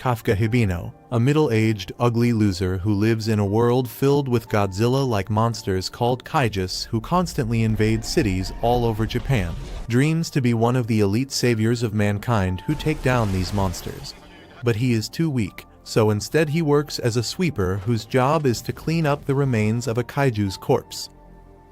Kafka Hibino, a middle-aged, ugly loser who lives in a world filled with Godzilla-like monsters called kaijus who constantly invade cities all over Japan. Dreams to be one of the elite saviors of mankind who take down these monsters. But he is too weak, so instead he works as a sweeper whose job is to clean up the remains of a kaiju's corpse.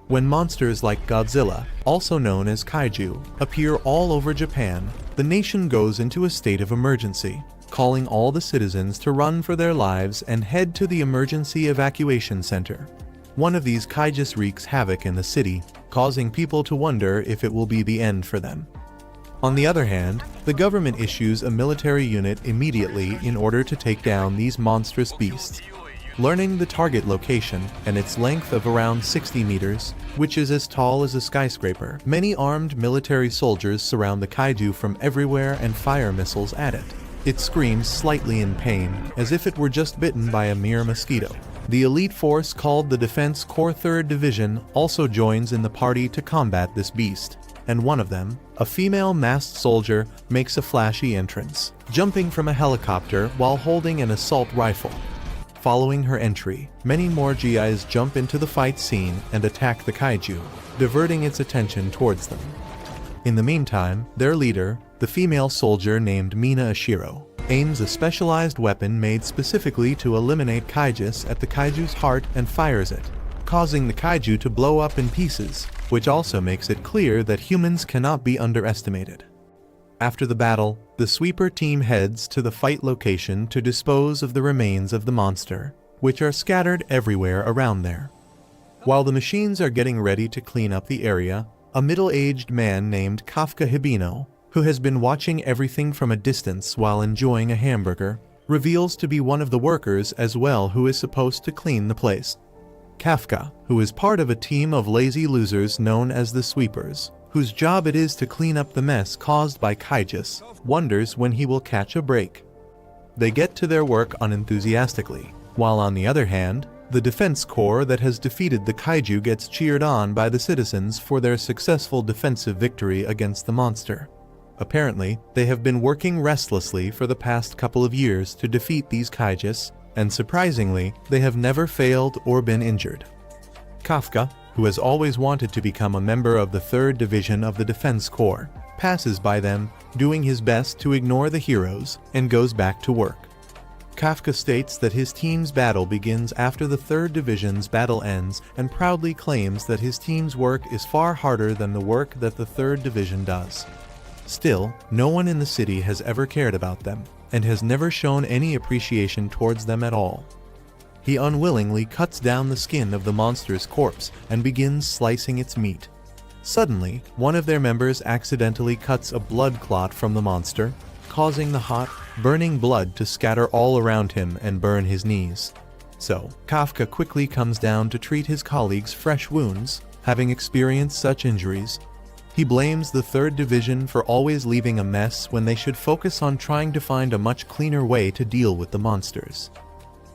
When monsters like Godzilla, also known as kaiju, appear all over Japan, the nation goes into a state of emergency, calling all the citizens to run for their lives and head to the emergency evacuation center. One of these kaijus wreaks havoc in the city, causing people to wonder if it will be the end for them. On the other hand, the government issues a military unit immediately in order to take down these monstrous beasts. Learning the target location and its length of around 60 meters, which is as tall as a skyscraper, many armed military soldiers surround the kaiju from everywhere and fire missiles at it. It screams slightly in pain, as if it were just bitten by a mere mosquito. The elite force called the Defense Corps 3rd Division also joins in the party to combat this beast, and one of them, a female masked soldier, makes a flashy entrance, jumping from a helicopter while holding an assault rifle. Following her entry, many more GIs jump into the fight scene and attack the kaiju, diverting its attention towards them. In the meantime, their leader, the female soldier named Mina Ashiro, aims a specialized weapon made specifically to eliminate kaijus at the kaiju's heart and fires it, causing the kaiju to blow up in pieces, which also makes it clear that humans cannot be underestimated. After the battle, the sweeper team heads to the fight location to dispose of the remains of the monster, which are scattered everywhere around there. While the machines are getting ready to clean up the area, a middle-aged man named Kafka Hibino, who has been watching everything from a distance while enjoying a hamburger, reveals to be one of the workers as well who is supposed to clean the place. Kafka, who is part of a team of lazy losers known as the Sweepers, whose job it is to clean up the mess caused by kaijus, wonders when he will catch a break. They get to their work unenthusiastically, while on the other hand, the defense corps that has defeated the kaiju gets cheered on by the citizens for their successful defensive victory against the monster. Apparently, they have been working restlessly for the past couple of years to defeat these kaijus, and surprisingly, they have never failed or been injured. Kafka, who has always wanted to become a member of the 3rd Division of the Defense Corps, passes by them, doing his best to ignore the heroes, and goes back to work. Kafka states that his team's battle begins after the 3rd Division's battle ends and proudly claims that his team's work is far harder than the work that the 3rd Division does. Still, no one in the city has ever cared about them, and has never shown any appreciation towards them at all. He unwillingly cuts down the skin of the monster's corpse and begins slicing its meat. Suddenly, one of their members accidentally cuts a blood clot from the monster, causing the hot, burning blood to scatter all around him and burn his knees. So, Kafka quickly comes down to treat his colleagues' fresh wounds, having experienced such injuries. He blames the 3rd Division for always leaving a mess when they should focus on trying to find a much cleaner way to deal with the monsters.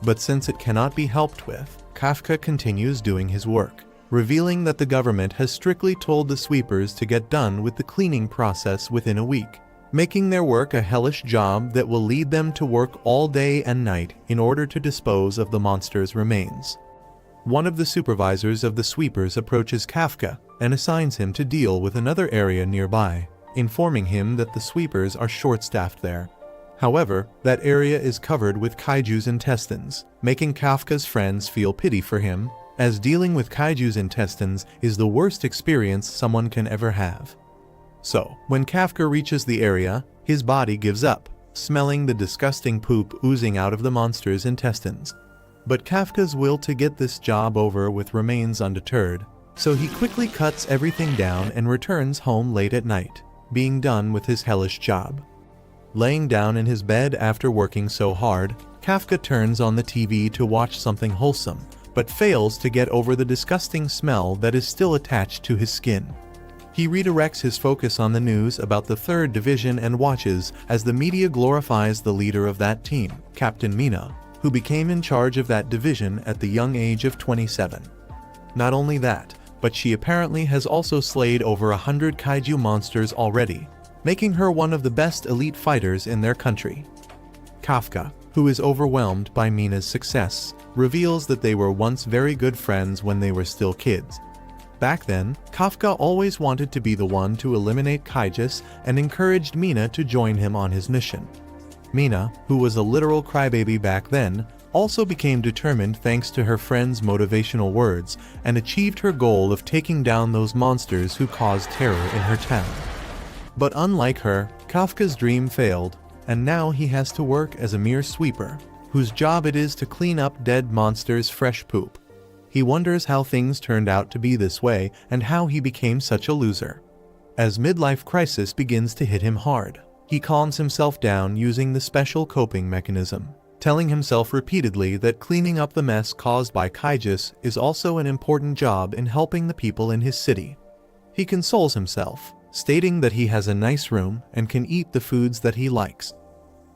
But since it cannot be helped with, Kafka continues doing his work, revealing that the government has strictly told the sweepers to get done with the cleaning process within a week, making their work a hellish job that will lead them to work all day and night in order to dispose of the monster's remains. One of the supervisors of the sweepers approaches Kafka and assigns him to deal with another area nearby, informing him that the sweepers are short-staffed there. However, that area is covered with kaiju's intestines, making Kafka's friends feel pity for him, as dealing with kaiju's intestines is the worst experience someone can ever have. So, when Kafka reaches the area, his body gives up, smelling the disgusting poop oozing out of the monster's intestines. But Kafka's will to get this job over with remains undeterred, so he quickly cuts everything down and returns home late at night, being done with his hellish job. Laying down in his bed after working so hard, Kafka turns on the TV to watch something wholesome, but fails to get over the disgusting smell that is still attached to his skin. He redirects his focus on the news about the 3rd Division and watches as the media glorifies the leader of that team, Captain Mina, who became in charge of that division at the young age of 27. Not only that, but she apparently has also slayed over 100 kaiju monsters already, making her one of the best elite fighters in their country. Kafka, who is overwhelmed by Mina's success, reveals that they were once very good friends when they were still kids. Back then, Kafka always wanted to be the one to eliminate Kaijus and encouraged Mina to join him on his mission. Mina, who was a literal crybaby back then, also became determined thanks to her friend's motivational words and achieved her goal of taking down those monsters who caused terror in her town. But unlike her, Kafka's dream failed, and now he has to work as a mere sweeper, whose job it is to clean up dead monsters' fresh poop. He wonders how things turned out to be this way and how he became such a loser. As midlife crisis begins to hit him hard, he calms himself down using the special coping mechanism, telling himself repeatedly that cleaning up the mess caused by Kaijus is also an important job in helping the people in his city. He consoles himself, stating that he has a nice room and can eat the foods that he likes.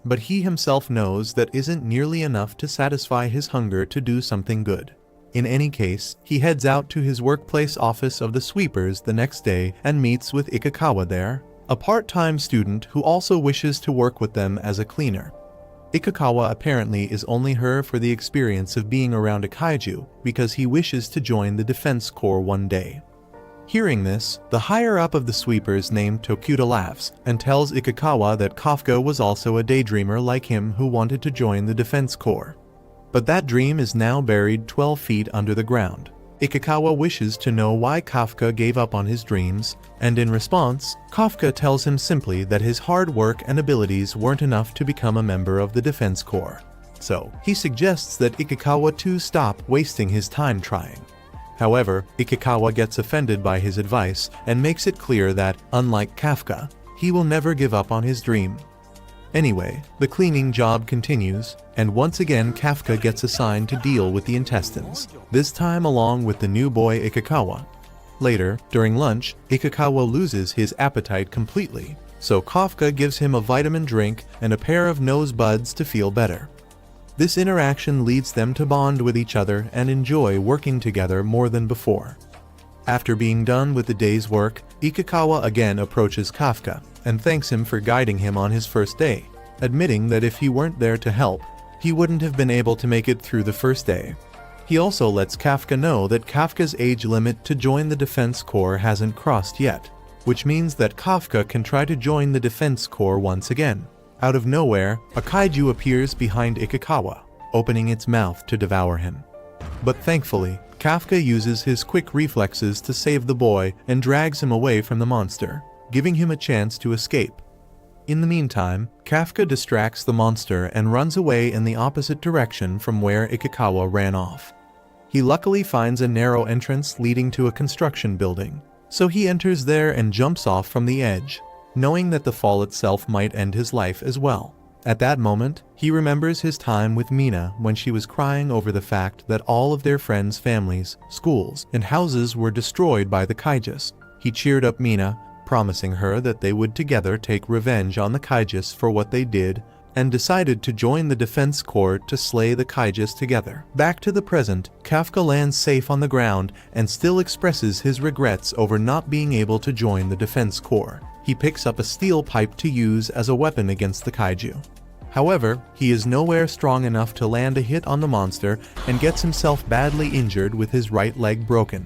But he himself knows that isn't nearly enough to satisfy his hunger to do something good. In any case, he heads out to his workplace office of the sweepers the next day and meets with Ikikawa there, a part-time student who also wishes to work with them as a cleaner. Ikikawa apparently is only here for the experience of being around a kaiju because he wishes to join the defense corps one day. Hearing this, the higher-up of the sweepers named Tokuta laughs and tells Ikikawa that Kafka was also a daydreamer like him who wanted to join the defense corps. But that dream is now buried 12 feet under the ground. Ikikawa wishes to know why Kafka gave up on his dreams, and in response, Kafka tells him simply that his hard work and abilities weren't enough to become a member of the defense corps. So, he suggests that Ikikawa too stop wasting his time trying. However, Ikikawa gets offended by his advice and makes it clear that, unlike Kafka, he will never give up on his dream. Anyway, the cleaning job continues, and once again Kafka gets assigned to deal with the intestines, this time along with the new boy Ikikawa. Later, during lunch, Ikikawa loses his appetite completely, so Kafka gives him a vitamin drink and a pair of nose buds to feel better. This interaction leads them to bond with each other and enjoy working together more than before. After being done with the day's work, Ikikawa again approaches Kafka and thanks him for guiding him on his first day, admitting that if he weren't there to help, he wouldn't have been able to make it through the first day. He also lets Kafka know that Kafka's age limit to join the defense corps hasn't crossed yet, which means that Kafka can try to join the defense corps once again. Out of nowhere, a kaiju appears behind Ikikawa, opening its mouth to devour him. But thankfully, Kafka uses his quick reflexes to save the boy and drags him away from the monster, giving him a chance to escape. In the meantime, Kafka distracts the monster and runs away in the opposite direction from where Ikikawa ran off. He luckily finds a narrow entrance leading to a construction building, so he enters there and jumps off from the edge, knowing that the fall itself might end his life as well. At that moment, he remembers his time with Mina when she was crying over the fact that all of their friends' families, schools, and houses were destroyed by the Kaijus. He cheered up Mina, promising her that they would together take revenge on the Kaijus for what they did, and decided to join the defense corps to slay the Kaijus together. Back to the present, Kafka lands safe on the ground and still expresses his regrets over not being able to join the defense corps. He picks up a steel pipe to use as a weapon against the kaiju. However, he is nowhere strong enough to land a hit on the monster and gets himself badly injured with his right leg broken.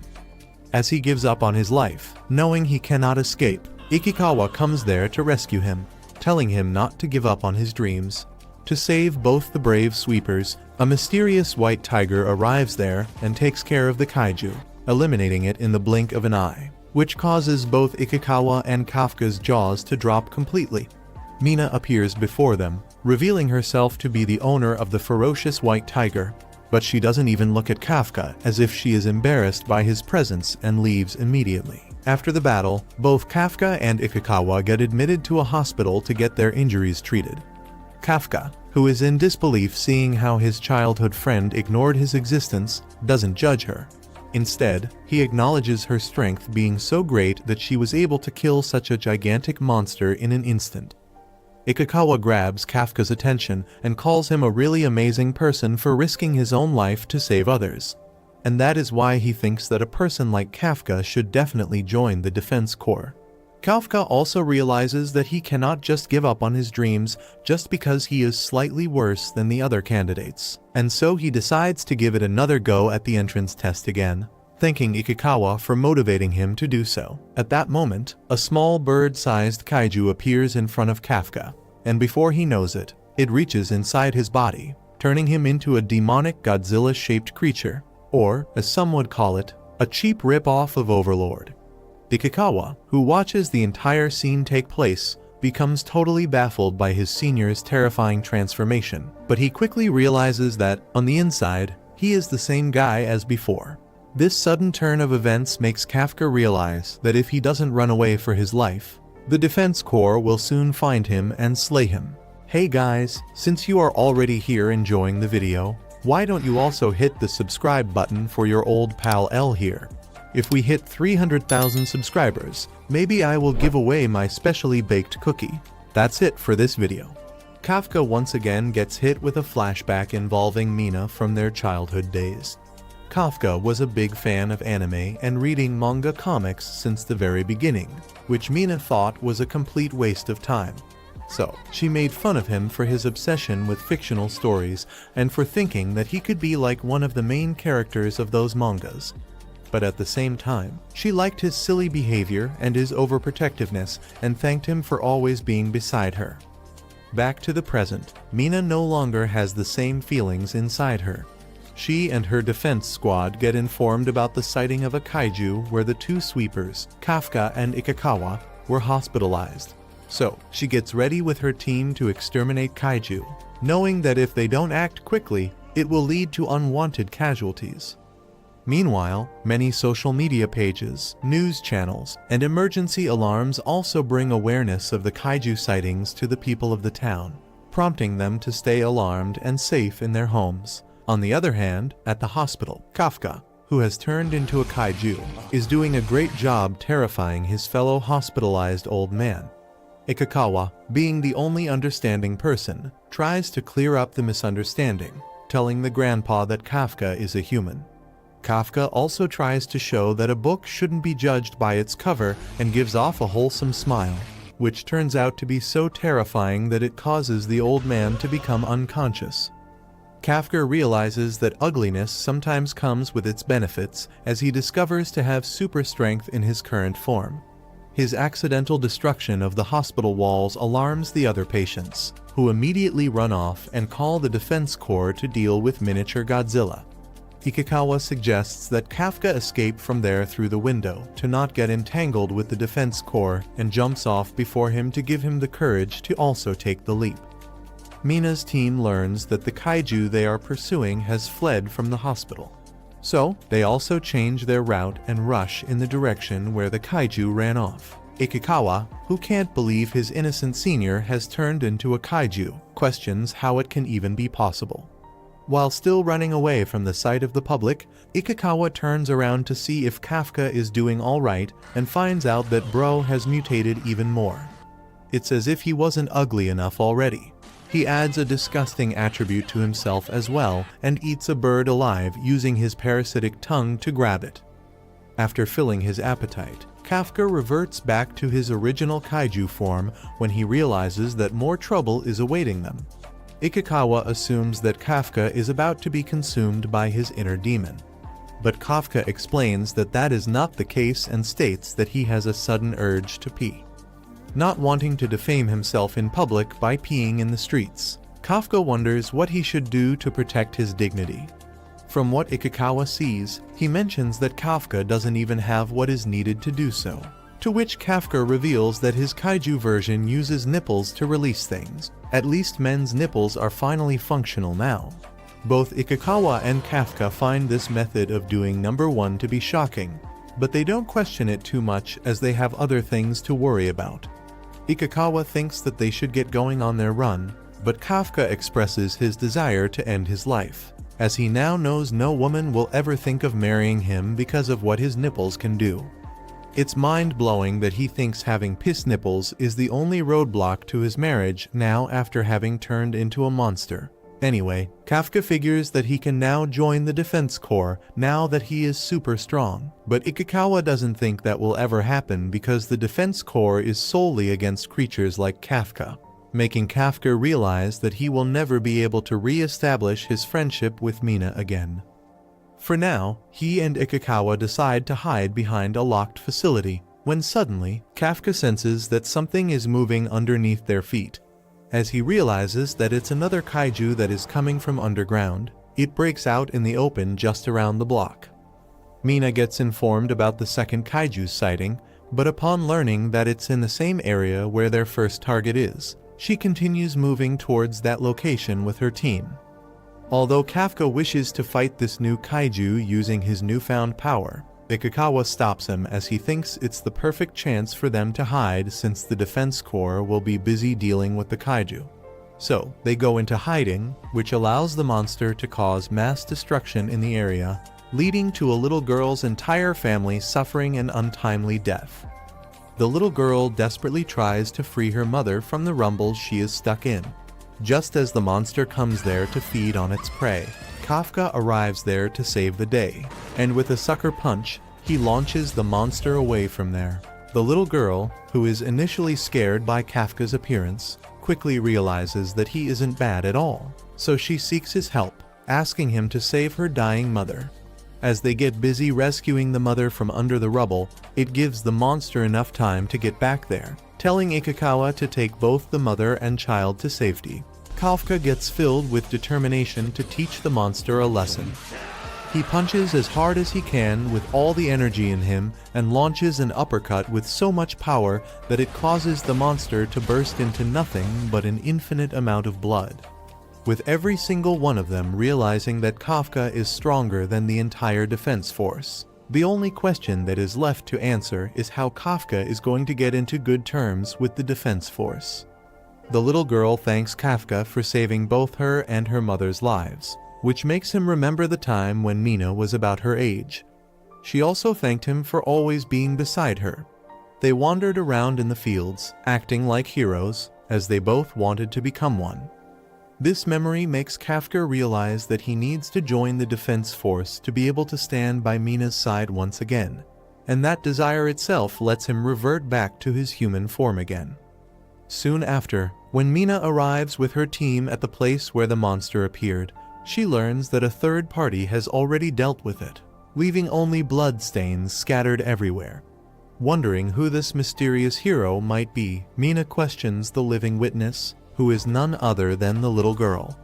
As he gives up on his life, knowing he cannot escape, Ikikawa comes there to rescue him, telling him not to give up on his dreams. To save both the brave sweepers, a mysterious white tiger arrives there and takes care of the kaiju, eliminating it in the blink of an eye, which causes both Ikikawa and Kafka's jaws to drop completely. Mina appears before them, revealing herself to be the owner of the ferocious white tiger, but she doesn't even look at Kafka as if she is embarrassed by his presence and leaves immediately. After the battle, both Kafka and Ikikawa get admitted to a hospital to get their injuries treated. Kafka, who is in disbelief seeing how his childhood friend ignored his existence, doesn't judge her. Instead, he acknowledges her strength being so great that she was able to kill such a gigantic monster in an instant. Ikikawa grabs Kafka's attention and calls him a really amazing person for risking his own life to save others. And that is why he thinks that a person like Kafka should definitely join the defense corps. Kafka also realizes that he cannot just give up on his dreams just because he is slightly worse than the other candidates, and so he decides to give it another go at the entrance test again, thanking Ikikawa for motivating him to do so. At that moment, a small bird-sized kaiju appears in front of Kafka, and before he knows it, it reaches inside his body, turning him into a demonic Godzilla-shaped creature, or, as some would call it, a cheap rip-off of Overlord. Ikikawa, who watches the entire scene take place, becomes totally baffled by his senior's terrifying transformation, but he quickly realizes that, on the inside, he is the same guy as before. This sudden turn of events makes Kafka realize that if he doesn't run away for his life, the Defense Corps will soon find him and slay him. Hey guys, since you are already here enjoying the video, why don't you also hit the subscribe button for your old pal L here? If we hit 300,000 subscribers, maybe I will give away my specially baked cookie. That's it for this video. Kafka once again gets hit with a flashback involving Mina from their childhood days. Kafka was a big fan of anime and reading manga comics since the very beginning, which Mina thought was a complete waste of time. So, she made fun of him for his obsession with fictional stories and for thinking that he could be like one of the main characters of those mangas. But at the same time, she liked his silly behavior and his overprotectiveness and thanked him for always being beside her. Back to the present, Mina no longer has the same feelings inside her. She and her defense squad get informed about the sighting of a kaiju where the two sweepers, Kafka and Ikikawa, were hospitalized. So, she gets ready with her team to exterminate kaiju, knowing that if they don't act quickly, it will lead to unwanted casualties. Meanwhile, many social media pages, news channels, and emergency alarms also bring awareness of the kaiju sightings to the people of the town, prompting them to stay alarmed and safe in their homes. On the other hand, at the hospital, Kafka, who has turned into a kaiju, is doing a great job terrifying his fellow hospitalized old man. Ikikawa, being the only understanding person, tries to clear up the misunderstanding, telling the grandpa that Kafka is a human. Kafka also tries to show that a book shouldn't be judged by its cover and gives off a wholesome smile, which turns out to be so terrifying that it causes the old man to become unconscious. Kafka realizes that ugliness sometimes comes with its benefits as he discovers to have super strength in his current form. His accidental destruction of the hospital walls alarms the other patients, who immediately run off and call the Defense Corps to deal with miniature Godzilla. Ikikawa suggests that Kafka escape from there through the window to not get entangled with the Defense Corps and jumps off before him to give him the courage to also take the leap. Mina's team learns that the kaiju they are pursuing has fled from the hospital. So, they also change their route and rush in the direction where the kaiju ran off. Ikikawa, who can't believe his innocent senior has turned into a kaiju, questions how it can even be possible. While still running away from the sight of the public, Ikikawa turns around to see if Kafka is doing alright and finds out that Bro has mutated even more. It's as if he wasn't ugly enough already. He adds a disgusting attribute to himself as well and eats a bird alive using his parasitic tongue to grab it. After filling his appetite, Kafka reverts back to his original kaiju form when he realizes that more trouble is awaiting them. Ikikawa assumes that Kafka is about to be consumed by his inner demon. But Kafka explains that that is not the case and states that he has a sudden urge to pee. Not wanting to defame himself in public by peeing in the streets, Kafka wonders what he should do to protect his dignity. From what Ikikawa sees, he mentions that Kafka doesn't even have what is needed to do so, to which Kafka reveals that his kaiju version uses nipples to release things. At least men's nipples are finally functional now. Both Ikikawa and Kafka find this method of doing number one to be shocking, but they don't question it too much as they have other things to worry about. Ikikawa thinks that they should get going on their run, but Kafka expresses his desire to end his life, as he now knows no woman will ever think of marrying him because of what his nipples can do. It's mind-blowing that he thinks having piss nipples is the only roadblock to his marriage now after having turned into a monster. Anyway, Kafka figures that he can now join the defense corps now that he is super strong. But Ikikawa doesn't think that will ever happen because the defense corps is solely against creatures like Kafka, making Kafka realize that he will never be able to re-establish his friendship with Mina again. For now, he and Ikikawa decide to hide behind a locked facility, when suddenly, Kafka senses that something is moving underneath their feet. As he realizes that it's another kaiju that is coming from underground, it breaks out in the open just around the block. Mina gets informed about the second kaiju's sighting, but upon learning that it's in the same area where their first target is, she continues moving towards that location with her team. Although Kafka wishes to fight this new kaiju using his newfound power, Ikikawa stops him as he thinks it's the perfect chance for them to hide since the defense corps will be busy dealing with the kaiju. So, they go into hiding, which allows the monster to cause mass destruction in the area, leading to a little girl's entire family suffering an untimely death. The little girl desperately tries to free her mother from the rumble she is stuck in. Just as the monster comes there to feed on its prey, Kafka arrives there to save the day, and with a sucker punch, he launches the monster away from there. The little girl, who is initially scared by Kafka's appearance, quickly realizes that he isn't bad at all, so she seeks his help, asking him to save her dying mother. As they get busy rescuing the mother from under the rubble, it gives the monster enough time to get back there, telling Ikikawa to take both the mother and child to safety. Kafka gets filled with determination to teach the monster a lesson. He punches as hard as he can with all the energy in him and launches an uppercut with so much power that it causes the monster to burst into nothing but an infinite amount of blood, with every single one of them realizing that Kafka is stronger than the entire defense force. The only question that is left to answer is how Kafka is going to get into good terms with the defense force. The little girl thanks Kafka for saving both her and her mother's lives, which makes him remember the time when Mina was about her age. She also thanked him for always being beside her. They wandered around in the fields, acting like heroes, as they both wanted to become one. This memory makes Kafka realize that he needs to join the defense force to be able to stand by Mina's side once again, and that desire itself lets him revert back to his human form again. Soon after, when Mina arrives with her team at the place where the monster appeared, she learns that a third party has already dealt with it, leaving only blood stains scattered everywhere. Wondering who this mysterious hero might be, Mina questions the living witness, who is none other than the little girl.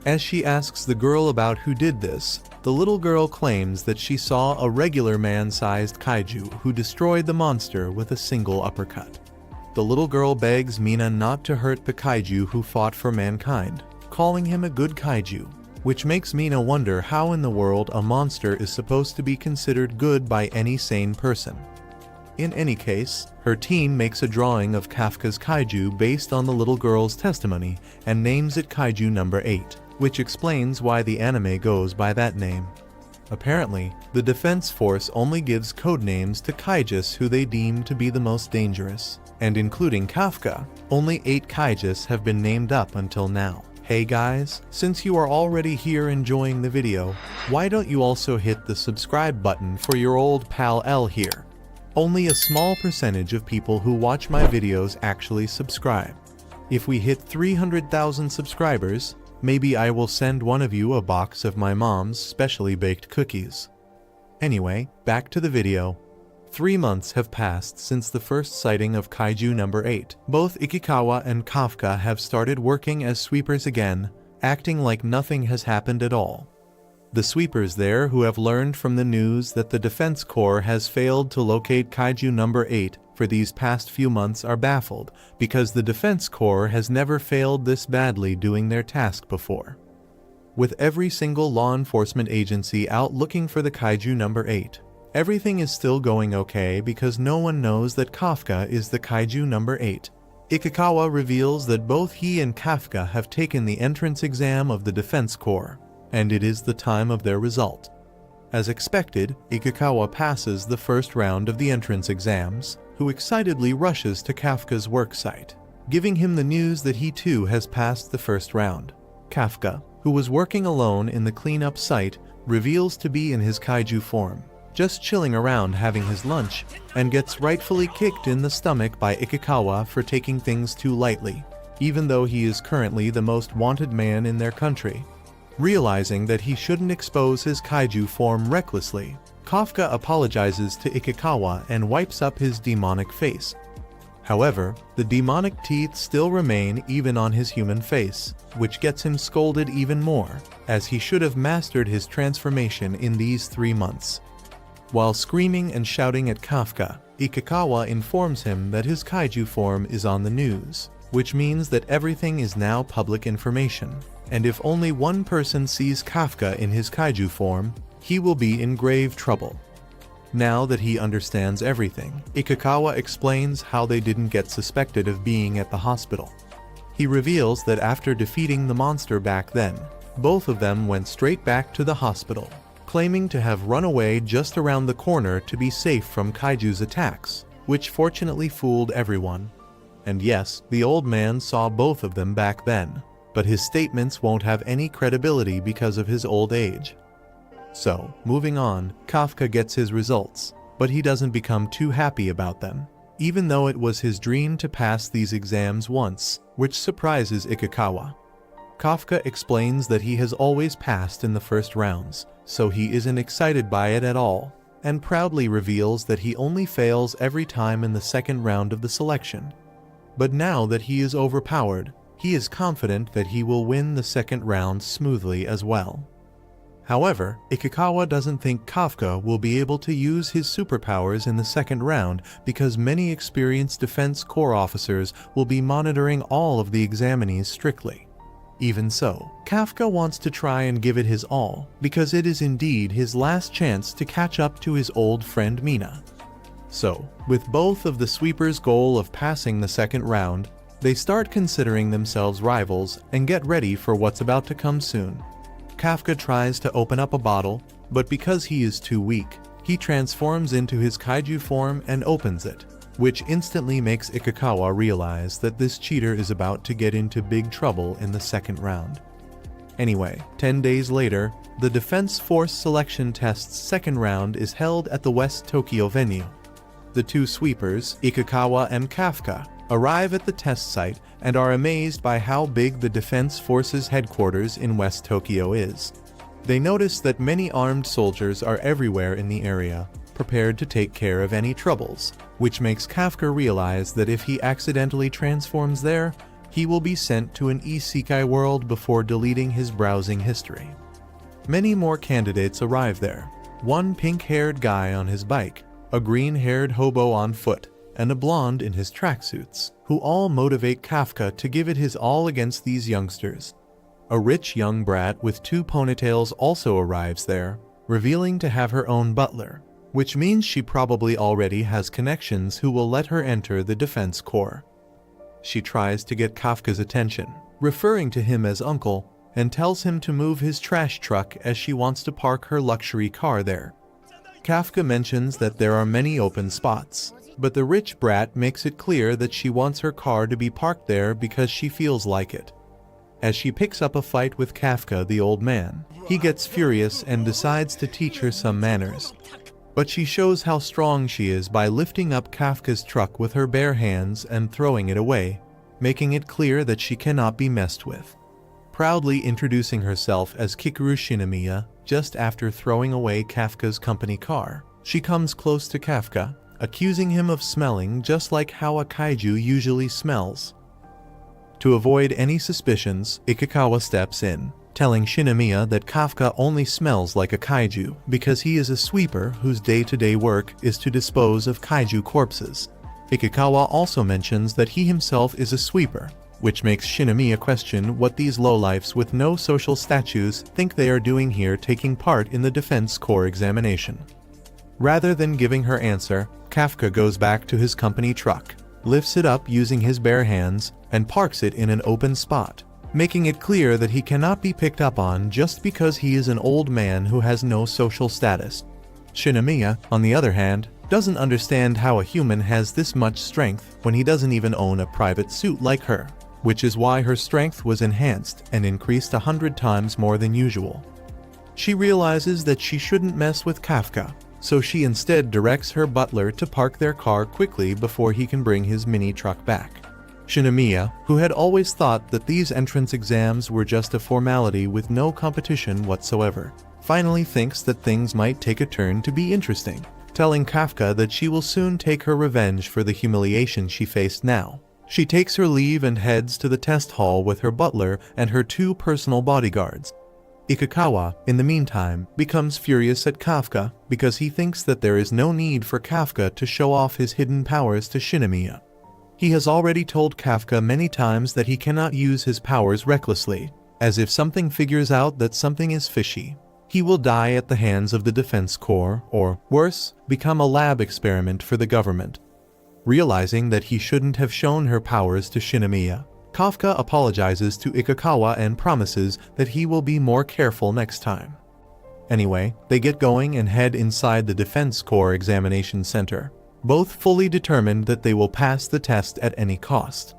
As she asks the girl about who did this, the little girl claims that she saw a regular man-sized kaiju who destroyed the monster with a single uppercut. The little girl begs Mina not to hurt the kaiju who fought for mankind, calling him a good kaiju, which makes Mina wonder how in the world a monster is supposed to be considered good by any sane person. In any case, her team makes a drawing of Kafka's kaiju based on the little girl's testimony and names it Kaiju number 8, which explains why the anime goes by that name. Apparently, the defense force only gives code names to kaijus who they deem to be the most dangerous, and including Kafka, only 8 kaijus have been named up until now. Hey guys, since you are already here enjoying the video, why don't you also hit the subscribe button for your old pal L here? Only a small percentage of people who watch my videos actually subscribe. If we hit 300,000 subscribers, maybe I will send one of you a box of my mom's specially baked cookies. Anyway, back to the video. 3 months have passed since the first sighting of Kaiju number 8. Both Ikikawa and Kafka have started working as sweepers again, acting like nothing has happened at all. The sweepers there who have learned from the news that the Defense Corps has failed to locate Kaiju number 8 for these past few months are baffled because the Defense Corps has never failed this badly doing their task before. With every single law enforcement agency out looking for the Kaiju number 8, everything is still going okay because no one knows that Kafka is the Kaiju number 8. Ikikawa reveals that both he and Kafka have taken the entrance exam of the Defense Corps, and it is the time of their result. As expected, Ikikawa passes the first round of the entrance exams, who excitedly rushes to Kafka's work site, giving him the news that he too has passed the first round. Kafka, who was working alone in the cleanup site, reveals to be in his kaiju form, just chilling around having his lunch, and gets rightfully kicked in the stomach by Ikikawa for taking things too lightly, even though he is currently the most wanted man in their country. Realizing that he shouldn't expose his kaiju form recklessly, Kafka apologizes to Ikikawa and wipes up his demonic face. However, the demonic teeth still remain even on his human face, which gets him scolded even more, as he should have mastered his transformation in these 3 months. While screaming and shouting at Kafka, Ikikawa informs him that his kaiju form is on the news, which means that everything is now public information, and if only one person sees Kafka in his kaiju form, he will be in grave trouble. Now that he understands everything, Ikikawa explains how they didn't get suspected of being at the hospital. He reveals that after defeating the monster back then, both of them went straight back to the hospital, claiming to have run away just around the corner to be safe from kaiju's attacks, which fortunately fooled everyone. And yes, the old man saw both of them back then, but his statements won't have any credibility because of his old age. So, moving on, Kafka gets his results, but he doesn't become too happy about them, even though it was his dream to pass these exams once, which surprises Ikikawa. Kafka explains that he has always passed in the first rounds, so he isn't excited by it at all, and proudly reveals that he only fails every time in the second round of the selection. But now that he is overpowered, he is confident that he will win the second round smoothly as well. However, Ikikawa doesn't think Kafka will be able to use his superpowers in the second round because many experienced Defense Corps officers will be monitoring all of the examinees strictly. Even so, Kafka wants to try and give it his all because it is indeed his last chance to catch up to his old friend Mina. So, with both of the sweepers' goal of passing the second round, they start considering themselves rivals and get ready for what's about to come soon. Kafka tries to open up a bottle, but because he is too weak, he transforms into his kaiju form and opens it, which instantly makes Ikikawa realize that this cheater is about to get into big trouble in the second round. Anyway, 10 days later, the Defense Force Selection Test's second round is held at the West Tokyo venue. The two sweepers, Ikikawa and Kafka, arrive at the test site and are amazed by how big the Defense Forces headquarters in West Tokyo is. They notice that many armed soldiers are everywhere in the area, prepared to take care of any troubles, which makes Kafka realize that if he accidentally transforms there, he will be sent to an isekai world before deleting his browsing history. Many more candidates arrive there, one pink-haired guy on his bike, a green-haired hobo on foot, and a blonde in his tracksuits, who all motivate Kafka to give it his all against these youngsters. A rich young brat with 2 ponytails also arrives there, revealing to have her own butler, which means she probably already has connections who will let her enter the Defense Corps. She tries to get Kafka's attention, referring to him as uncle, and tells him to move his trash truck as she wants to park her luxury car there. Kafka mentions that there are many open spots, but the rich brat makes it clear that she wants her car to be parked there because she feels like it. As she picks up a fight with Kafka, the old man, he gets furious and decides to teach her some manners. But she shows how strong she is by lifting up Kafka's truck with her bare hands and throwing it away, making it clear that she cannot be messed with. Proudly introducing herself as Kikuru Shinomiya, just after throwing away Kafka's company car, she comes close to Kafka, accusing him of smelling just like how a kaiju usually smells. To avoid any suspicions, Ikikawa steps in, telling Shinomiya that Kafka only smells like a kaiju because he is a sweeper whose day-to-day work is to dispose of kaiju corpses. Ikikawa also mentions that he himself is a sweeper, which makes Shinomiya question what these lowlifes with no social status think they are doing here taking part in the Defense Corps examination. Rather than giving her answer, Kafka goes back to his company truck, lifts it up using his bare hands, and parks it in an open spot, making it clear that he cannot be picked up on just because he is an old man who has no social status. Shinomiya, on the other hand, doesn't understand how a human has this much strength when he doesn't even own a private suit like her, which is why her strength was enhanced and increased 100 times more than usual. She realizes that she shouldn't mess with Kafka, so she instead directs her butler to park their car quickly before he can bring his mini truck back. Shinomiya, who had always thought that these entrance exams were just a formality with no competition whatsoever, finally thinks that things might take a turn to be interesting, telling Kafka that she will soon take her revenge for the humiliation she faced now. She takes her leave and heads to the test hall with her butler and her 2 personal bodyguards. Ikikawa, in the meantime, becomes furious at Kafka because he thinks that there is no need for Kafka to show off his hidden powers to Shinomiya. He has already told Kafka many times that he cannot use his powers recklessly, as if something figures out that something is fishy, he will die at the hands of the Defense Corps, or, worse, become a lab experiment for the government. Realizing that he shouldn't have shown her powers to Shinomiya, Kafka apologizes to Ikikawa and promises that he will be more careful next time. Anyway, they get going and head inside the Defense Corps examination center, both fully determined that they will pass the test at any cost.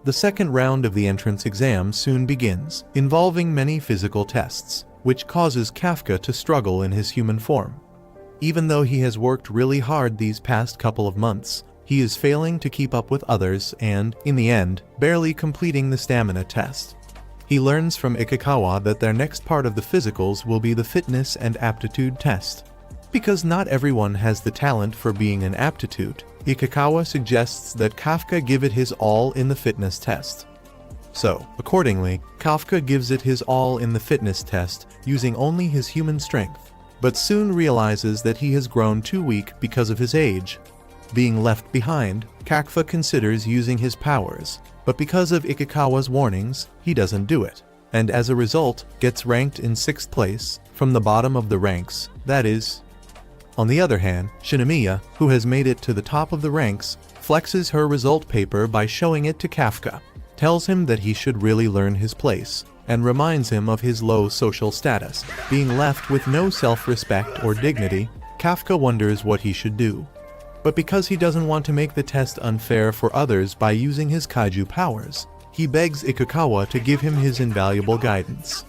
The second round of the entrance exam soon begins, involving many physical tests, which causes Kafka to struggle in his human form. Even though he has worked really hard these past couple of months, he is failing to keep up with others and, in the end, barely completing the stamina test. He learns from Ikikawa that their next part of the physicals will be the fitness and aptitude test. Because not everyone has the talent for being an aptitude, Ikikawa suggests that Kafka give it his all in the fitness test. So, accordingly, Kafka gives it his all in the fitness test, using only his human strength, but soon realizes that he has grown too weak because of his age. Being left behind, Kafka considers using his powers, but because of Ikikawa's warnings, he doesn't do it, and as a result, gets ranked in 6th place, from the bottom of the ranks, that is. On the other hand, Shinomiya, who has made it to the top of the ranks, flexes her result paper by showing it to Kafka, tells him that he should really learn his place, and reminds him of his low social status. Being left with no self-respect or dignity, Kafka wonders what he should do. But because he doesn't want to make the test unfair for others by using his kaiju powers, he begs Ikikawa to give him his invaluable guidance.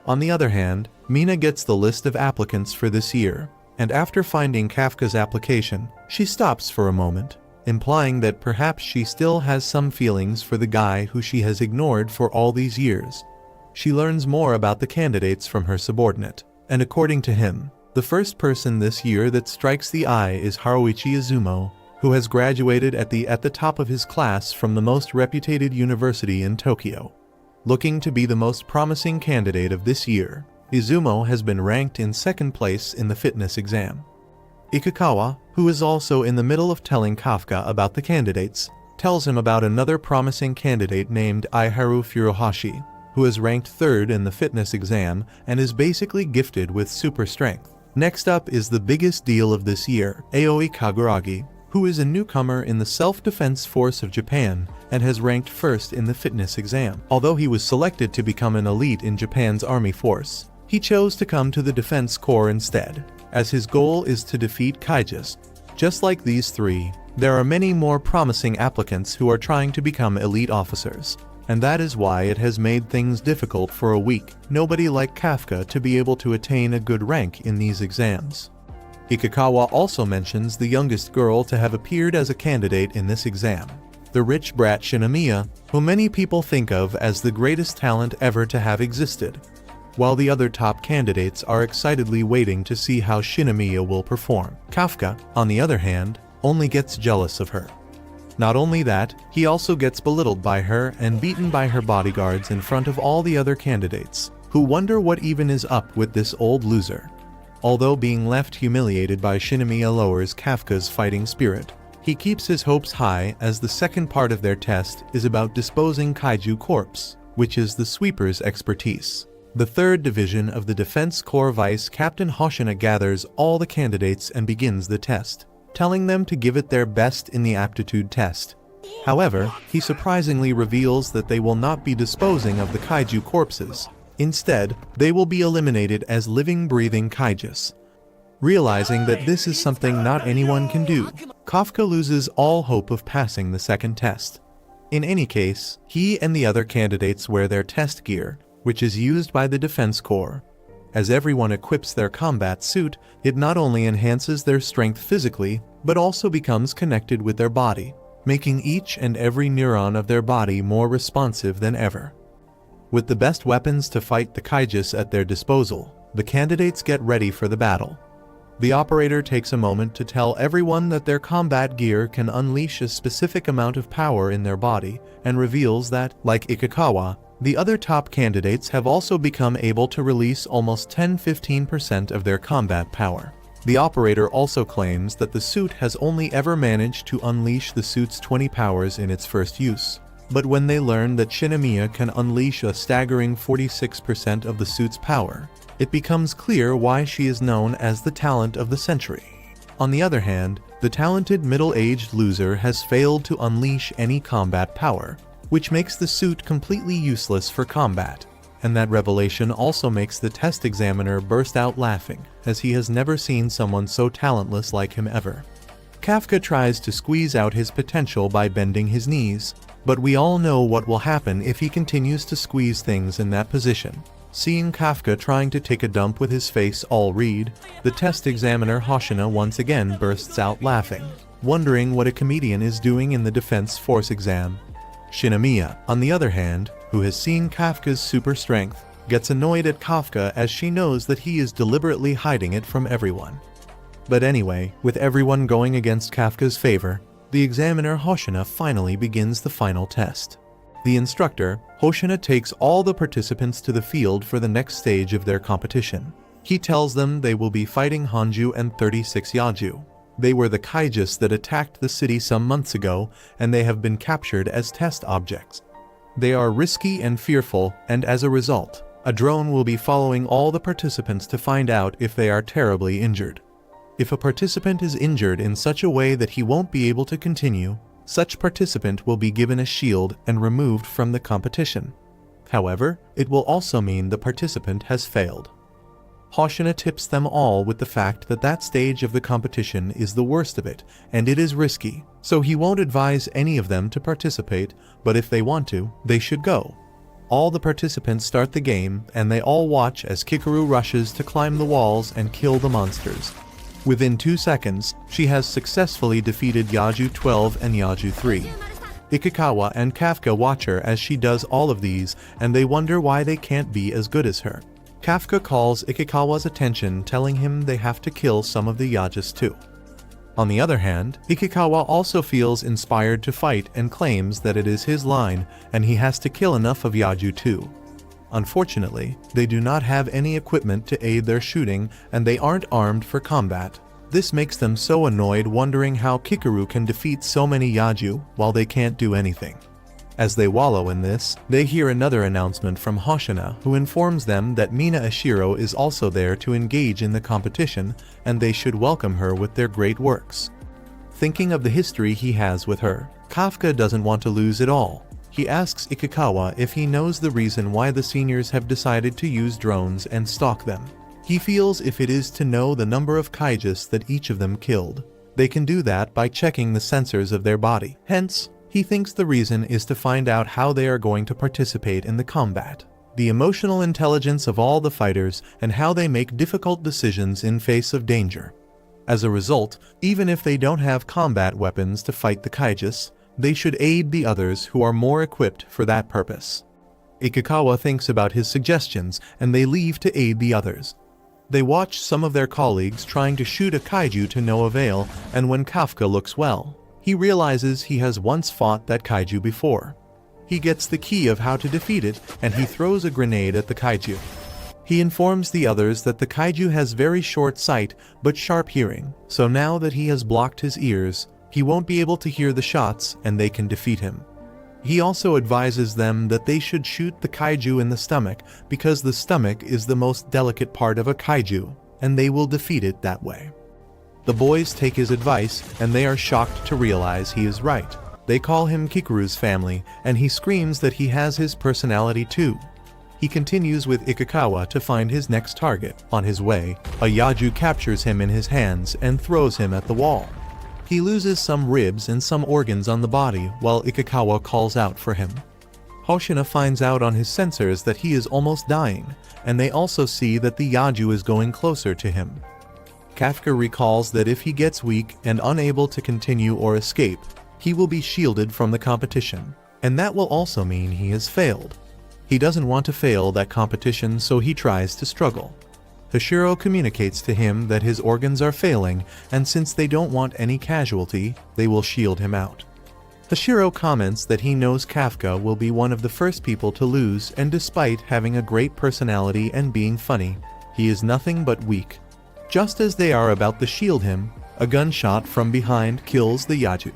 On the other hand, Mina gets the list of applicants for this year, and after finding Kafka's application, she stops for a moment, implying that perhaps she still has some feelings for the guy who she has ignored for all these years. She learns more about the candidates from her subordinate, and according to him, the first person this year that strikes the eye is Haruichi Izumo, who has graduated at the top of his class from the most reputed university in Tokyo. Looking to be the most promising candidate of this year, Izumo has been ranked in 2nd place in the fitness exam. Ikikawa, who is also in the middle of telling Kafka about the candidates, tells him about another promising candidate named Aiharu Furuhashi, who is ranked 3rd in the fitness exam and is basically gifted with super strength. Next up is the biggest deal of this year, Aoi Kaguragi, who is a newcomer in the Self-Defense Force of Japan and has ranked 1st in the fitness exam. Although he was selected to become an elite in Japan's army force, he chose to come to the Defense Corps instead, as his goal is to defeat kaijus. Just like these 3, there are many more promising applicants who are trying to become elite officers, and that is why it has made things difficult for a weak, nobody like Kafka to be able to attain a good rank in these exams. Ikikawa also mentions the youngest girl to have appeared as a candidate in this exam, the rich brat Shinomiya, who many people think of as the greatest talent ever to have existed, while the other top candidates are excitedly waiting to see how Shinomiya will perform. Kafka, on the other hand, only gets jealous of her. Not only that, he also gets belittled by her and beaten by her bodyguards in front of all the other candidates, who wonder what even is up with this old loser. Although being left humiliated by Shinomiya lowers Kafka's fighting spirit, he keeps his hopes high as the second part of their test is about disposing kaiju corpse, which is the sweeper's expertise. The 3rd division of the Defense Corps Vice Captain Hoshina gathers all the candidates and begins the test, telling them to give it their best in the aptitude test. However, he surprisingly reveals that they will not be disposing of the kaiju corpses. Instead, they will be eliminated as living, breathing kaijus. Realizing that this is something not anyone can do, Kafka loses all hope of passing the second test. In any case, he and the other candidates wear their test gear, which is used by the Defense Corps. As everyone equips their combat suit, it not only enhances their strength physically, but also becomes connected with their body, making each and every neuron of their body more responsive than ever. With the best weapons to fight the kaijus at their disposal, the candidates get ready for the battle. The operator takes a moment to tell everyone that their combat gear can unleash a specific amount of power in their body, and reveals that, like Ikikawa, the other top candidates have also become able to release almost 10–15% of their combat power. The operator also claims that the suit has only ever managed to unleash the suit's 20 powers in its first use. But when they learn that Shinomiya can unleash a staggering 46% of the suit's power, it becomes clear why she is known as the talent of the century. On the other hand, the talented middle-aged loser has failed to unleash any combat power, which makes the suit completely useless for combat, and that revelation also makes the test examiner burst out laughing, as he has never seen someone so talentless like him ever. Kafka tries to squeeze out his potential by bending his knees, but we all know what will happen if he continues to squeeze things in that position. Seeing Kafka trying to take a dump with his face all red, the test examiner Hoshina once again bursts out laughing, wondering what a comedian is doing in the Defense Force exam. Shinomiya, on the other hand, who has seen Kafka's super strength, gets annoyed at Kafka as she knows that he is deliberately hiding it from everyone. But anyway, with everyone going against Kafka's favor, the examiner Hoshina finally begins the final test. The instructor, Hoshina, takes all the participants to the field for the next stage of their competition. He tells them they will be fighting Hanju and 36 Yaju. They were the kaijus that attacked the city some months ago, and they have been captured as test objects. They are risky and fearful, and as a result, a drone will be following all the participants to find out if they are terribly injured. If a participant is injured in such a way that he won't be able to continue, such participant will be given a shield and removed from the competition. However, it will also mean the participant has failed. Hoshina tips them all with the fact that that stage of the competition is the worst of it, and it is risky, so he won't advise any of them to participate, but if they want to, they should go. All the participants start the game, and they all watch as Kikaru rushes to climb the walls and kill the monsters. Within 2 seconds, she has successfully defeated Yaju 12 and Yaju 3. Ikikawa and Kafka watch her as she does all of these, and they wonder why they can't be as good as her. Kafka calls Ikikawa's attention, telling him they have to kill some of the Yajus too. On the other hand, Ikikawa also feels inspired to fight and claims that it is his line, and he has to kill enough of Yaju too. Unfortunately, they do not have any equipment to aid their shooting, and they aren't armed for combat. This makes them so annoyed, wondering how Kikaru can defeat so many Yaju while they can't do anything. As they wallow in this, they hear another announcement from Hoshina, who informs them that Mina Ashiro is also there to engage in the competition, and they should welcome her with their great works. Thinking of the history he has with her, Kafka doesn't want to lose it all. He asks Ikikawa if he knows the reason why the seniors have decided to use drones and stalk them. He feels if it is to know the number of kaijus that each of them killed, they can do that by checking the sensors of their body. Hence, he thinks the reason is to find out how they are going to participate in the combat, the emotional intelligence of all the fighters, and how they make difficult decisions in face of danger. As a result, even if they don't have combat weapons to fight the kaijus, they should aid the others who are more equipped for that purpose. Ikikawa thinks about his suggestions, and they leave to aid the others. They watch some of their colleagues trying to shoot a kaiju to no avail, and when Kafka looks well, he realizes he has once fought that kaiju before. He gets the key of how to defeat it, and he throws a grenade at the kaiju. He informs the others that the kaiju has very short sight but sharp hearing, so now that he has blocked his ears, he won't be able to hear the shots and they can defeat him. He also advises them that they should shoot the kaiju in the stomach because the stomach is the most delicate part of a kaiju, and they will defeat it that way. The boys take his advice, and they are shocked to realize he is right. They call him Kikaru's family, and he screams that he has his personality too. He continues with Ikikawa to find his next target. On his way, a Yaju captures him in his hands and throws him at the wall. He loses some ribs and some organs on the body while Ikikawa calls out for him. Hoshina finds out on his sensors that he is almost dying, and they also see that the Yaju is going closer to him. Kafka recalls that if he gets weak and unable to continue or escape, he will be shielded from the competition, and that will also mean he has failed. He doesn't want to fail that competition, so he tries to struggle. Hashiro communicates to him that his organs are failing, and since they don't want any casualty, they will shield him out. Hashiro comments that he knows Kafka will be one of the first people to lose, and despite having a great personality and being funny, he is nothing but weak. Just as they are about to shield him, a gunshot from behind kills the Yaju.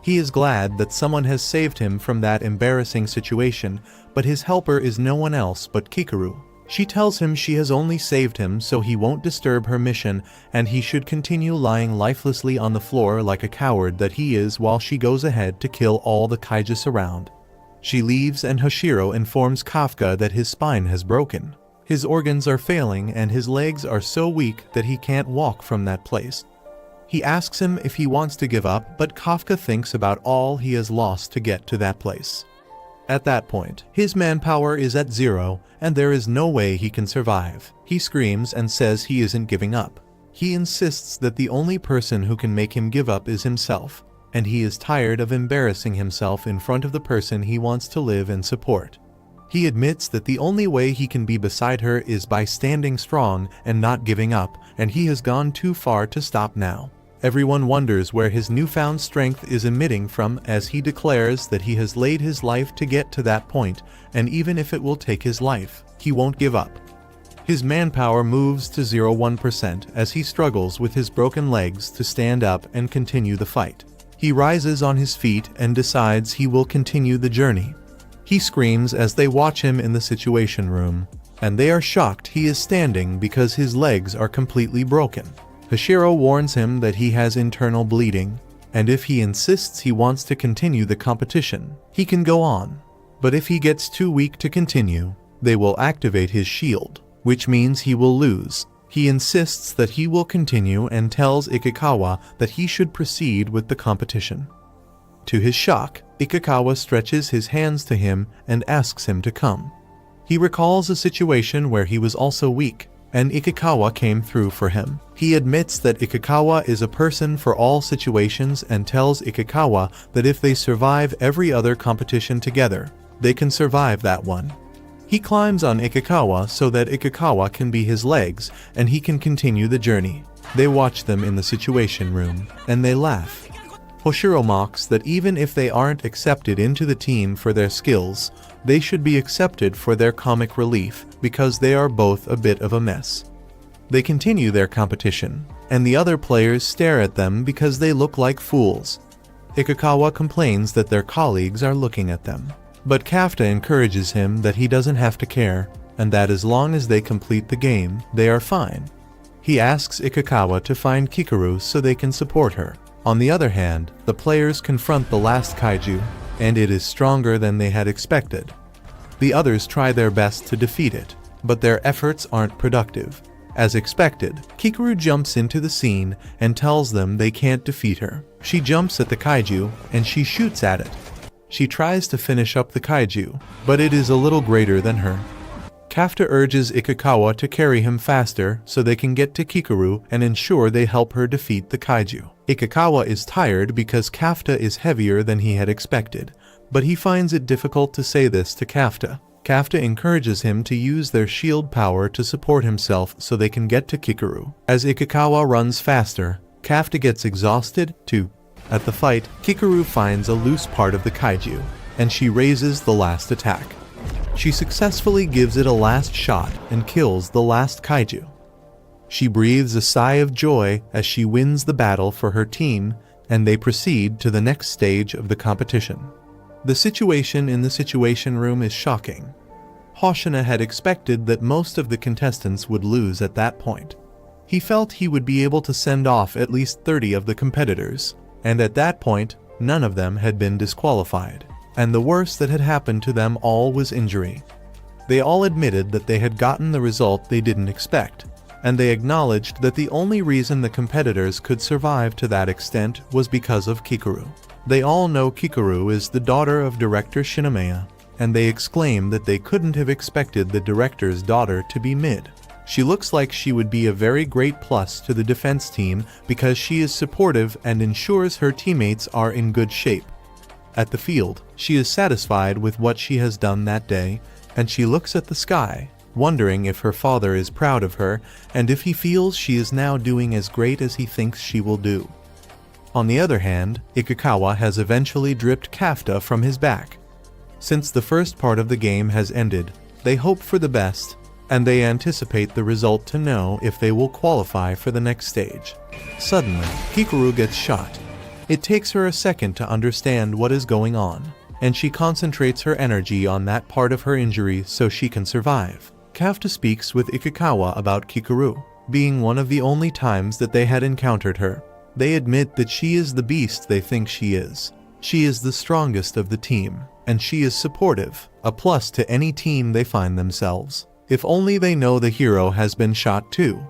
He is glad that someone has saved him from that embarrassing situation, but his helper is no one else but Kikaru. She tells him she has only saved him so he won't disturb her mission, and he should continue lying lifelessly on the floor like a coward that he is, while she goes ahead to kill all the kaijus around. She leaves and Hashiro informs Kafka that his spine has broken. His organs are failing and his legs are so weak that he can't walk from that place. He asks him if he wants to give up, but Kafka thinks about all he has lost to get to that place. At that point, his manpower is at 0, and there is no way he can survive. He screams and says he isn't giving up. He insists that the only person who can make him give up is himself, and he is tired of embarrassing himself in front of the person he wants to live and support. He admits that the only way he can be beside her is by standing strong and not giving up, and he has gone too far to stop now. Everyone wonders where his newfound strength is emitting from, as he declares that he has laid his life to get to that point, and even if it will take his life, he won't give up. His manpower moves to 0.1% as he struggles with his broken legs to stand up and continue the fight. He rises on his feet and decides he will continue the journey. He screams as they watch him in the situation room, and they are shocked he is standing because his legs are completely broken. Hashiro warns him that he has internal bleeding, and if he insists he wants to continue the competition, he can go on. But if he gets too weak to continue, they will activate his shield, which means he will lose. He insists that he will continue and tells Ikikawa that he should proceed with the competition. To his shock, Ikikawa stretches his hands to him and asks him to come. He recalls a situation where he was also weak, and Ikikawa came through for him. He admits that Ikikawa is a person for all situations and tells Ikikawa that if they survive every other competition together, they can survive that one. He climbs on Ikikawa so that Ikikawa can be his legs and he can continue the journey. They watch them in the situation room, and they laugh. Hoshiro mocks that even if they aren't accepted into the team for their skills, they should be accepted for their comic relief because they are both a bit of a mess. They continue their competition, and the other players stare at them because they look like fools. Ikikawa complains that their colleagues are looking at them, but Kafta encourages him that he doesn't have to care, and that as long as they complete the game, they are fine. He asks Ikikawa to find Kikaru so they can support her. On the other hand, the players confront the last kaiju, and it is stronger than they had expected. The others try their best to defeat it, but their efforts aren't productive. As expected, Kikaru jumps into the scene and tells them they can't defeat her. She jumps at the kaiju, and she shoots at it. She tries to finish up the kaiju, but it is a little greater than her. Kafta urges Ikikawa to carry him faster so they can get to Kikaru and ensure they help her defeat the kaiju. Ikikawa is tired because Kafta is heavier than he had expected, but he finds it difficult to say this to Kafta. Kafta encourages him to use their shield power to support himself so they can get to Kikaru. As Ikikawa runs faster, Kafta gets exhausted too. At the fight, Kikaru finds a loose part of the kaiju, and she raises the last attack. She successfully gives it a last shot and kills the last kaiju. She breathes a sigh of joy as she wins the battle for her team, and they proceed to the next stage of the competition. The situation in the situation room is shocking. Hoshina had expected that most of the contestants would lose at that point. He felt he would be able to send off at least 30 of the competitors, and at that point, none of them had been disqualified, and the worst that had happened to them all was injury. They all admitted that they had gotten the result they didn't expect. and they acknowledged that the only reason the competitors could survive to that extent was because of Kikoru. They all know Kikoru is the daughter of director Shinomiya, and they exclaim that they couldn't have expected the director's daughter to be mid. She looks like she would be a very great plus to the defense team because she is supportive and ensures her teammates are in good shape. At the field, she is satisfied with what she has done that day, and she looks at the sky, wondering if her father is proud of her and if he feels she is now doing as great as he thinks she will do. On the other hand, Ikikawa has eventually dripped kafta from his back. Since the first part of the game has ended, they hope for the best, and they anticipate the result to know if they will qualify for the next stage. Suddenly, Kikoru gets shot. It takes her a second to understand what is going on, and she concentrates her energy on that part of her injury so she can survive. Kafta speaks with Ikikawa about Kikoru, being one of the only times that they had encountered her. They admit that she is the beast they think she is. She is the strongest of the team, and she is supportive, a plus to any team they find themselves. If only they know the hero has been shot too.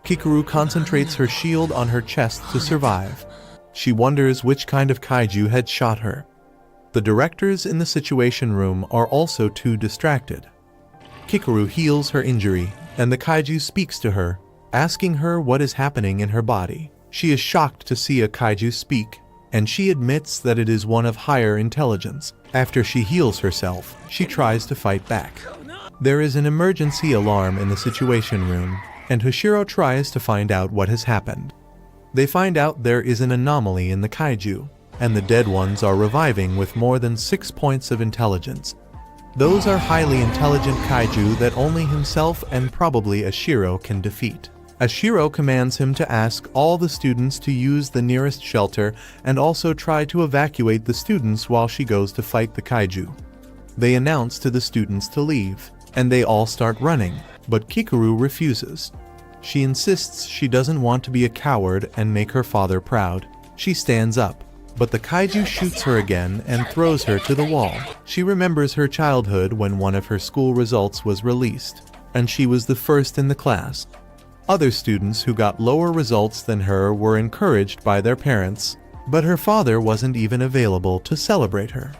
Kikoru concentrates her shield on her chest to survive. She wonders which kind of kaiju had shot her. The directors in the situation room are also too distracted. Kikoru heals her injury, and the kaiju speaks to her, asking her what is happening in her body. She is shocked to see a kaiju speak, and she admits that it is one of higher intelligence. After she heals herself, she tries to fight back. There is an emergency alarm in the situation room, and Hoshiro tries to find out what has happened. They find out there is an anomaly in the kaiju, and the dead ones are reviving with more than 6 points of intelligence. Those are highly intelligent kaiju that only himself and probably Ashiro can defeat. Ashiro commands him to ask all the students to use the nearest shelter and also try to evacuate the students while she goes to fight the kaiju. They announce to the students to leave, and they all start running, but Kikoru refuses. She insists she doesn't want to be a coward and make her father proud. She stands up, but the kaiju shoots her again and throws her to the wall. She remembers her childhood when one of her school results was released, and she was the first in the class. Other students who got lower results than her were encouraged by their parents, but her father wasn't even available to celebrate her.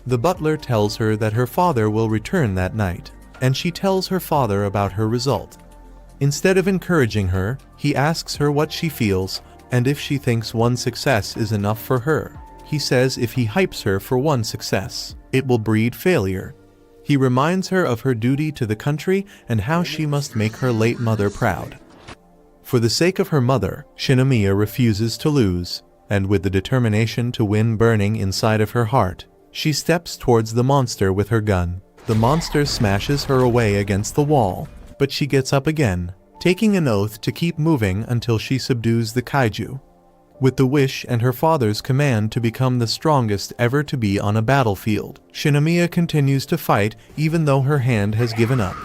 The butler tells her that her father will return that night, and she tells her father about her result. Instead of encouraging her, he asks her what she feels and if she thinks one success is enough for her. He says if he hypes her for one success, it will breed failure. He reminds her of her duty to the country and how she must make her late mother proud. For the sake of her mother, Shinomiya refuses to lose, and with the determination to win burning inside of her heart, she steps towards the monster with her gun. The monster smashes her away against the wall, but she gets up again, taking an oath to keep moving until she subdues the kaiju. With the wish and her father's command to become the strongest ever to be on a battlefield, Shinomiya continues to fight even though her hand has given up.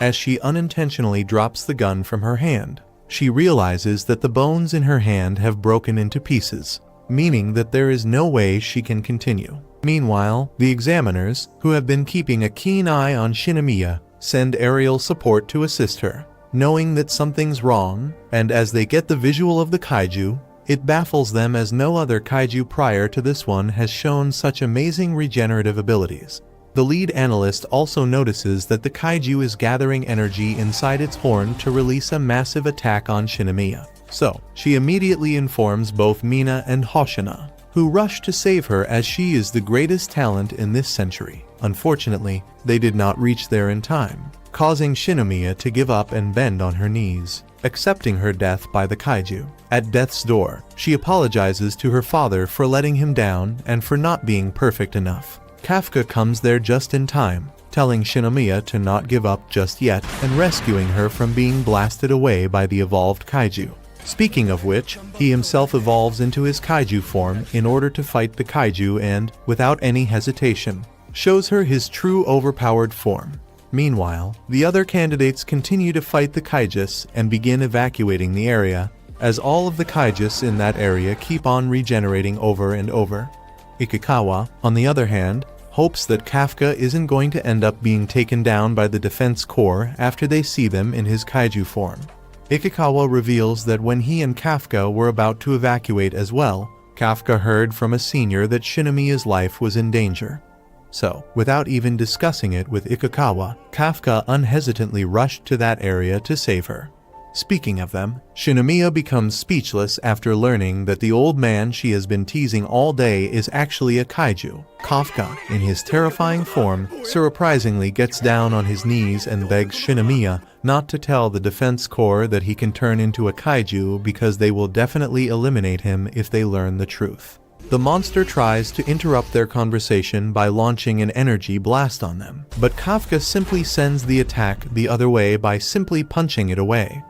As she unintentionally drops the gun from her hand, she realizes that the bones in her hand have broken into pieces, meaning that there is no way she can continue. Meanwhile, the examiners, who have been keeping a keen eye on Shinomiya, send aerial support to assist her, knowing that something's wrong, and as they get the visual of the kaiju, it baffles them as no other kaiju prior to this one has shown such amazing regenerative abilities. The lead analyst also notices that the kaiju is gathering energy inside its horn to release a massive attack on Shinomiya. So, she immediately informs both Mina and Hoshina, who rush to save her as she is the greatest talent in this century. Unfortunately, they did not reach there in time, causing Shinomiya to give up and bend on her knees, accepting her death by the kaiju. At death's door, she apologizes to her father for letting him down and for not being perfect enough. Kafka comes there just in time, telling Shinomiya to not give up just yet and rescuing her from being blasted away by the evolved kaiju. Speaking of which, he himself evolves into his kaiju form in order to fight the kaiju and, without any hesitation, shows her his true overpowered form. Meanwhile, the other candidates continue to fight the kaijus and begin evacuating the area, as all of the kaijus in that area keep on regenerating over and over. Ikikawa, on the other hand, hopes that Kafka isn't going to end up being taken down by the defense corps after they see them in his kaiju form. Ikikawa reveals that when he and Kafka were about to evacuate as well, Kafka heard from a senior that Shinomiya's life was in danger. So, without even discussing it with Ikikawa, Kafka unhesitantly rushed to that area to save her. Speaking of them, Shinomiya becomes speechless after learning that the old man she has been teasing all day is actually a kaiju. Kafka, in his terrifying form, surprisingly gets down on his knees and begs Shinomiya not to tell the defense corps that he can turn into a kaiju because they will definitely eliminate him if they learn the truth. The monster tries to interrupt their conversation by launching an energy blast on them, but Kafka simply sends the attack the other way by simply punching it away.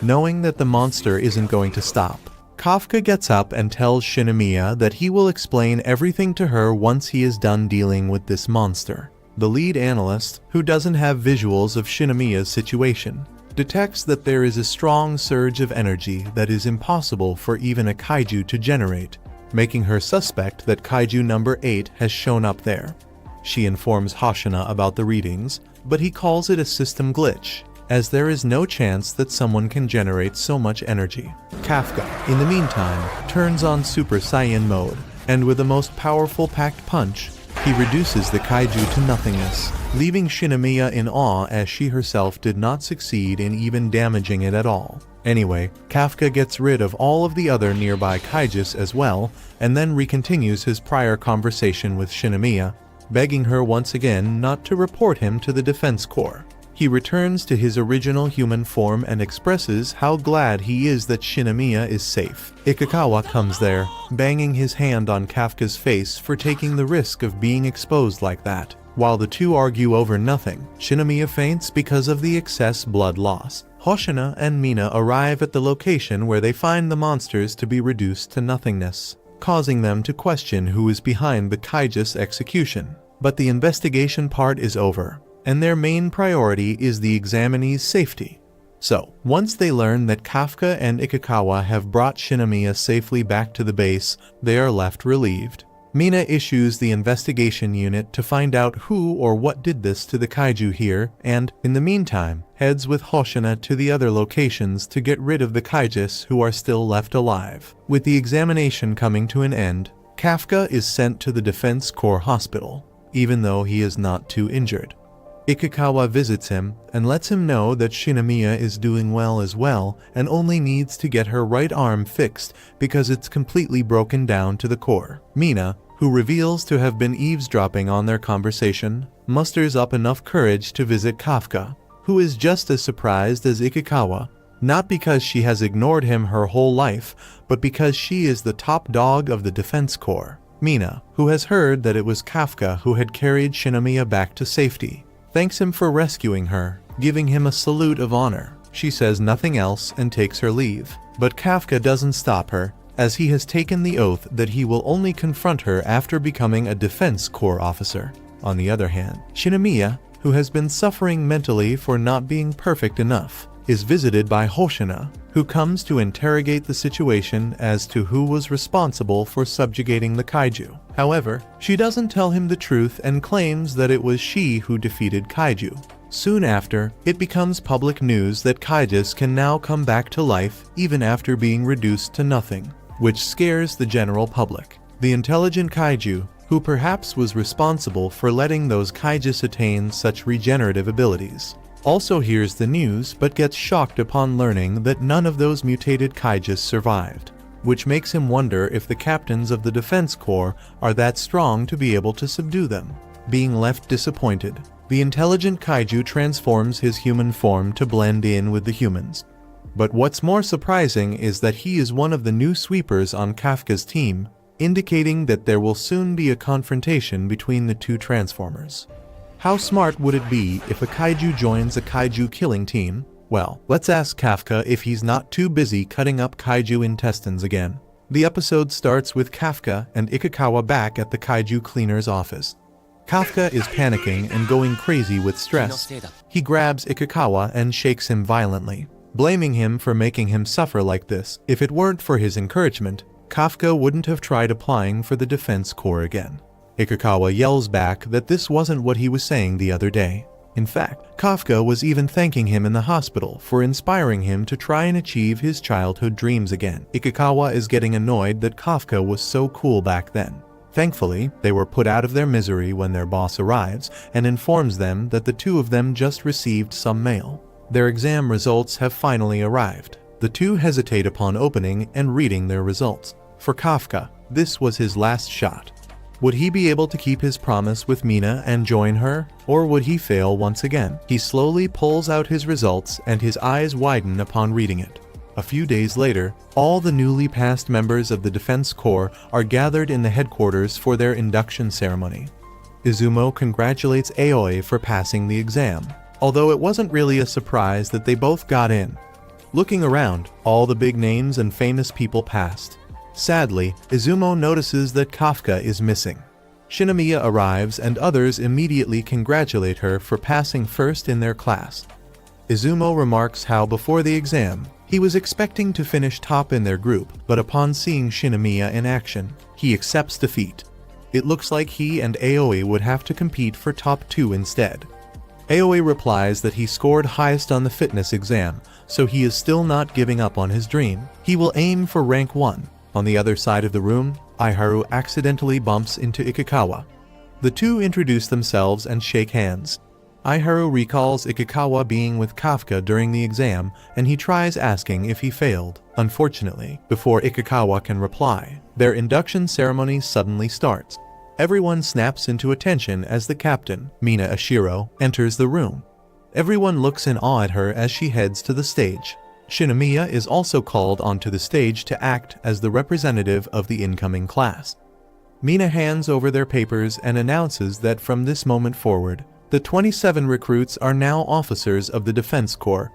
Knowing that the monster isn't going to stop, Kafka gets up and tells Shinomiya that he will explain everything to her once he is done dealing with this monster. The lead analyst, who doesn't have visuals of Shinomiya's situation, detects that there is a strong surge of energy that is impossible for even a kaiju to generate, making her suspect that kaiju number 8 has shown up there. She informs Hoshina about the readings, but he calls it a system glitch, as there is no chance that someone can generate so much energy. Kafka, in the meantime, turns on Super Saiyan mode, and with the most powerful packed punch, he reduces the kaiju to nothingness, leaving Shinomiya in awe as she herself did not succeed in even damaging it at all. Anyway, Kafka gets rid of all of the other nearby kaijus as well, and then recontinues his prior conversation with Shinomiya, begging her once again not to report him to the defense corps. He returns to his original human form and expresses how glad he is that Shinomiya is safe. Ikikawa comes there, banging his hand on Kafka's face for taking the risk of being exposed like that. While the two argue over nothing, Shinomiya faints because of the excess blood loss. Hoshina and Mina arrive at the location where they find the monsters to be reduced to nothingness, causing them to question who is behind the kaijus execution. But the investigation part is over, and their main priority is the examinee's safety. So, once they learn that Kafka and Ikikawa have brought Shinomiya safely back to the base, they are left relieved. Mina issues the investigation unit to find out who or what did this to the kaiju here, and, in the meantime, heads with Hoshina to the other locations to get rid of the kaijus who are still left alive. With the examination coming to an end, Kafka is sent to the Defense Corps hospital, even though he is not too injured. Ikikawa visits him and lets him know that Shinomiya is doing well as well and only needs to get her right arm fixed because it's completely broken down to the core. Mina, who reveals to have been eavesdropping on their conversation, musters up enough courage to visit Kafka, who is just as surprised as Ikikawa, not because she has ignored him her whole life, but because she is the top dog of the Defense Corps. Mina, who has heard that it was Kafka who had carried Shinomiya back to safety, thanks him for rescuing her, giving him a salute of honor. She says nothing else and takes her leave. But Kafka doesn't stop her, as he has taken the oath that he will only confront her after becoming a Defense Corps officer. On the other hand, Shinomiya, who has been suffering mentally for not being perfect enough, is visited by Hoshina, who comes to interrogate the situation as to who was responsible for subjugating the kaiju. However, she doesn't tell him the truth and claims that it was she who defeated kaiju. Soon after, it becomes public news that kaijus can now come back to life even after being reduced to nothing, which scares the general public. The intelligent kaiju, who perhaps was responsible for letting those kaijus attain such regenerative abilities, also hears the news but gets shocked upon learning that none of those mutated kaijus survived, which makes him wonder if the captains of the Defense Corps are that strong to be able to subdue them. Being left disappointed, the intelligent kaiju transforms his human form to blend in with the humans. But what's more surprising is that he is one of the new sweepers on Kafka's team, indicating that there will soon be a confrontation between the two transformers. How smart would it be if a kaiju joins a kaiju killing team? Well, let's ask Kafka if he's not too busy cutting up kaiju intestines again. The episode starts with Kafka and Ikikawa back at the kaiju cleaner's office. Kafka is panicking and going crazy with stress. He grabs Ikikawa and shakes him violently, blaming him for making him suffer like this. If it weren't for his encouragement, Kafka wouldn't have tried applying for the Defense Corps again. Ikikawa yells back that this wasn't what he was saying the other day. In fact, Kafka was even thanking him in the hospital for inspiring him to try and achieve his childhood dreams again. Ikikawa is getting annoyed that Kafka was so cool back then. Thankfully, they were put out of their misery when their boss arrives and informs them that the two of them just received some mail. Their exam results have finally arrived. The two hesitate upon opening and reading their results. For Kafka, this was his last shot. Would he be able to keep his promise with Mina and join her, or would he fail once again? He slowly pulls out his results and his eyes widen upon reading it. A few days later, all the newly passed members of the Defense Corps are gathered in the headquarters for their induction ceremony. Izumo congratulates Aoi for passing the exam, although it wasn't really a surprise that they both got in. Looking around, all the big names and famous people passed. Sadly, Izumo notices that Kafka is missing. Shinomiya arrives and others immediately congratulate her for passing first in their class. Izumo remarks how before the exam, he was expecting to finish top in their group, but upon seeing Shinomiya in action, he accepts defeat. It looks like he and Aoi would have to compete for top 2 instead. Aoi replies that he scored highest on the fitness exam, so he is still not giving up on his dream. He will aim for rank 1. On the other side of the room, Aiharu accidentally bumps into Ikikawa. The two introduce themselves and shake hands. Aiharu recalls Ikikawa being with Kafka during the exam, and he tries asking if he failed. Unfortunately, before Ikikawa can reply, their induction ceremony suddenly starts. Everyone snaps into attention as the captain, Mina Ashiro, enters the room. Everyone looks in awe at her as she heads to the stage. Shinomiya is also called onto the stage to act as the representative of the incoming class. Mina hands over their papers and announces that from this moment forward, the 27 recruits are now officers of the Defense Corps.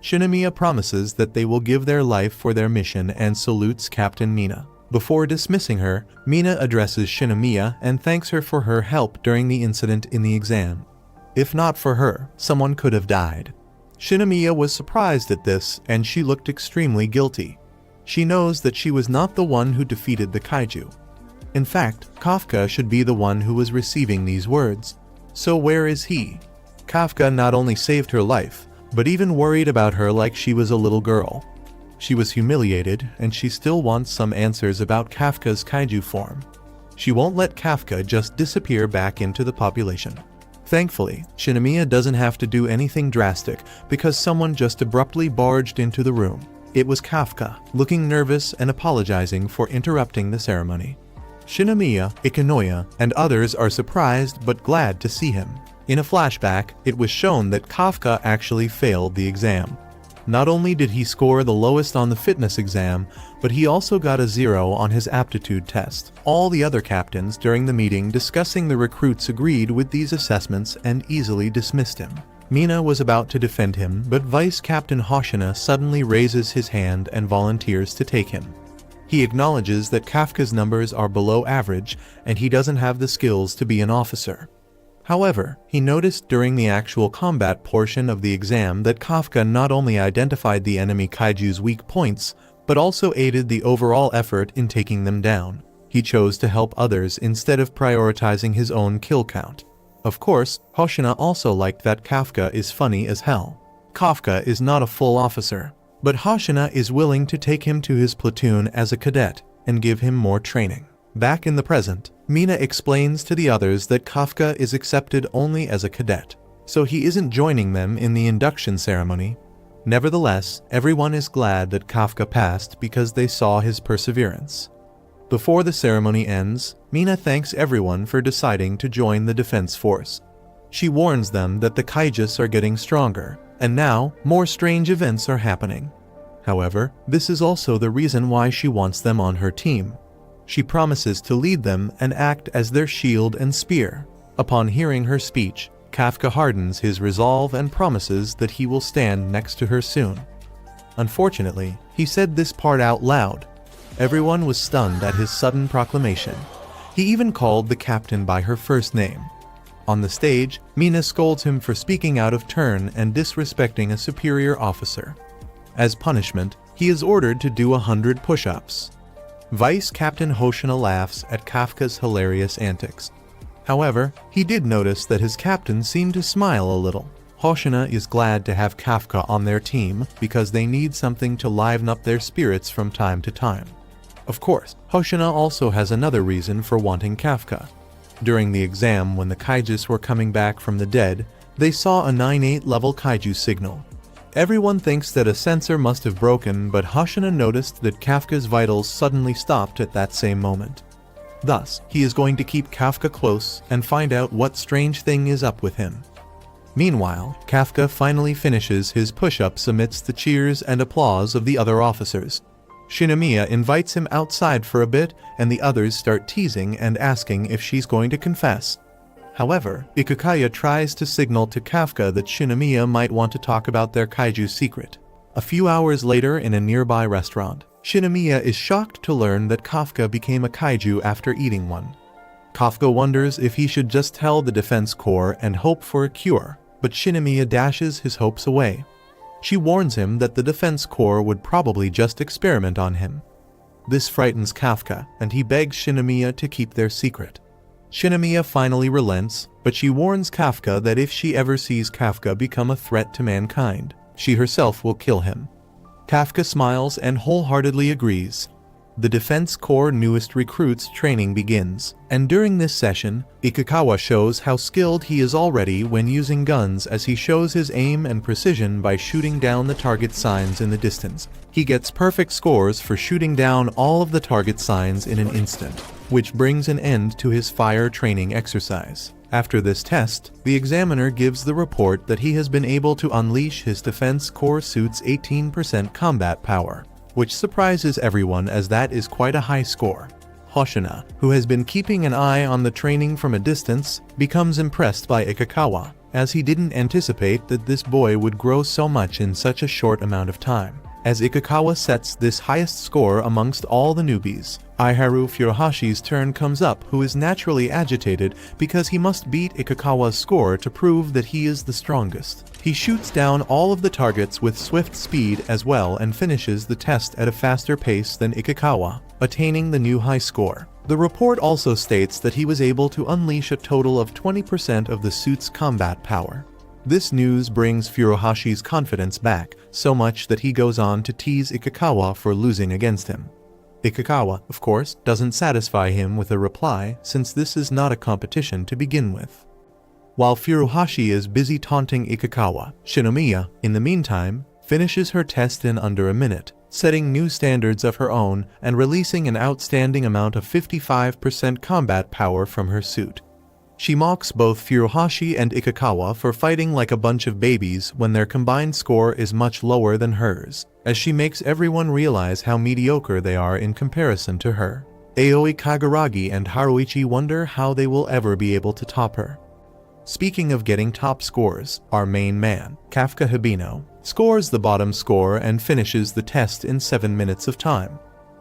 Shinomiya promises that they will give their life for their mission and salutes Captain Mina. Before dismissing her, Mina addresses Shinomiya and thanks her for her help during the incident in the exam. If not for her, someone could have died. Shinomiya was surprised at this, and she looked extremely guilty. She knows that she was not the one who defeated the kaiju. In fact, Kafka should be the one who was receiving these words. So where is he? Kafka not only saved her life, but even worried about her like she was a little girl. She was humiliated, and she still wants some answers about Kafka's kaiju form. She won't let Kafka just disappear back into the population. Thankfully, Shinomiya doesn't have to do anything drastic because someone just abruptly barged into the room. It was Kafka, looking nervous and apologizing for interrupting the ceremony. Shinomiya, Ikinoya, and others are surprised but glad to see him. In a flashback, it was shown that Kafka actually failed the exam. Not only did he score the lowest on the fitness exam, but he also got a 0 on his aptitude test. All the other captains during the meeting discussing the recruits agreed with these assessments and easily dismissed him. Mina was about to defend him, but Vice Captain Hoshina suddenly raises his hand and volunteers to take him. He acknowledges that Kafka's numbers are below average and he doesn't have the skills to be an officer. However, he noticed during the actual combat portion of the exam that Kafka not only identified the enemy kaiju's weak points, but also aided the overall effort in taking them down. He chose to help others instead of prioritizing his own kill count. Of course, Hoshina also liked that Kafka is funny as hell. Kafka is not a full officer, but Hoshina is willing to take him to his platoon as a cadet and give him more training. Back in the present, Mina explains to the others that Kafka is accepted only as a cadet, so he isn't joining them in the induction ceremony. Nevertheless, everyone is glad that Kafka passed because they saw his perseverance. Before the ceremony ends, Mina thanks everyone for deciding to join the defense force. She warns them that the kaijus are getting stronger, and now more strange events are happening. However, this is also the reason why she wants them on her team. She promises to lead them and act as their shield and spear. Upon hearing her speech, Kafka hardens his resolve and promises that he will stand next to her soon. Unfortunately, he said this part out loud. Everyone was stunned at his sudden proclamation. He even called the captain by her first name. On the stage, Mina scolds him for speaking out of turn and disrespecting a superior officer. As punishment, he is ordered to do 100 push-ups. Vice Captain Hoshina laughs at Kafka's hilarious antics. However, he did notice that his captain seemed to smile a little. Hoshina is glad to have Kafka on their team because they need something to liven up their spirits from time to time. Of course, Hoshina also has another reason for wanting Kafka. During the exam when the Kaijus were coming back from the dead, they saw a 9-8 level Kaiju signal. Everyone thinks that a sensor must have broken, but Hoshina noticed that Kafka's vitals suddenly stopped at that same moment. Thus, he is going to keep Kafka close and find out what strange thing is up with him. Meanwhile, Kafka finally finishes his push-ups amidst the cheers and applause of the other officers. Shinomiya invites him outside for a bit, and the others start teasing and asking if she's going to confess. However, Ikakaya tries to signal to Kafka that Shinomiya might want to talk about their kaiju secret. A few hours later in a nearby restaurant, Shinomiya is shocked to learn that Kafka became a kaiju after eating one. Kafka wonders if he should just tell the defense corps and hope for a cure, but Shinomiya dashes his hopes away. She warns him that the defense corps would probably just experiment on him. This frightens Kafka, and he begs Shinomiya to keep their secret. Shinomiya finally relents, but she warns Kafka that if she ever sees Kafka become a threat to mankind, she herself will kill him. Kafka smiles and wholeheartedly agrees. The Defense Corps' newest recruits' training begins, and during this session, Ikakawa shows how skilled he is already when using guns as he shows his aim and precision by shooting down the target signs in the distance. He gets perfect scores for shooting down all of the target signs in an instant, which brings an end to his fire training exercise. After this test, the examiner gives the report that he has been able to unleash his Defense Corps suit's 18% combat power, which surprises everyone as that is quite a high score. Hoshina, who has been keeping an eye on the training from a distance, becomes impressed by Ikakawa, as he didn't anticipate that this boy would grow so much in such a short amount of time. As Ikakawa sets this highest score amongst all the newbies, Aiharu Furuhashi's turn comes up, who is naturally agitated because he must beat Ikakawa's score to prove that he is the strongest. He shoots down all of the targets with swift speed as well and finishes the test at a faster pace than Ikakawa, attaining the new high score. The report also states that he was able to unleash a total of 20% of the suit's combat power. This news brings Furuhashi's confidence back, so much that he goes on to tease Ikakawa for losing against him. Ikakawa, of course, doesn't satisfy him with a reply, since this is not a competition to begin with. While Furuhashi is busy taunting Ikakawa, Shinomiya, in the meantime, finishes her test in under a minute, setting new standards of her own and releasing an outstanding amount of 55% combat power from her suit. She mocks both Furuhashi and Ikakawa for fighting like a bunch of babies when their combined score is much lower than hers, as she makes everyone realize how mediocre they are in comparison to her. Aoi Kaguragi and Haruichi wonder how they will ever be able to top her. Speaking of getting top scores, our main man, Kafka Hibino, scores the bottom score and finishes the test in 7 minutes of time.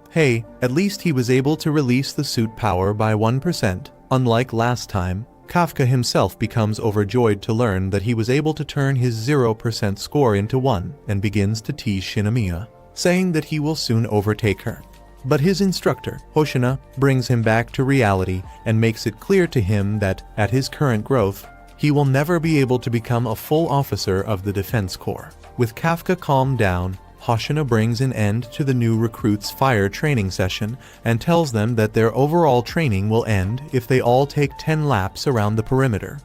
Hey, at least he was able to release the suit power by 1%. Unlike last time, Kafka himself becomes overjoyed to learn that he was able to turn his 0% score into 1 and begins to tease Shinomiya, saying that he will soon overtake her. But his instructor, Hoshina, brings him back to reality and makes it clear to him that, at his current growth, he will never be able to become a full officer of the Defense Corps. With Kafka calmed down, Hoshina brings an end to the new recruits' fire training session and tells them that their overall training will end if they all take 10 laps around the perimeter.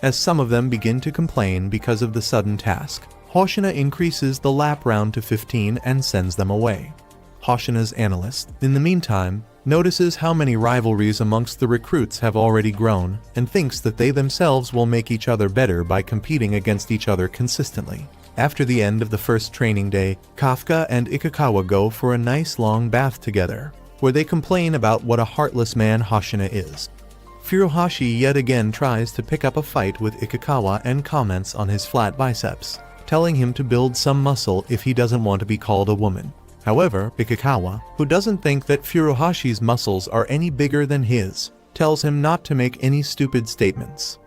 As some of them begin to complain because of the sudden task, Hoshina increases the lap round to 15 and sends them away. Hoshina's analyst, in the meantime, notices how many rivalries amongst the recruits have already grown and thinks that they themselves will make each other better by competing against each other consistently. After the end of the first training day, Kafka and Ikakawa go for a nice long bath together, where they complain about what a heartless man Hoshina is. Furuhashi yet again tries to pick up a fight with Ikakawa and comments on his flat biceps, telling him to build some muscle if he doesn't want to be called a woman. However, Ikakawa, who doesn't think that Furuhashi's muscles are any bigger than his, tells him not to make any stupid statements.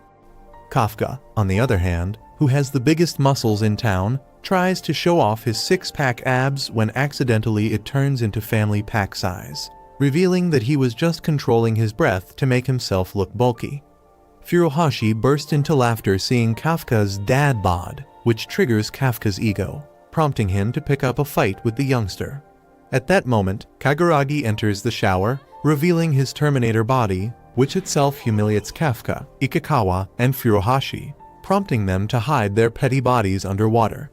Kafka, on the other hand, who has the biggest muscles in town, tries to show off his six-pack abs when accidentally it turns into family pack size, revealing that he was just controlling his breath to make himself look bulky. Furuhashi burst into laughter seeing Kafka's dad bod, which triggers Kafka's ego, prompting him to pick up a fight with the youngster. At that moment, Kaguragi enters the shower, revealing his Terminator body, which itself humiliates Kafka, Ikikawa, and Furuhashi, prompting them to hide their petty bodies underwater.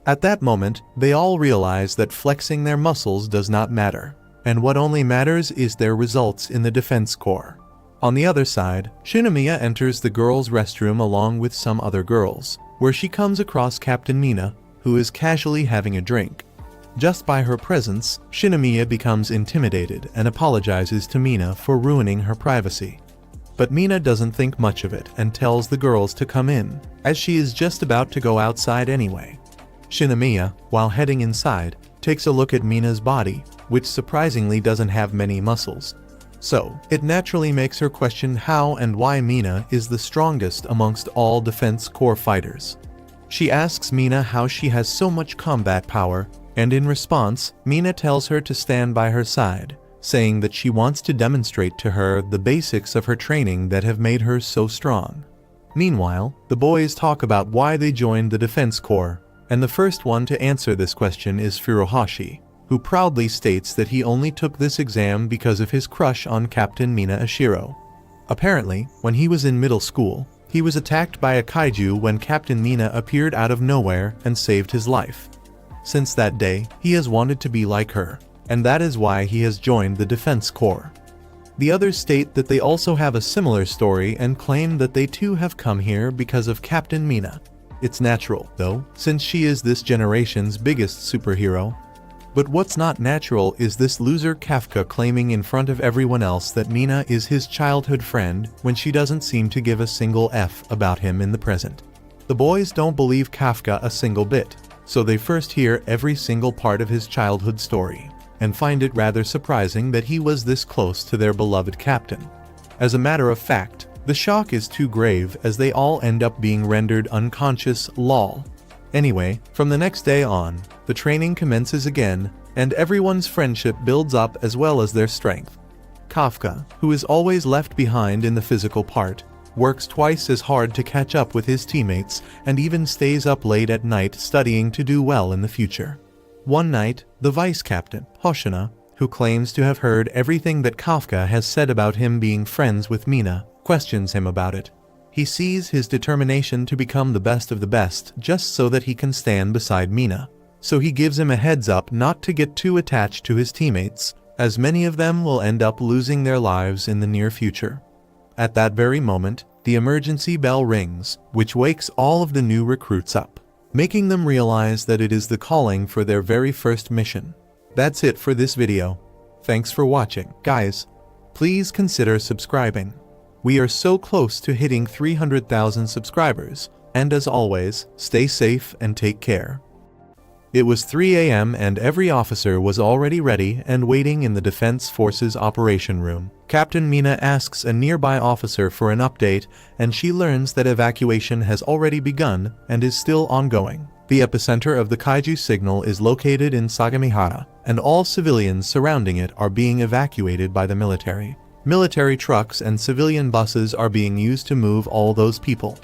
At that moment, they all realize that flexing their muscles does not matter, and what only matters is their results in the defense corps. On the other side, Shinomiya enters the girls' restroom along with some other girls, where she comes across Captain Mina, who is casually having a drink. Just by her presence, Shinomiya becomes intimidated and apologizes to Mina for ruining her privacy. But Mina doesn't think much of it and tells the girls to come in, as she is just about to go outside anyway. Shinomiya, while heading inside, takes a look at Mina's body, which surprisingly doesn't have many muscles. So, it naturally makes her question how and why Mina is the strongest amongst all defense corps fighters. She asks Mina how she has so much combat power, and in response, Mina tells her to stand by her side, saying that she wants to demonstrate to her the basics of her training that have made her so strong. Meanwhile, the boys talk about why they joined the defense corps, and the first one to answer this question is Furuhashi, who proudly states that he only took this exam because of his crush on Captain Mina Ashiro. Apparently, when he was in middle school, he was attacked by a kaiju when Captain Mina appeared out of nowhere and saved his life. Since that day, he has wanted to be like her, and that is why he has joined the defense corps. The others state that they also have a similar story and claim that they too have come here because of Captain Mina. It's natural, though, since she is this generation's biggest superhero. But what's not natural is this loser Kafka claiming in front of everyone else that Mina is his childhood friend when she doesn't seem to give a single F about him in the present. The boys don't believe Kafka a single bit, so they first hear every single part of his childhood story, and find it rather surprising that he was this close to their beloved captain. As a matter of fact, the shock is too grave as they all end up being rendered unconscious lol. Anyway, from the next day on, the training commences again, and everyone's friendship builds up as well as their strength. Kafka, who is always left behind in the physical part, works twice as hard to catch up with his teammates and even stays up late at night studying to do well in the future. One night, the vice captain, Hoshina, who claims to have heard everything that Kafka has said about him being friends with Mina, questions him about it. He sees his determination to become the best of the best just so that he can stand beside Mina. So he gives him a heads up not to get too attached to his teammates, as many of them will end up losing their lives in the near future. At that very moment, the emergency bell rings, which wakes all of the new recruits up, making them realize that it is the calling for their very first mission. That's it for this video. Thanks for watching, guys. Please consider subscribing. We are so close to hitting 300,000 subscribers, and as always, stay safe and take care. It was 3 a.m. and every officer was already ready and waiting in the Defense Forces operation room. Captain Mina asks a nearby officer for an update, and she learns that evacuation has already begun and is still ongoing. The epicenter of the kaiju signal is located in Sagamihara, and all civilians surrounding it are being evacuated by the military. Military trucks and civilian buses are being used to move all those people.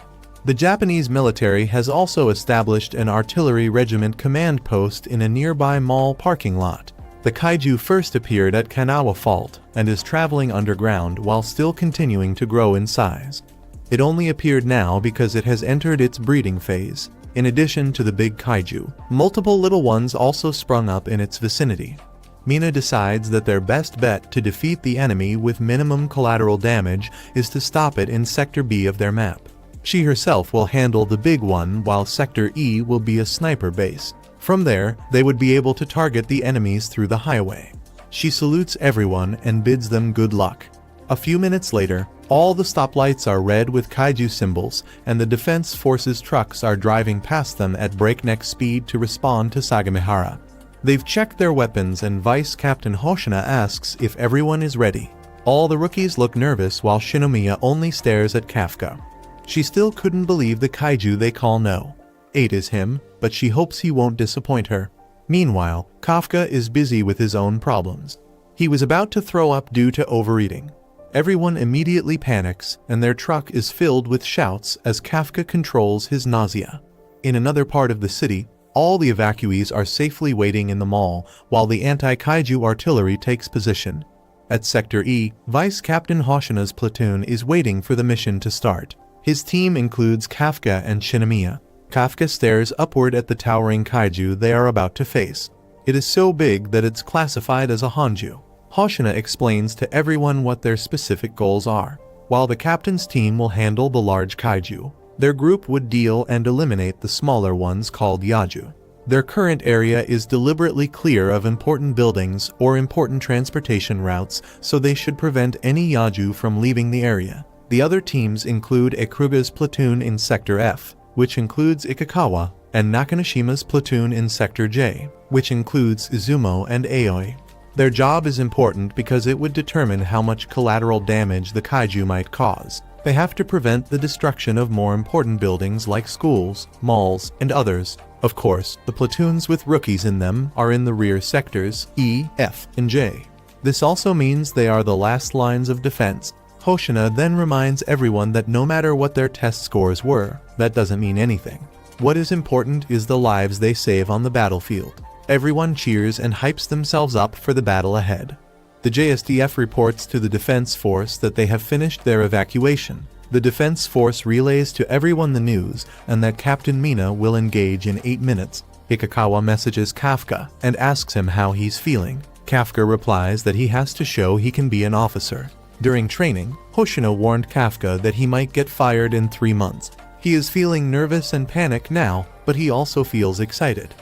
The Japanese military has also established an artillery regiment command post in a nearby mall parking lot. The kaiju first appeared at Kanawa Fault and is traveling underground while still continuing to grow in size. It only appeared now because it has entered its breeding phase. In addition to the big kaiju, multiple little ones also sprung up in its vicinity. Mina decides that their best bet to defeat the enemy with minimum collateral damage is to stop it in Sector B of their map. She herself will handle the big one while Sector E will be a sniper base. From there, they would be able to target the enemies through the highway. She salutes everyone and bids them good luck. A few minutes later, all the stoplights are red with kaiju symbols, and the Defense Forces trucks are driving past them at breakneck speed to respond to Sagamihara. They've checked their weapons and Vice Captain Hoshina asks if everyone is ready. All the rookies look nervous while Shinomiya only stares at Kafka. She still couldn't believe the kaiju they call No. 8 is him, but she hopes he won't disappoint her. Meanwhile, Kafka is busy with his own problems. He was about to throw up due to overeating. Everyone immediately panics, and their truck is filled with shouts as Kafka controls his nausea. In another part of the city, all the evacuees are safely waiting in the mall while the anti-kaiju artillery takes position. At Sector E, Vice Captain Hoshina's platoon is waiting for the mission to start. His team includes Kafka and Shinomiya. Kafka stares upward at the towering kaiju they are about to face. It is so big that it's classified as a Hanju. Hoshina explains to everyone what their specific goals are. While the captain's team will handle the large kaiju, their group would deal and eliminate the smaller ones called Yaju. Their current area is deliberately clear of important buildings or important transportation routes, so they should prevent any Yaju from leaving the area. The other teams include Ikuruga's platoon in Sector F, which includes Ikikawa, and Nakanoshima's platoon in Sector J, which includes Izumo and Aoi. Their job is important because it would determine how much collateral damage the kaiju might cause. They have to prevent the destruction of more important buildings like schools, malls, and others. Of course, the platoons with rookies in them are in the rear sectors E, F, and J. This also means they are the last lines of defense. Hoshina then reminds everyone that no matter what their test scores were, that doesn't mean anything. What is important is the lives they save on the battlefield. Everyone cheers and hypes themselves up for the battle ahead. The JSDF reports to the defense force that they have finished their evacuation. The defense force relays to everyone the news and that Captain Mina will engage in 8 minutes. Ikikawa messages Kafka and asks him how he's feeling. Kafka replies that he has to show he can be an officer. During training, Hoshina warned Kafka that he might get fired in 3 months. He is feeling nervous and panicked now, but he also feels excited.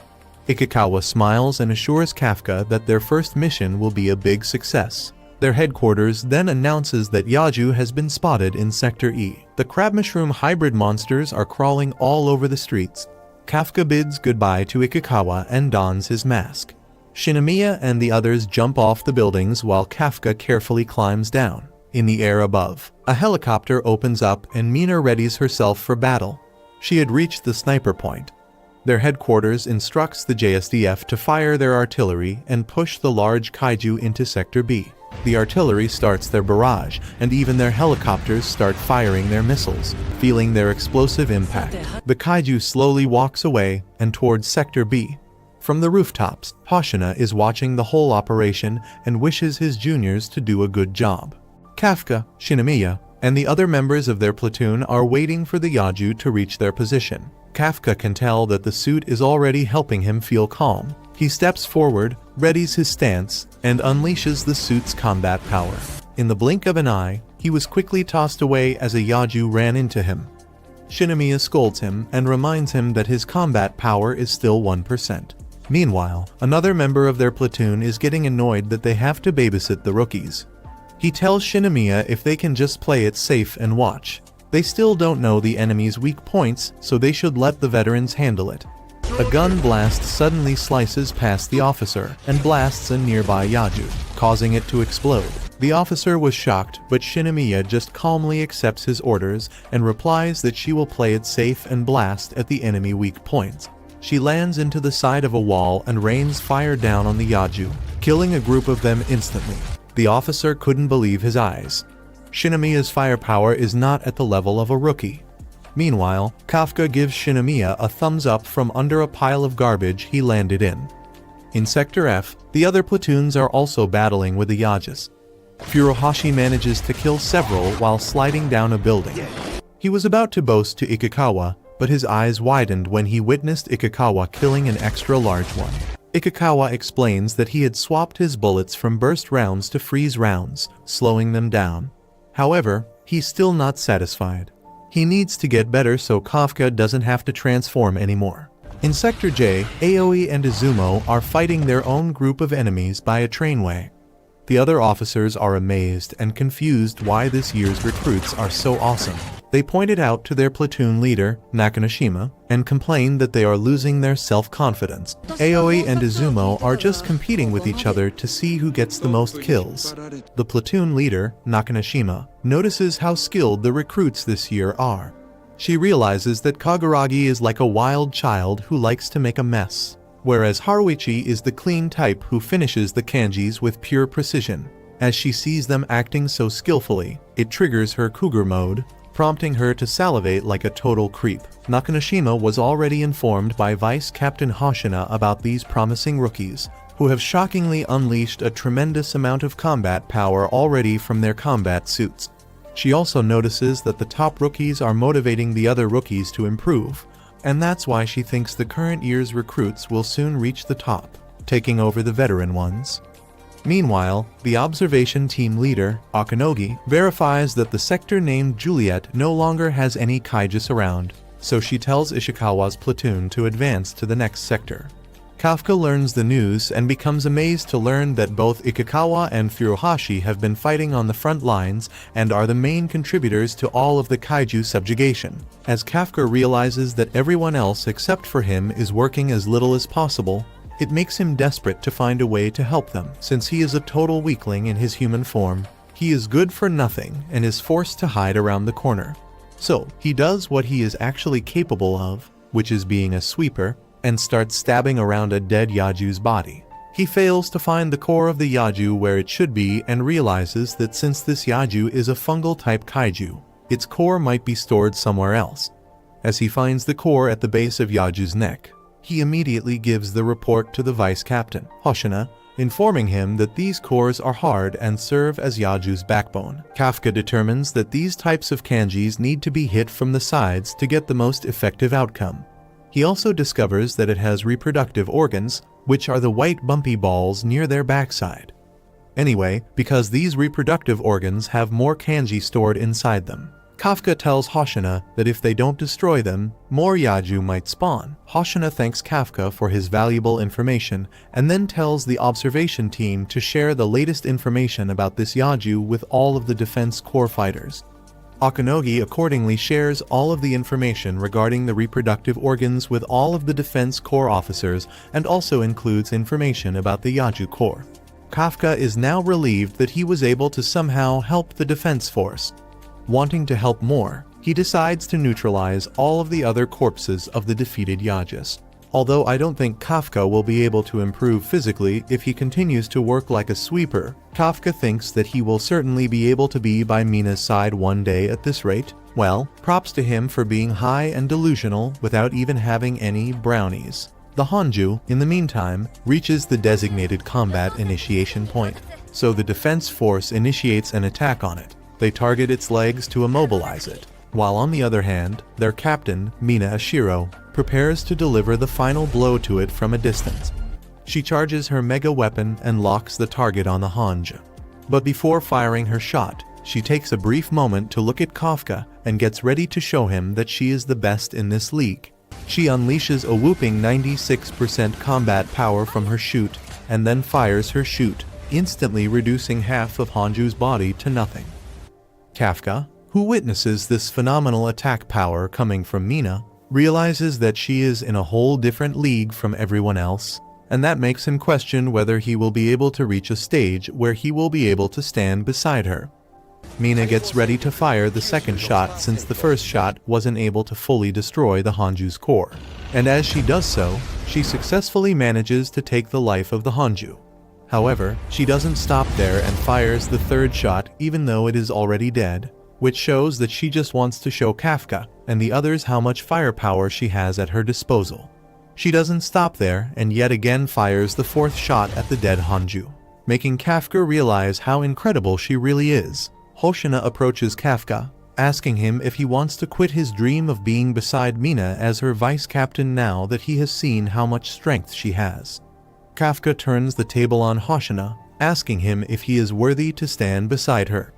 Ikikawa smiles and assures Kafka that their first mission will be a big success. Their headquarters then announces that Yaju has been spotted in Sector E. The crab mushroom hybrid monsters are crawling all over the streets. Kafka bids goodbye to Ikikawa and dons his mask. Shinomiya and the others jump off the buildings while Kafka carefully climbs down. In the air above, a helicopter opens up and Mina readies herself for battle. She had reached the sniper point. Their headquarters instructs the JSDF to fire their artillery and push the large kaiju into Sector B. The artillery starts their barrage, and even their helicopters start firing their missiles, feeling their explosive impact. The kaiju slowly walks away and towards Sector B. From the rooftops, Hoshina is watching the whole operation and wishes his juniors to do a good job. Kafka, Shinomiya, and the other members of their platoon are waiting for the Yaju to reach their position. Kafka can tell that the suit is already helping him feel calm. He steps forward, readies his stance, and unleashes the suit's combat power. In the blink of an eye, he was quickly tossed away as a Yaju ran into him. Shinomiya scolds him and reminds him that his combat power is still 1%. Meanwhile, another member of their platoon is getting annoyed that they have to babysit the rookies. He tells Shinomiya if they can just play it safe and watch. They still don't know the enemy's weak points, so they should let the veterans handle it. A gun blast suddenly slices past the officer and blasts a nearby Yaju, causing it to explode. The officer was shocked, but Shinomiya just calmly accepts his orders and replies that she will play it safe and blast at the enemy weak points. She lands into the side of a wall and rains fire down on the Yaju, killing a group of them instantly. The officer couldn't believe his eyes. Shinomiya's firepower is not at the level of a rookie. Meanwhile, Kafka gives Shinomiya a thumbs up from under a pile of garbage he landed in. In Sector F, the other platoons are also battling with the Yajas. Furuhashi manages to kill several while sliding down a building. He was about to boast to Ikikawa, but his eyes widened when he witnessed Ikikawa killing an extra large one. Ikikawa explains that he had swapped his bullets from burst rounds to freeze rounds, slowing them down. However, he's still not satisfied. He needs to get better so Kafka doesn't have to transform anymore. In Sector J, Aoi and Izumo are fighting their own group of enemies by a trainway. The other officers are amazed and confused why this year's recruits are so awesome. They point it out to their platoon leader, Nakanushima, and complain that they are losing their self-confidence. Aoi and Izumo are just competing with each other to see who gets the most kills. The platoon leader, Nakanushima, notices how skilled the recruits this year are. She realizes that Kaguragi is like a wild child who likes to make a mess, whereas Haruichi is the clean type who finishes the kanjis with pure precision. As she sees them acting so skillfully, it triggers her cougar mode, prompting her to salivate like a total creep. Nakanoshima was already informed by Vice Captain Hoshina about these promising rookies, who have shockingly unleashed a tremendous amount of combat power already from their combat suits. She also notices that the top rookies are motivating the other rookies to improve, and that's why she thinks the current year's recruits will soon reach the top, taking over the veteran ones. Meanwhile, the observation team leader, Akinogi, verifies that the sector named Juliet no longer has any kaijus around, so she tells Ishikawa's platoon to advance to the next sector. Kafka learns the news and becomes amazed to learn that both Ikikawa and Furuhashi have been fighting on the front lines and are the main contributors to all of the kaiju subjugation. As Kafka realizes that everyone else except for him is working as little as possible, it makes him desperate to find a way to help them. Since he is a total weakling in his human form, he is good for nothing and is forced to hide around the corner. So, he does what he is actually capable of, which is being a sweeper, and starts stabbing around a dead Yaju's body. He fails to find the core of the Yaju where it should be and realizes that since this Yaju is a fungal-type kaiju, its core might be stored somewhere else. As he finds the core at the base of Yaju's neck, he immediately gives the report to the vice captain, Hoshina, informing him that these cores are hard and serve as Yaju's backbone. Kafka determines that these types of kanjis need to be hit from the sides to get the most effective outcome. He also discovers that it has reproductive organs, which are the white bumpy balls near their backside. Anyway, because these reproductive organs have more kanji stored inside them, Kafka tells Hoshina that if they don't destroy them, more Yaju might spawn. Hoshina thanks Kafka for his valuable information and then tells the observation team to share the latest information about this Yaju with all of the Defense Corps fighters. Akinogi accordingly shares all of the information regarding the reproductive organs with all of the Defense Corps officers and also includes information about the Yaju Corps. Kafka is now relieved that he was able to somehow help the Defense Force. Wanting to help more, he decides to neutralize all of the other corpses of the defeated Yajus. Although I don't think Kafka will be able to improve physically if he continues to work like a sweeper, Kafka thinks that he will certainly be able to be by Mina's side one day at this rate. Well, props to him for being high and delusional without even having any brownies. The Hanju, in the meantime, reaches the designated combat initiation point, so the defense force initiates an attack on it. They target its legs to immobilize it, while on the other hand, their captain, Mina Ashiro, prepares to deliver the final blow to it from a distance. She charges her mega weapon and locks the target on the Hanju. But before firing her shot, she takes a brief moment to look at Kafka and gets ready to show him that she is the best in this league. She unleashes a whooping 96% combat power from her shoot and then fires her shoot, instantly reducing half of Hanju's body to nothing. Kafka, who witnesses this phenomenal attack power coming from Mina, realizes that she is in a whole different league from everyone else, and that makes him question whether he will be able to reach a stage where he will be able to stand beside her. Mina gets ready to fire the second shot since the first shot wasn't able to fully destroy the Hanju's core, and as she does so, she successfully manages to take the life of the Hanju. However, she doesn't stop there and fires the third shot even though it is already dead, which shows that she just wants to show Kafka and the others how much firepower she has at her disposal. She doesn't stop there and yet again fires the fourth shot at the dead Hanju, making Kafka realize how incredible she really is. Hoshina approaches Kafka, asking him if he wants to quit his dream of being beside Mina as her vice captain now that he has seen how much strength she has. Kafka turns the table on Hoshina, asking him if he is worthy to stand beside her.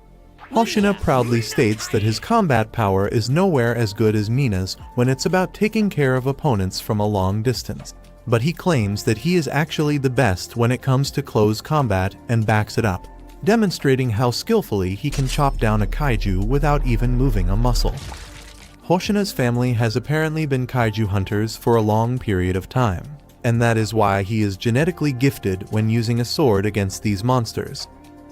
Hoshina proudly states that his combat power is nowhere as good as Mina's when it's about taking care of opponents from a long distance, but he claims that he is actually the best when it comes to close combat and backs it up, demonstrating how skillfully he can chop down a kaiju without even moving a muscle. Hoshina's family has apparently been kaiju hunters for a long period of time, and that is why he is genetically gifted when using a sword against these monsters.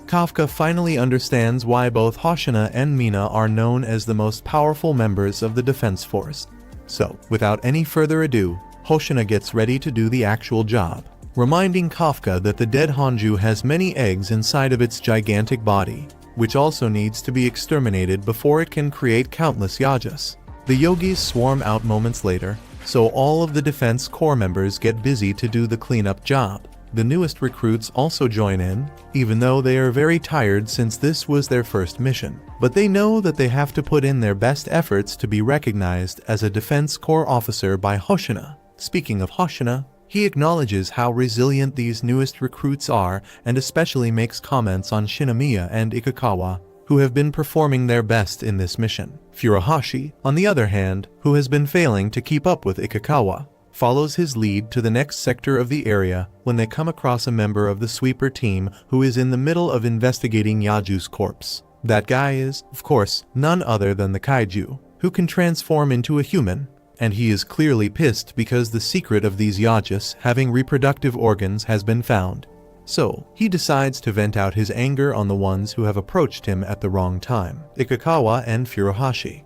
Kafka finally understands why both Hoshina and Mina are known as the most powerful members of the defense force. So, without any further ado, Hoshina gets ready to do the actual job. reminding Kafka that the dead Hanju has many eggs inside of its gigantic body, which also needs to be exterminated before it can create countless Yajas. The yogis swarm out moments later, so all of the defense corps members get busy to do the cleanup job. The newest recruits also join in, even though they are very tired since this was their first mission. But they know that they have to put in their best efforts to be recognized as a defense corps officer by Hoshina. Speaking of Hoshina, he acknowledges how resilient these newest recruits are and especially makes comments on Shinomiya and Ikikawa, who have been performing their best in this mission. Furuhashi, on the other hand, who has been failing to keep up with Ikikawa, follows his lead to the next sector of the area when they come across a member of the sweeper team who is in the middle of investigating Yaju's corpse. That guy is, of course, none other than the kaiju, who can transform into a human, and he is clearly pissed because the secret of these Yajas having reproductive organs has been found. So, he decides to vent out his anger on the ones who have approached him at the wrong time, Ikikawa and Furuhashi.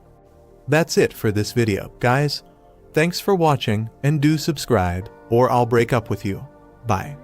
That's it for this video, guys. Thanks for watching, and do subscribe, or I'll break up with you. Bye.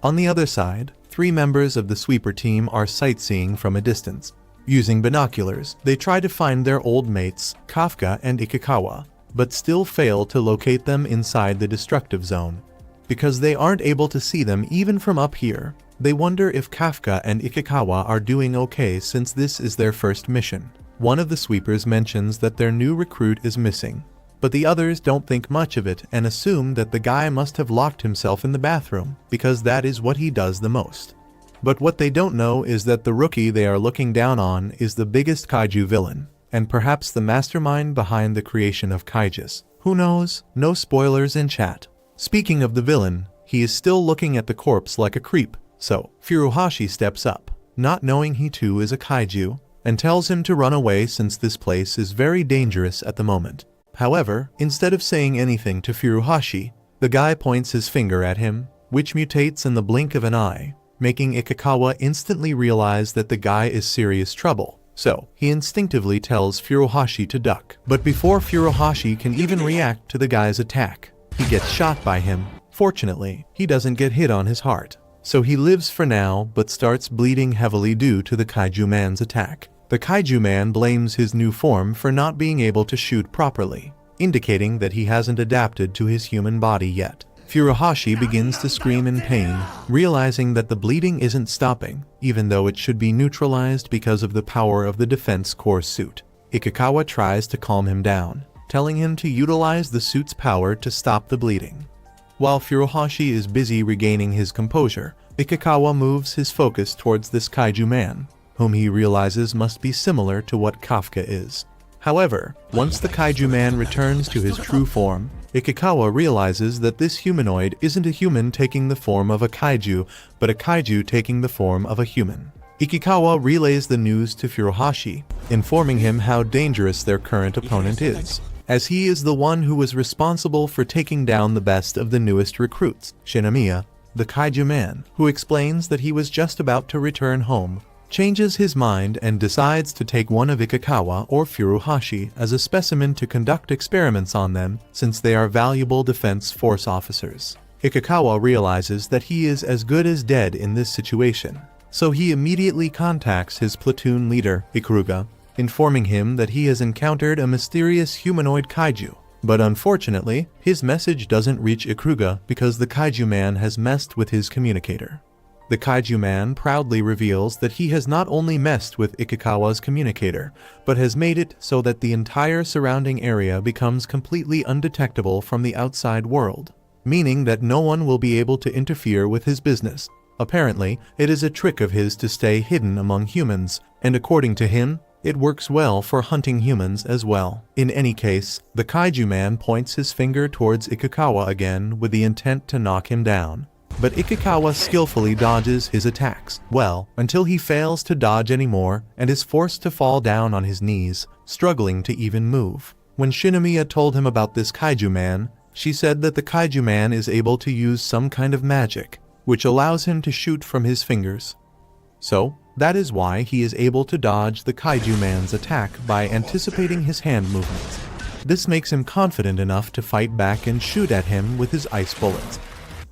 On the other side, 3 members of the sweeper team are sightseeing from a distance. Using binoculars, they try to find their old mates, Kafka and Ikikawa, but still fail to locate them inside the destructive zone. Because they aren't able to see them even from up here, they wonder if Kafka and Ikikawa are doing okay since this is their first mission. One of the sweepers mentions that their new recruit is missing, but the others don't think much of it and assume that the guy must have locked himself in the bathroom, because that is what he does the most. But what they don't know is that the rookie they are looking down on is the biggest kaiju villain, and perhaps the mastermind behind the creation of kaijus. Who knows? No spoilers in chat. Speaking of the villain, he is still looking at the corpse like a creep, so Furuhashi steps up, not knowing he too is a kaiju, and tells him to run away since this place is very dangerous at the moment. However, instead of saying anything to Furuhashi, the guy points his finger at him, which mutates in the blink of an eye, making Ikikawa instantly realize that the guy is serious trouble. So, he instinctively tells Furuhashi to duck. But before Furuhashi can even react to the guy's attack, he gets shot by him. Fortunately, he doesn't get hit on his heart. So he lives for now, but starts bleeding heavily due to the kaiju man's attack. The kaiju man blames his new form for not being able to shoot properly, indicating that he hasn't adapted to his human body yet. Furuhashi begins to scream in pain, realizing that the bleeding isn't stopping, even though it should be neutralized because of the power of the defense corps suit. Ikikawa tries to calm him down, telling him to utilize the suit's power to stop the bleeding. While Furuhashi is busy regaining his composure, Ikikawa moves his focus towards this kaiju man, whom he realizes must be similar to what Kafka is. However, once the kaiju man returns to his true form, Ikikawa realizes that this humanoid isn't a human taking the form of a kaiju, but a kaiju taking the form of a human. Ikikawa relays the news to Furuhashi, informing him how dangerous their current opponent is, as he is the one who was responsible for taking down the best of the newest recruits, Shinomiya, the kaiju man, who explains that he was just about to return home, changes his mind and decides to take one of Ikikawa or Furuhashi as a specimen to conduct experiments on them since they are valuable defense force officers. Ikikawa realizes that he is as good as dead in this situation, so he immediately contacts his platoon leader, Ikuruga, informing him that he has encountered a mysterious humanoid kaiju. But unfortunately, his message doesn't reach Ikuruga because the kaiju man has messed with his communicator. The kaiju man proudly reveals that he has not only messed with Ikikawa's communicator, but has made it so that the entire surrounding area becomes completely undetectable from the outside world, meaning that no one will be able to interfere with his business. Apparently, it is a trick of his to stay hidden among humans, and according to him, it works well for hunting humans as well. In any case, the kaiju man points his finger towards Ikikawa again with the intent to knock him down. But Ikikawa skillfully dodges his attacks, well, until he fails to dodge anymore and is forced to fall down on his knees, struggling to even move. When Shinomiya told him about this kaiju man, she said that the kaiju man is able to use some kind of magic, which allows him to shoot from his fingers. So, that is why he is able to dodge the kaiju man's attack by anticipating his hand movements. This makes him confident enough to fight back and shoot at him with his ice bullets.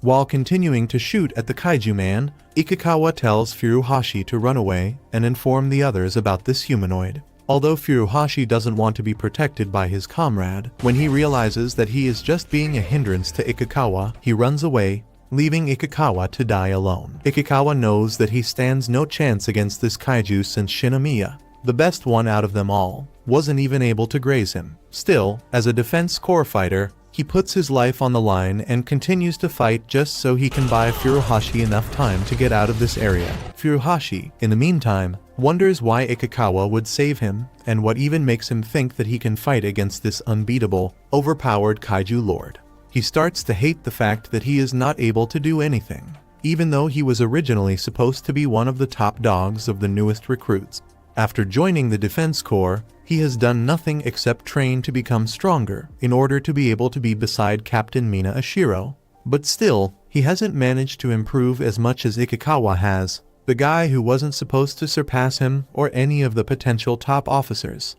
While continuing to shoot at the kaiju man, Ikukawa tells Furuhashi to run away and inform the others about this humanoid. Although Furuhashi doesn't want to be protected by his comrade, when he realizes that he is just being a hindrance to Ikukawa, he runs away, leaving Ikukawa to die alone. Ikukawa knows that he stands no chance against this kaiju since Shinomiya, the best one out of them all, wasn't even able to graze him. Still, as a defense core fighter, he puts his life on the line and continues to fight just so he can buy Furuhashi enough time to get out of this area. Furuhashi, in the meantime, wonders why Ikukawa would save him and what even makes him think that he can fight against this unbeatable, overpowered kaiju lord. He starts to hate the fact that he is not able to do anything, even though he was originally supposed to be one of the top dogs of the newest recruits. After joining the defense corps, he has done nothing except train to become stronger in order to be able to be beside Captain Mina Ashiro. But still, he hasn't managed to improve as much as Ikukawa has, the guy who wasn't supposed to surpass him or any of the potential top officers.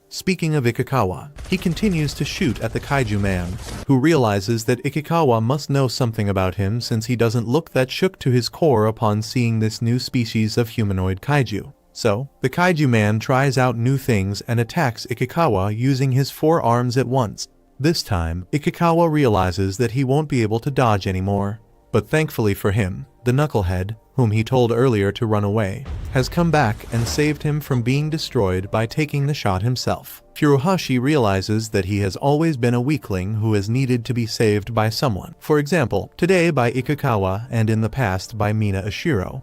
Speaking of Ikukawa, he continues to shoot at the kaiju man, who realizes that Ikukawa must know something about him since he doesn't look that shook to his core upon seeing this new species of humanoid kaiju. So, the kaiju man tries out new things and attacks Ikukawa using his 4 arms at once. This time, Ikukawa realizes that he won't be able to dodge anymore. But thankfully for him, the knucklehead, whom he told earlier to run away, has come back and saved him from being destroyed by taking the shot himself. Furuhashi realizes that he has always been a weakling who has needed to be saved by someone. For example, today by Ikukawa and in the past by Mina Ashiro.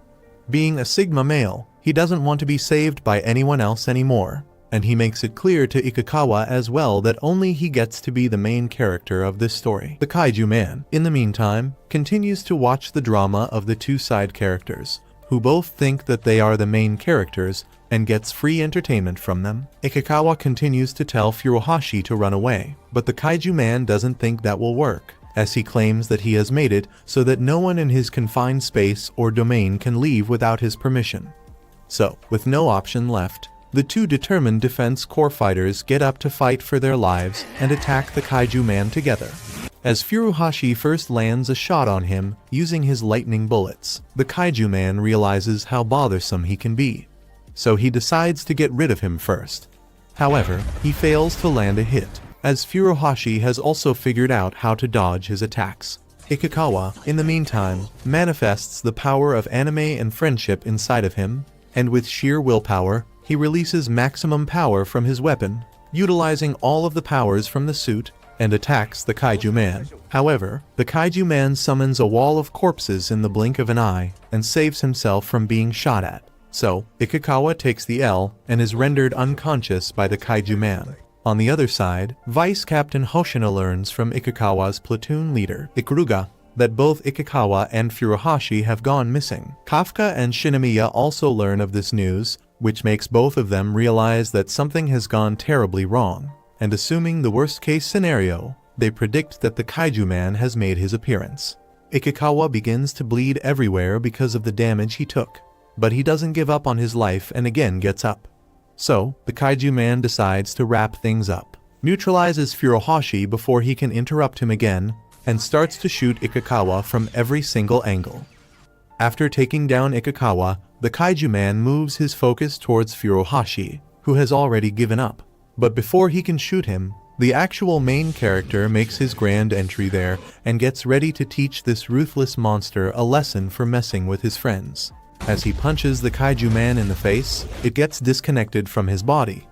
Being a Sigma male, he doesn't want to be saved by anyone else anymore, and he makes it clear to Ikukawa as well that only he gets to be the main character of this story. The kaiju man, in the meantime, continues to watch the drama of the 2 side characters, who both think that they are the main characters and gets free entertainment from them. Ikukawa continues to tell Furuhashi to run away, but the kaiju man doesn't think that will work, as he claims that he has made it so that no one in his confined space or domain can leave without his permission. So, with no option left, the 2 determined defense corps fighters get up to fight for their lives and attack the kaiju man together. As Furuhashi first lands a shot on him using his lightning bullets, the kaiju man realizes how bothersome he can be. So he decides to get rid of him first. However, he fails to land a hit, as Furuhashi has also figured out how to dodge his attacks. Ikukawa, in the meantime, manifests the power of anime and friendship inside of him, and with sheer willpower, he releases maximum power from his weapon, utilizing all of the powers from the suit, and attacks the kaiju man. However, the kaiju man summons a wall of corpses in the blink of an eye, and saves himself from being shot at. So, Ikukawa takes the L, and is rendered unconscious by the kaiju man. On the other side, Vice Captain Hoshino learns from Ikukawa's platoon leader, Ikuruga, that both Ikukawa and Furuhashi have gone missing. Kafka and Shinomiya also learn of this news, which makes both of them realize that something has gone terribly wrong, and assuming the worst-case scenario, they predict that the kaiju man has made his appearance. Ikukawa begins to bleed everywhere because of the damage he took, but he doesn't give up on his life and again gets up. So, the kaiju man decides to wrap things up, neutralizes Furuhashi before he can interrupt him again, and starts to shoot Ikukawa from every single angle. After taking down Ikukawa, the kaiju man moves his focus towards Furuhashi, who has already given up. But before he can shoot him, the actual main character makes his grand entry there and gets ready to teach this ruthless monster a lesson for messing with his friends. As he punches the kaiju man in the face, it gets disconnected from his body.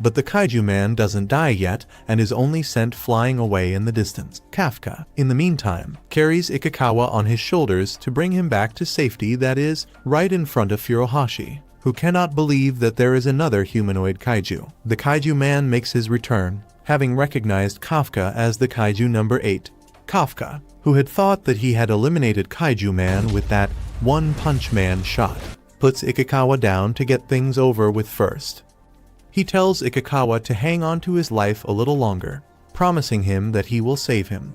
But the kaiju man doesn't die yet and is only sent flying away in the distance. Kafka, in the meantime, carries Ikukawa on his shoulders to bring him back to safety, that is, right in front of Furuhashi, who cannot believe that there is another humanoid kaiju. The kaiju man makes his return, having recognized Kafka as the kaiju number 8. Kafka, who had thought that he had eliminated kaiju man with that one-punch man shot, puts Ikukawa down to get things over with first. He tells Ikukawa to hang on to his life a little longer, promising him that he will save him.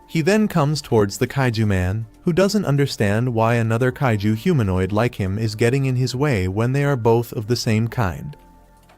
He then comes towards the kaiju man, who doesn't understand why another kaiju humanoid like him is getting in his way when they are both of the same kind.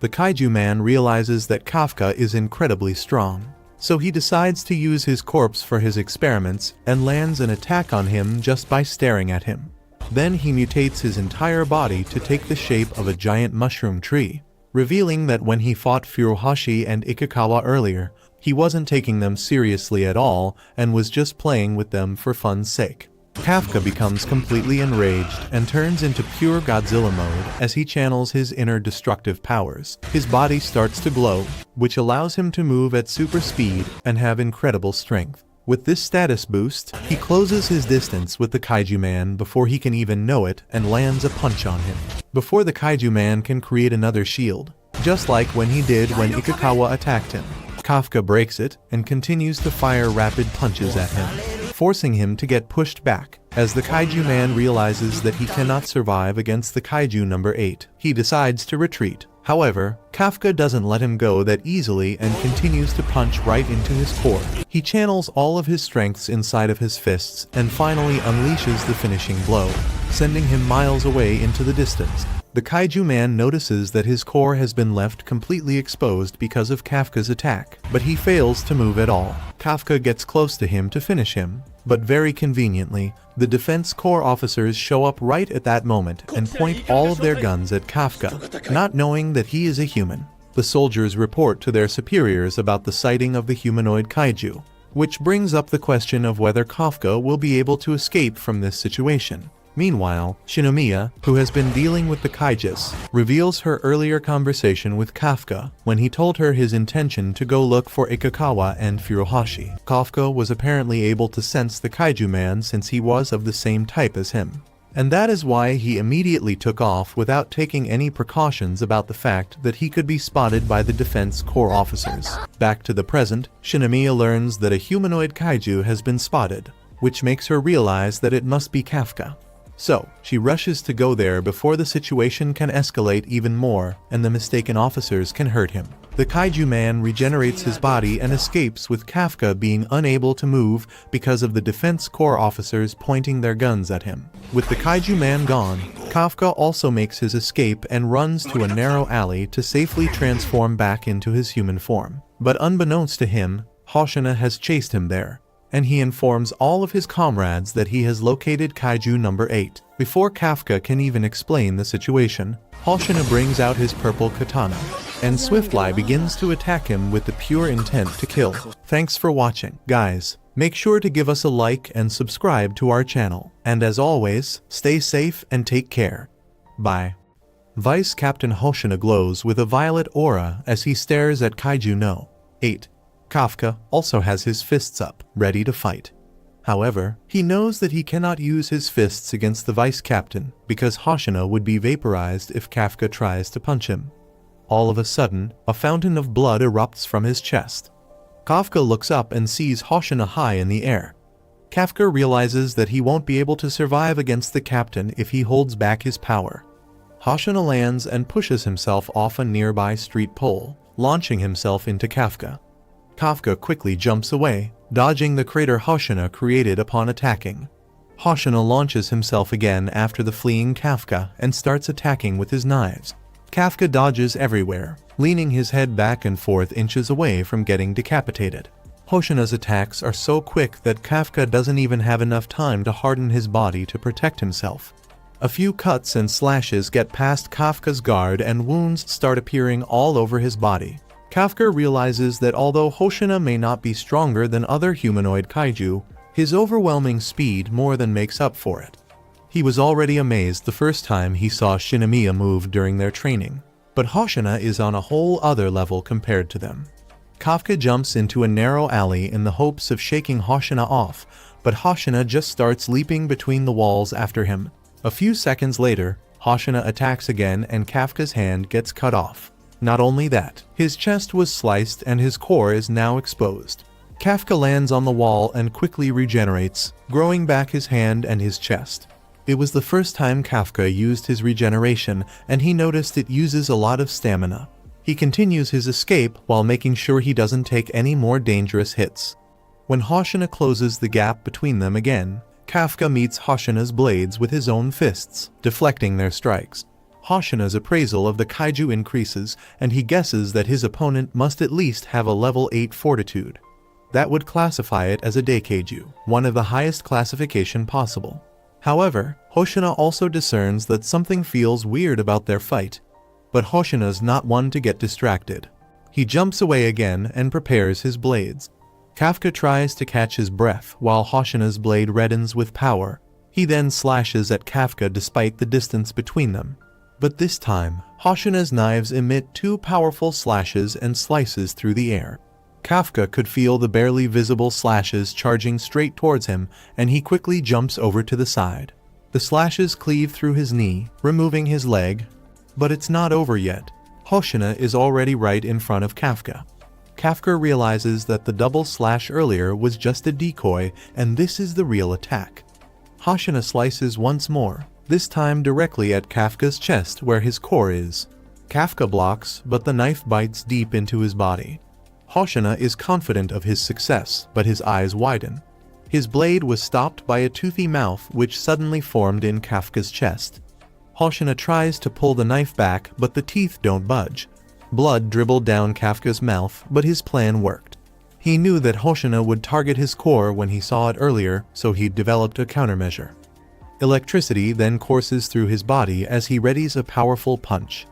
The kaiju man realizes that Kafka is incredibly strong, so he decides to use his corpse for his experiments and lands an attack on him just by staring at him. Then he mutates his entire body to take the shape of a giant mushroom tree, revealing that when he fought Furuhashi and Ikikawa earlier, he wasn't taking them seriously at all and was just playing with them for fun's sake. Kafka becomes completely enraged and turns into pure Godzilla mode as he channels his inner destructive powers. His body starts to glow, which allows him to move at super speed and have incredible strength. With this status boost, he closes his distance with the Kaiju Man before he can even know it and lands a punch on him, before the Kaiju Man can create another shield, just like when he did when Ikikawa attacked him. Kafka breaks it and continues to fire rapid punches at him, forcing him to get pushed back. As the Kaiju Man realizes that he cannot survive against the Kaiju number 8, he decides to retreat. However, Kafka doesn't let him go that easily and continues to punch right into his core. He channels all of his strengths inside of his fists and finally unleashes the finishing blow, sending him miles away into the distance. The Kaiju Man notices that his core has been left completely exposed because of Kafka's attack, but he fails to move at all. Kafka gets close to him to finish him, but very conveniently, the Defense Corps officers show up right at that moment and point all of their guns at Kafka, not knowing that he is a human. The soldiers report to their superiors about the sighting of the humanoid kaiju, which brings up the question of whether Kafka will be able to escape from this situation. Meanwhile, Shinomiya, who has been dealing with the kaijus, reveals her earlier conversation with Kafka when he told her his intention to go look for Ikikawa and Furuhashi. Kafka was apparently able to sense the Kaiju Man since he was of the same type as him, and that is why he immediately took off without taking any precautions about the fact that he could be spotted by the Defense Corps officers. Back to the present, Shinomiya learns that a humanoid kaiju has been spotted, which makes her realize that it must be Kafka. So, she rushes to go there before the situation can escalate even more and the mistaken officers can hurt him. The Kaiju Man regenerates his body and escapes with Kafka being unable to move because of the Defense Corps officers pointing their guns at him. With the Kaiju Man gone, Kafka also makes his escape and runs to a narrow alley to safely transform back into his human form. But unbeknownst to him, Hoshina has chased him there, and he informs all of his comrades that he has located Kaiju number 8. Before Kafka can even explain the situation, Hoshina brings out his purple katana, and Swiftly begins to attack him with the pure intent to kill. Thanks for watching, guys. Make sure to give us a like and subscribe to our channel. And as always, stay safe and take care. Bye. Vice Captain Hoshina glows with a violet aura as he stares at Kaiju no. 8. Kafka also has his fists up, ready to fight. However, he knows that he cannot use his fists against the vice captain because Hoshina would be vaporized if Kafka tries to punch him. All of a sudden, a fountain of blood erupts from his chest. Kafka looks up and sees Hoshina high in the air. Kafka realizes that he won't be able to survive against the captain if he holds back his power. Hoshina lands and pushes himself off a nearby street pole, launching himself into Kafka. Kafka quickly jumps away, dodging the crater Hoshina created upon attacking. Hoshina launches himself again after the fleeing Kafka and starts attacking with his knives. Kafka dodges everywhere, leaning his head back and forth inches away from getting decapitated. Hoshina's attacks are so quick that Kafka doesn't even have enough time to harden his body to protect himself. A few cuts and slashes get past Kafka's guard and wounds start appearing all over his body. Kafka realizes that although Hoshina may not be stronger than other humanoid kaiju, his overwhelming speed more than makes up for it. He was already amazed the first time he saw Shinomiya move during their training, but Hoshina is on a whole other level compared to them. Kafka jumps into a narrow alley in the hopes of shaking Hoshina off, but Hoshina just starts leaping between the walls after him. A few seconds later, Hoshina attacks again and Kafka's hand gets cut off. Not only that, his chest was sliced and his core is now exposed. Kafka lands on the wall and quickly regenerates, growing back his hand and his chest. It was the first time Kafka used his regeneration, and he noticed it uses a lot of stamina. He continues his escape while making sure he doesn't take any more dangerous hits. When Hoshina closes the gap between them again, Kafka meets Hoshina's blades with his own fists, deflecting their strikes. Hoshina's appraisal of the kaiju increases, and he guesses that his opponent must at least have a level 8 fortitude. That would classify it as a Daikeiju, one of the highest classification possible. However, Hoshina also discerns that something feels weird about their fight. But Hoshina's not one to get distracted. He jumps away again and prepares his blades. Kafka tries to catch his breath while Hoshina's blade reddens with power. He then slashes at Kafka despite the distance between them. But this time, Hoshina's knives emit two powerful slashes and slices through the air. Kafka could feel the barely visible slashes charging straight towards him, and he quickly jumps over to the side. The slashes cleave through his knee, removing his leg. But it's not over yet. Hoshina is already right in front of Kafka. Kafka realizes that the double slash earlier was just a decoy, and this is the real attack. Hoshina slices once more, this time directly at Kafka's chest where his core is. Kafka blocks, but the knife bites deep into his body. Hoshina is confident of his success, but his eyes widen. His blade was stopped by a toothy mouth which suddenly formed in Kafka's chest. Hoshina tries to pull the knife back, but the teeth don't budge. Blood dribbled down Kafka's mouth, but his plan worked. He knew that Hoshina would target his core when he saw it earlier, so he developed a countermeasure. Electricity then courses through his body as he readies a powerful punch.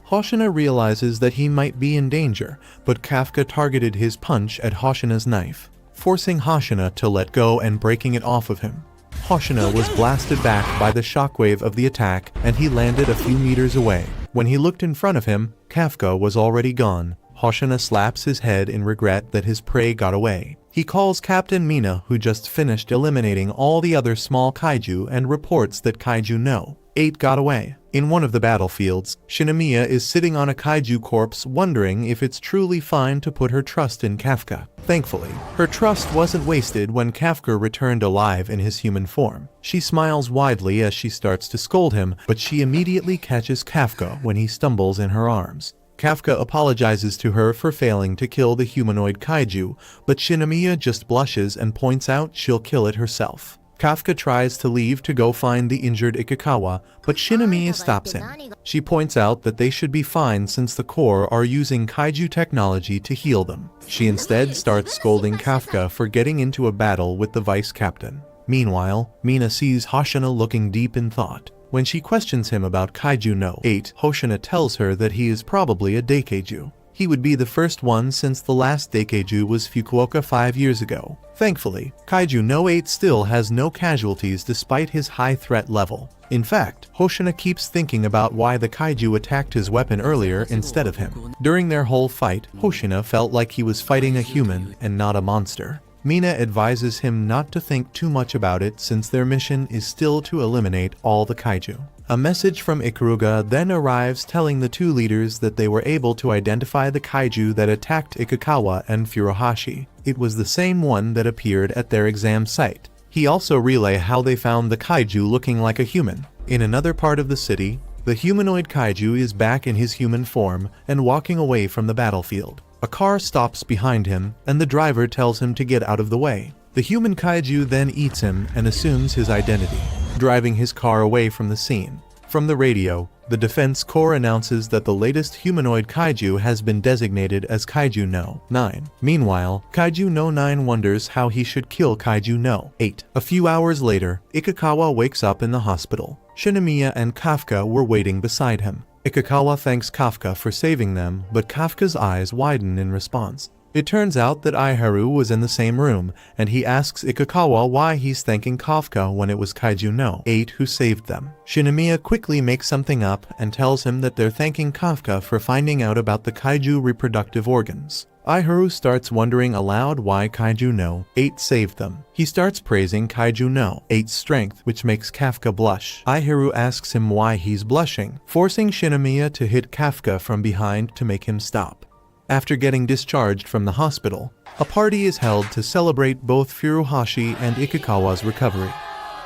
Hoshina realizes that he might be in danger, but Kafka targeted his punch at Hoshina's knife, forcing Hoshina to let go and breaking it off of him. Hoshina was blasted back by the shockwave of the attack, and he landed a few meters away. When he looked in front of him, Kafka was already gone. Hoshina slaps his head in regret that his prey got away. He calls Captain Mina, who just finished eliminating all the other small kaiju, and reports that Kaiju No. 8 got away. In one of the battlefields, Shinomiya is sitting on a kaiju corpse wondering if it's truly fine to put her trust in Kafka. Thankfully, her trust wasn't wasted when Kafka returned alive in his human form. She smiles widely as she starts to scold him, but she immediately catches Kafka when he stumbles in her arms. Kafka apologizes to her for failing to kill the humanoid kaiju, but Shinomiya just blushes and points out she'll kill it herself. Kafka tries to leave to go find the injured Ikikawa, but Shinomiya stops him. She points out that they should be fine since the Corps are using kaiju technology to heal them. She instead starts scolding Kafka for getting into a battle with the vice captain. Meanwhile, Mina sees Hoshina looking deep in thought. When she questions him about Kaiju No. 8, Hoshina tells her that he is probably a Daikeiju. He would be the first one since the last Daikeiju was Fukuoka 5 years ago. Thankfully, Kaiju No. 8 still has no casualties despite his high threat level. In fact, Hoshina keeps thinking about why the kaiju attacked his weapon earlier instead of him. During their whole fight, Hoshina felt like he was fighting a human and not a monster. Mina advises him not to think too much about it since their mission is still to eliminate all the kaiju. A message from Ikaruga then arrives telling the two leaders that they were able to identify the kaiju that attacked Ikikawa and Furuhashi. It was the same one that appeared at their exam site. He also relay how they found the kaiju looking like a human. In another part of the city, the humanoid kaiju is back in his human form and walking away from the battlefield. A car stops behind him, and the driver tells him to get out of the way. The human kaiju then eats him and assumes his identity, driving his car away from the scene. From the radio, the Defense Corps announces that the latest humanoid kaiju has been designated as Kaiju No. 9. Meanwhile, Kaiju No. 9 wonders how he should kill Kaiju No. 8. A few hours later, Ikikawa wakes up in the hospital. Shinomiya and Kafka were waiting beside him. Ikikawa thanks Kafka for saving them, but Kafka's eyes widen in response. It turns out that Aiharu was in the same room, and he asks Ikikawa why he's thanking Kafka when it was Kaiju No. 8 who saved them. Shinomiya quickly makes something up and tells him that they're thanking Kafka for finding out about the kaiju reproductive organs. Aiharu starts wondering aloud why Kaiju No. 8 saved them. He starts praising Kaiju No. 8's strength, which makes Kafka blush. Aiharu asks him why he's blushing, forcing Shinomiya to hit Kafka from behind to make him stop. After getting discharged from the hospital, a party is held to celebrate both Furuhashi and Ikikawa's recovery.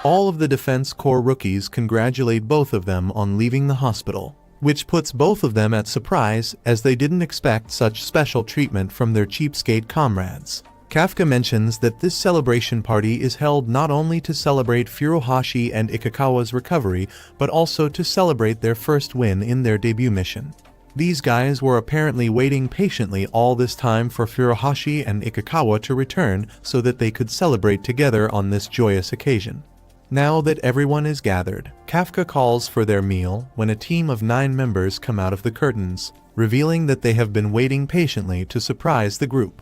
All of the Defense Corps rookies congratulate both of them on leaving the hospital, which puts both of them at surprise as they didn't expect such special treatment from their cheapskate comrades. Kafka mentions that this celebration party is held not only to celebrate Furuhashi and Ikikawa's recovery, but also to celebrate their first win in their debut mission. These guys were apparently waiting patiently all this time for Furuhashi and Ikukawa to return so that they could celebrate together on this joyous occasion. Now that everyone is gathered, Kafka calls for their meal when a team of 9 members come out of the curtains, revealing that they have been waiting patiently to surprise the group.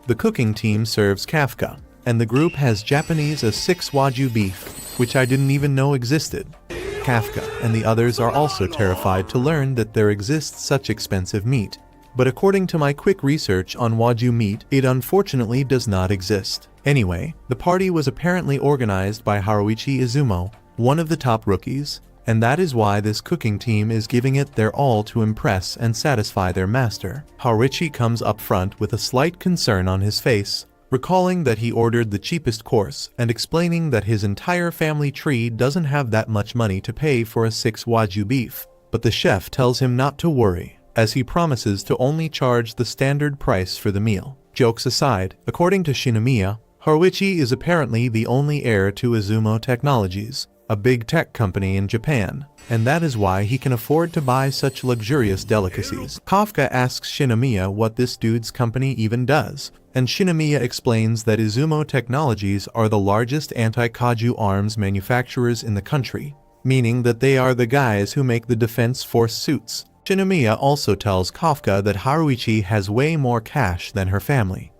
The cooking team serves Kafka, and the group has Japanese as 6 Wagyu beef, which I didn't even know existed. Kafka and the others are also terrified to learn that there exists such expensive meat. But according to my quick research on Wagyu meat, it unfortunately does not exist. Anyway, the party was apparently organized by Haruichi Izumo, one of the top rookies, and that is why this cooking team is giving it their all to impress and satisfy their master. Haruichi comes up front with a slight concern on his face, recalling that he ordered the cheapest course and explaining that his entire family tree doesn't have that much money to pay for a 6 Wagyu beef. But the chef tells him not to worry, as he promises to only charge the standard price for the meal. Jokes aside, according to Shinomiya, Haruichi is apparently the only heir to Izumo Technologies, a big tech company in Japan, and that is why he can afford to buy such luxurious delicacies. Kafka asks Shinomiya what this dude's company even does, and Shinomiya explains that Izumo Technologies are the largest anti-kaiju arms manufacturers in the country, meaning that they are the guys who make the Defense Force suits. Shinomiya also tells Kafka that Haruichi has way more cash than her family.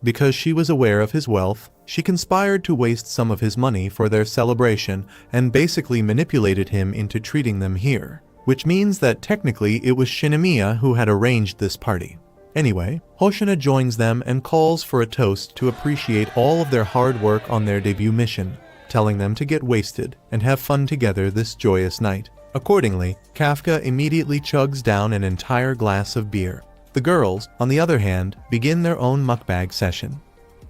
Because she was aware of his wealth, she conspired to waste some of his money for their celebration and basically manipulated him into treating them here, which means that technically it was Shinomiya who had arranged this party. Anyway, Hoshina joins them and calls for a toast to appreciate all of their hard work on their debut mission, telling them to get wasted and have fun together this joyous night. Accordingly, Kafka immediately chugs down an entire glass of beer. The girls, on the other hand, begin their own mukbang session.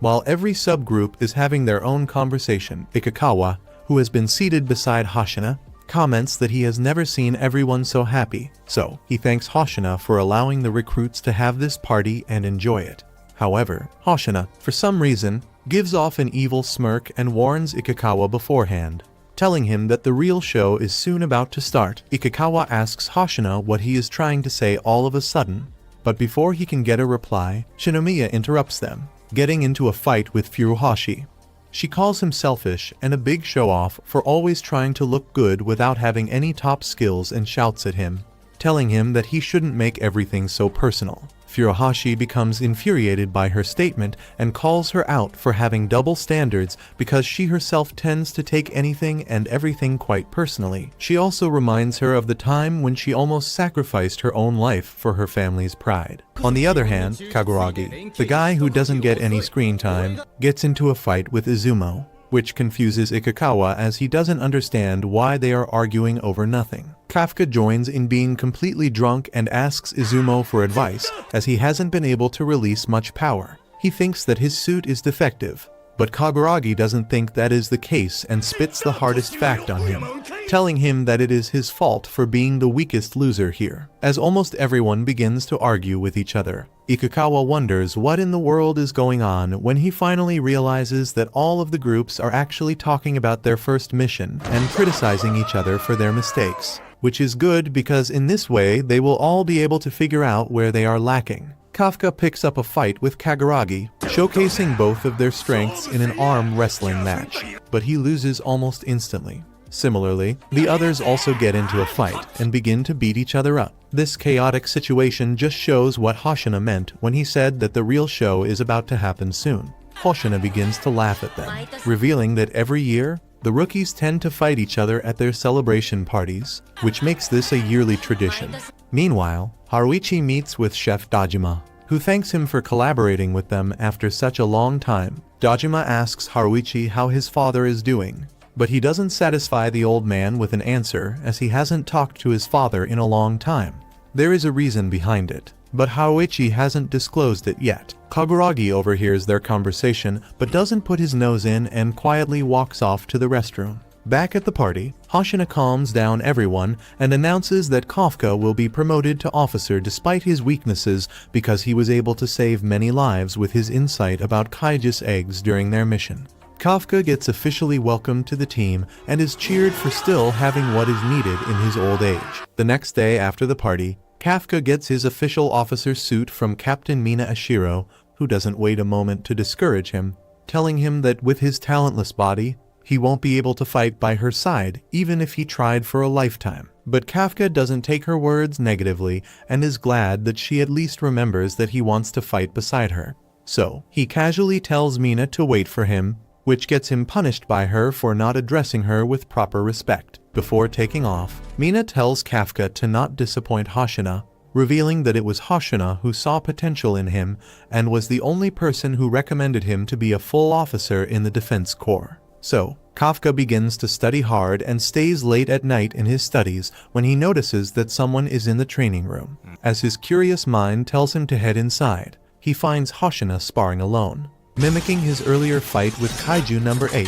While every subgroup is having their own conversation, Ikukawa, who has been seated beside Hoshina, comments that he has never seen everyone so happy, so he thanks Hoshina for allowing the recruits to have this party and enjoy it. However, Hoshina, for some reason, gives off an evil smirk and warns Ikukawa beforehand, telling him that the real show is soon about to start. Ikukawa asks Hoshina what he is trying to say all of a sudden, but before he can get a reply, Shinomiya interrupts them, getting into a fight with Furuhashi. She calls him selfish and a big show-off for always trying to look good without having any top skills and shouts at him, telling him that he shouldn't make everything so personal. Furuhashi becomes infuriated by her statement and calls her out for having double standards because she herself tends to take anything and everything quite personally. She also reminds her of the time when she almost sacrificed her own life for her family's pride. On the other hand, Kaguragi, the guy who doesn't get any screen time, gets into a fight with Izumo, which confuses Ikukawa as he doesn't understand why they are arguing over nothing. Kafka joins in being completely drunk and asks Izumo for advice, as he hasn't been able to release much power. He thinks that his suit is defective, but Kaguragi doesn't think that is the case and spits the hardest fact on him, telling him that it is his fault for being the weakest loser here. As almost everyone begins to argue with each other, Ikukawa wonders what in the world is going on when he finally realizes that all of the groups are actually talking about their first mission and criticizing each other for their mistakes, which is good because in this way they will all be able to figure out where they are lacking. Kafka picks up a fight with Kaguragi, showcasing both of their strengths in an arm wrestling match, but he loses almost instantly. Similarly, the others also get into a fight and begin to beat each other up. This chaotic situation just shows what Hoshina meant when he said that the real show is about to happen soon. Hoshina begins to laugh at them, revealing that every year, the rookies tend to fight each other at their celebration parties, which makes this a yearly tradition. Meanwhile, Haruichi meets with Chef Dojima, who thanks him for collaborating with them after such a long time. Dojima asks Haruichi how his father is doing, but he doesn't satisfy the old man with an answer as he hasn't talked to his father in a long time. There is a reason behind it, but Haruichi hasn't disclosed it yet. Kaguragi overhears their conversation but doesn't put his nose in and quietly walks off to the restroom. Back at the party, Hoshina calms down everyone and announces that Kafka will be promoted to officer despite his weaknesses because he was able to save many lives with his insight about Kaijus eggs during their mission. Kafka gets officially welcomed to the team and is cheered for still having what is needed in his old age. The next day after the party, Kafka gets his official officer suit from Captain Mina Ashiro, who doesn't wait a moment to discourage him, telling him that with his talentless body, he won't be able to fight by her side even if he tried for a lifetime. But Kafka doesn't take her words negatively and is glad that she at least remembers that he wants to fight beside her. So, he casually tells Mina to wait for him, which gets him punished by her for not addressing her with proper respect. Before taking off, Mina tells Kafka to not disappoint Hoshina, revealing that it was Hoshina who saw potential in him and was the only person who recommended him to be a full officer in the Defense Corps. So, Kafka begins to study hard and stays late at night in his studies when he notices that someone is in the training room. As his curious mind tells him to head inside, he finds Hoshina sparring alone, mimicking his earlier fight with Kaiju number 8.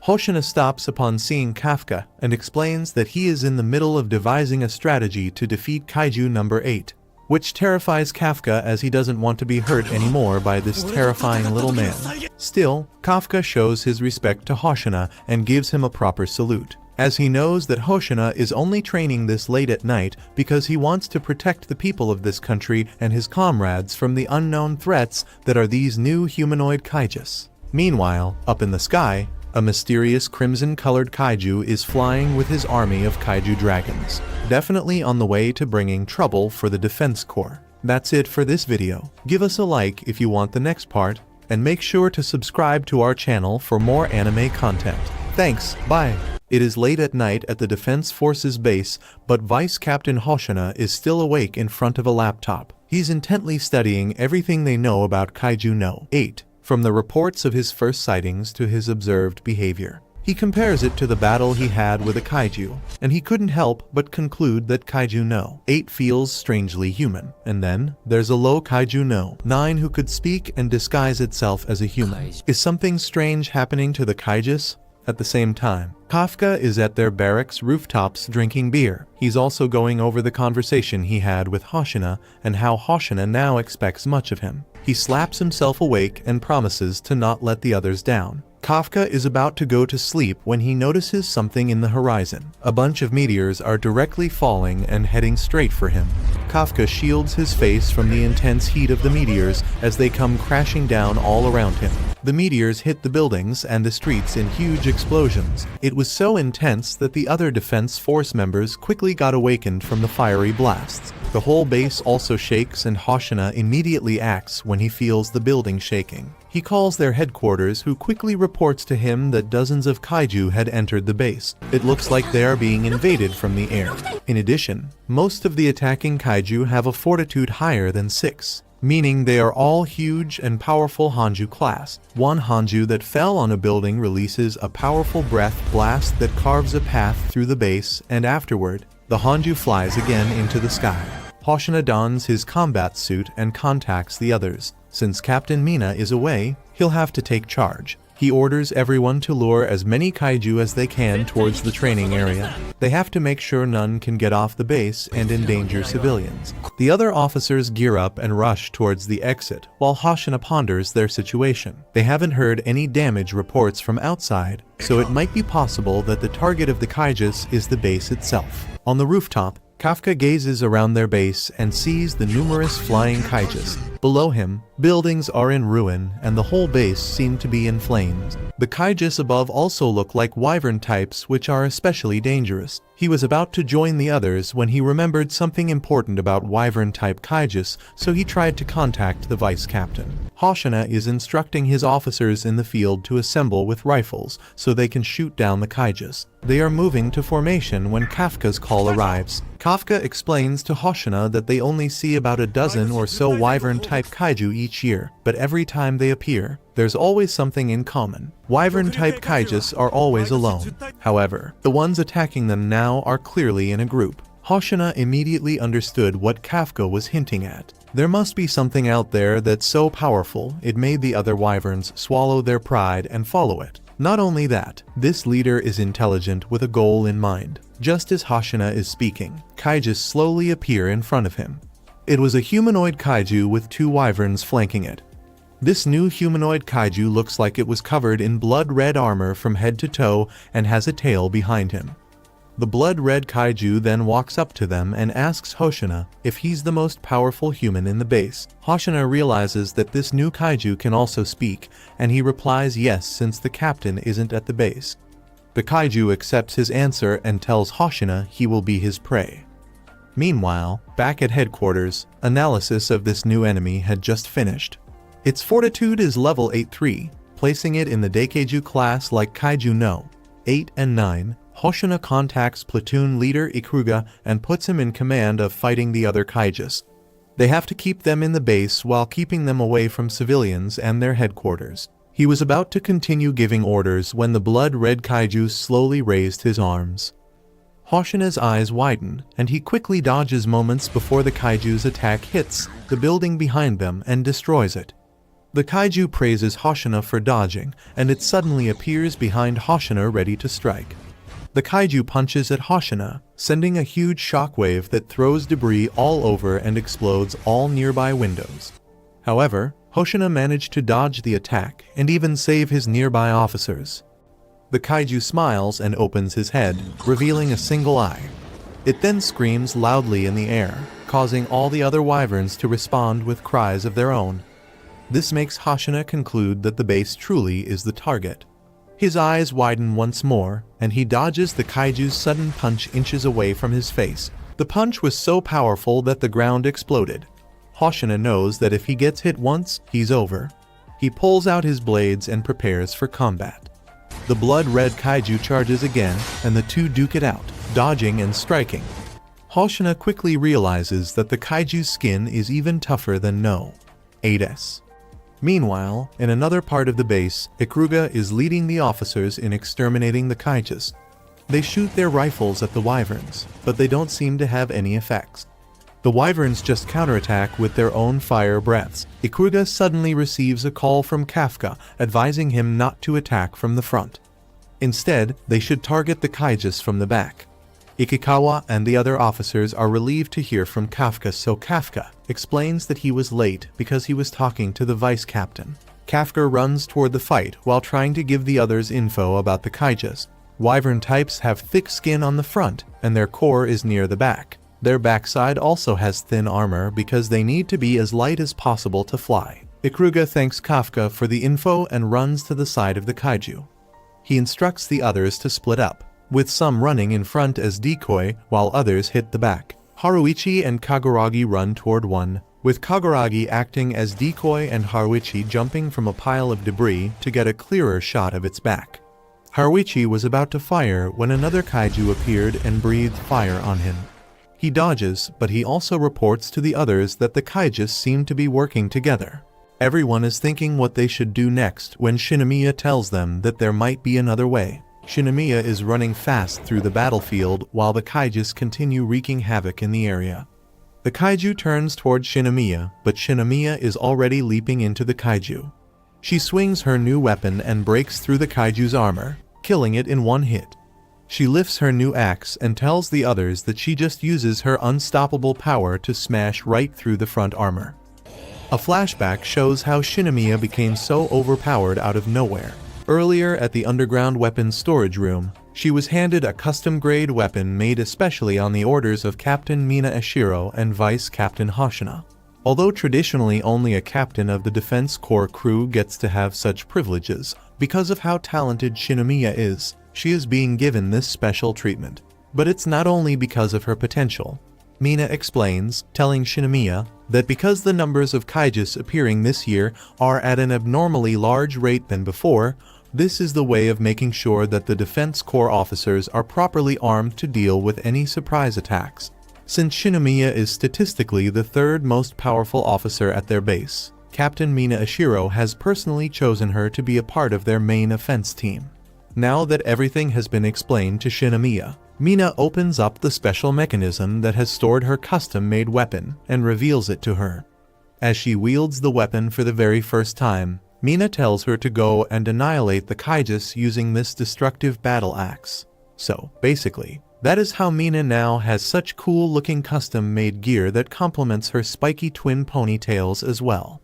Hoshina stops upon seeing Kafka and explains that he is in the middle of devising a strategy to defeat Kaiju number 8, which terrifies Kafka as he doesn't want to be hurt anymore by this terrifying little man. Still, Kafka shows his respect to Hoshina and gives him a proper salute, as he knows that Hoshina is only training this late at night because he wants to protect the people of this country and his comrades from the unknown threats that are these new humanoid kaijus. Meanwhile, up in the sky, a mysterious crimson-colored kaiju is flying with his army of kaiju dragons, definitely on the way to bringing trouble for the Defense Corps. That's it for this video. Give us a like if you want the next part, and make sure to subscribe to our channel for more anime content. Thanks, bye! It is late at night at the Defense Forces base, but Vice Captain Hoshina is still awake in front of a laptop. He's intently studying everything they know about Kaiju no 8. From the reports of his first sightings to his observed behavior. He compares it to the battle he had with a kaiju, and he couldn't help but conclude that Kaiju no 8 feels strangely human. And then, there's a low Kaiju no 9 who could speak and disguise itself as a human. Is something strange happening to the kaijus? At the same time, Kafka is at their barracks rooftops drinking beer. He's also going over the conversation he had with Hoshina and how Hoshina now expects much of him. He slaps himself awake and promises to not let the others down. Kafka is about to go to sleep when he notices something in the horizon. A bunch of meteors are directly falling and heading straight for him. Kafka shields his face from the intense heat of the meteors as they come crashing down all around him. The meteors hit the buildings and the streets in huge explosions. It was so intense that the other Defense Force members quickly got awakened from the fiery blasts. The whole base also shakes and Hoshina immediately acts when he feels the building shaking. He calls their headquarters, who quickly reports to him that dozens of kaiju had entered the base. It looks like they are being invaded from the air. In addition, most of the attacking kaiju have a fortitude higher than 6. Meaning they are all huge and powerful Hanju class. One Hanju that fell on a building releases a powerful breath blast that carves a path through the base, and afterward, the Hanju flies again into the sky. Hoshina dons his combat suit and contacts the others. Since Captain Mina is away, he'll have to take charge. He orders everyone to lure as many kaiju as they can towards the training area. They have to make sure none can get off the base and endanger civilians. The other officers gear up and rush towards the exit, while Hoshina ponders their situation. They haven't heard any damage reports from outside, so it might be possible that the target of the kaijus is the base itself. On the rooftop, Kafka gazes around their base and sees the numerous flying kaijus. Below him, buildings are in ruin and the whole base seemed to be in flames. The kaijus above also look like wyvern types, which are especially dangerous. He was about to join the others when he remembered something important about wyvern-type kaijus, so he tried to contact the vice captain. Hoshina is instructing his officers in the field to assemble with rifles so they can shoot down the kaijus. They are moving to formation when Kafka's call arrives. Kafka explains to Hoshina that they only see about a dozen or so wyvern-type kaiju each year, but every time they appear, there's always something in common. Wyvern-type kaijus are always alone. However, the ones attacking them now are clearly in a group. Hoshina immediately understood what Kafka was hinting at. There must be something out there that's so powerful it made the other wyverns swallow their pride and follow it. Not only that, this leader is intelligent with a goal in mind. Just as Hoshina is speaking, kaijus slowly appear in front of him. It was a humanoid kaiju with 2 wyverns flanking it. This new humanoid kaiju looks like it was covered in blood-red armor from head to toe and has a tail behind him. The blood-red kaiju then walks up to them and asks Hoshina if he's the most powerful human in the base. Hoshina realizes that this new kaiju can also speak, and he replies yes since the captain isn't at the base. The kaiju accepts his answer and tells Hoshina he will be his prey. Meanwhile, back at headquarters, analysis of this new enemy had just finished. Its fortitude is level 8-3, placing it in the Daikeiju class like Kaiju no. 8 and 9. Hoshina contacts platoon leader Ikuruga and puts him in command of fighting the other kaijus. They have to keep them in the base while keeping them away from civilians and their headquarters. He was about to continue giving orders when the blood-red kaiju slowly raised his arms. Hoshina's eyes widen, and he quickly dodges moments before the kaiju's attack hits the building behind them and destroys it. The kaiju praises Hoshina for dodging, and it suddenly appears behind Hoshina ready to strike. The kaiju punches at Hoshina, sending a huge shockwave that throws debris all over and explodes all nearby windows. However, Hoshina managed to dodge the attack and even save his nearby officers. The kaiju smiles and opens his head, revealing a single eye. It then screams loudly in the air, causing all the other wyverns to respond with cries of their own. This makes Hoshina conclude that the base truly is the target. His eyes widen once more, and he dodges the kaiju's sudden punch inches away from his face. The punch was so powerful that the ground exploded. Hoshina knows that if he gets hit once, he's over. He pulls out his blades and prepares for combat. The blood-red kaiju charges again, and the two duke it out, dodging and striking. Hoshina quickly realizes that the kaiju's skin is even tougher than No. 8s. Meanwhile, in another part of the base, Ikuruga is leading the officers in exterminating the kaijus. They shoot their rifles at the wyverns, but they don't seem to have any effects. The wyverns just counterattack with their own fire breaths. Ikuruga suddenly receives a call from Kafka, advising him not to attack from the front. Instead, they should target the kaijus from the back. Ikikawa and the other officers are relieved to hear from Kafka, so Kafka explains that he was late because he was talking to the vice captain. Kafka runs toward the fight while trying to give the others info about the kaijus. Wyvern types have thick skin on the front, and their core is near the back. Their backside also has thin armor because they need to be as light as possible to fly. Ikuruga thanks Kafka for the info and runs to the side of the kaiju. He instructs the others to split up, with some running in front as decoy while others hit the back. Haruichi and Kaguragi run toward one, with Kaguragi acting as decoy and Haruichi jumping from a pile of debris to get a clearer shot of its back. Haruichi was about to fire when another kaiju appeared and breathed fire on him. He dodges, but he also reports to the others that the kaijus seem to be working together. Everyone is thinking what they should do next when Shinomiya tells them that there might be another way. Shinomiya is running fast through the battlefield while the kaijus continue wreaking havoc in the area. The kaiju turns toward Shinomiya, but Shinomiya is already leaping into the kaiju. She swings her new weapon and breaks through the kaiju's armor, killing it in one hit. She lifts her new axe and tells the others that she just uses her unstoppable power to smash right through the front armor. A flashback shows how Shinomiya became so overpowered out of nowhere. Earlier at the underground weapons storage room, she was handed a custom-grade weapon made especially on the orders of Captain Mina Ashiro and Vice Captain Hoshina. Although traditionally only a captain of the Defense Corps crew gets to have such privileges, because of how talented Shinomiya is, she is being given this special treatment. But it's not only because of her potential. Mina explains, telling Shinomiya that because the numbers of kaijus appearing this year are at an abnormally large rate than before, this is the way of making sure that the Defense Corps officers are properly armed to deal with any surprise attacks. Since Shinomiya is statistically the third most powerful officer at their base, Captain Mina Ashiro has personally chosen her to be a part of their main offense team. Now that everything has been explained to Shinomiya, Mina opens up the special mechanism that has stored her custom-made weapon and reveals it to her. As she wields the weapon for the very first time, Mina tells her to go and annihilate the kaijus using this destructive battle axe. So, basically, that is how Mina now has such cool-looking custom-made gear that complements her spiky twin ponytails as well.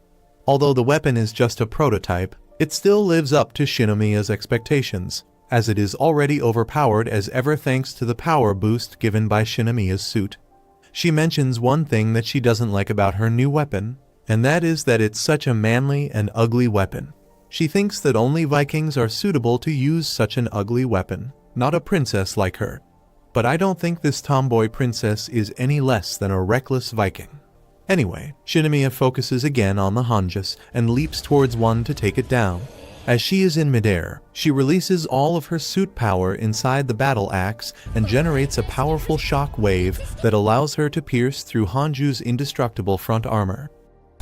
Although the weapon is just a prototype, it still lives up to Shinomiya's expectations. as it is already overpowered as ever thanks to the power boost given by Shinomiya's suit. She mentions one thing that she doesn't like about her new weapon, and that is that it's such a manly and ugly weapon. She thinks that only Vikings are suitable to use such an ugly weapon, not a princess like her. But I don't think this tomboy princess is any less than a reckless Viking. Anyway, Shinomiya focuses again on the Hanjus and leaps towards one to take it down. As she is in midair, she releases all of her suit power inside the battle axe and generates a powerful shock wave that allows her to pierce through Hanju's indestructible front armor.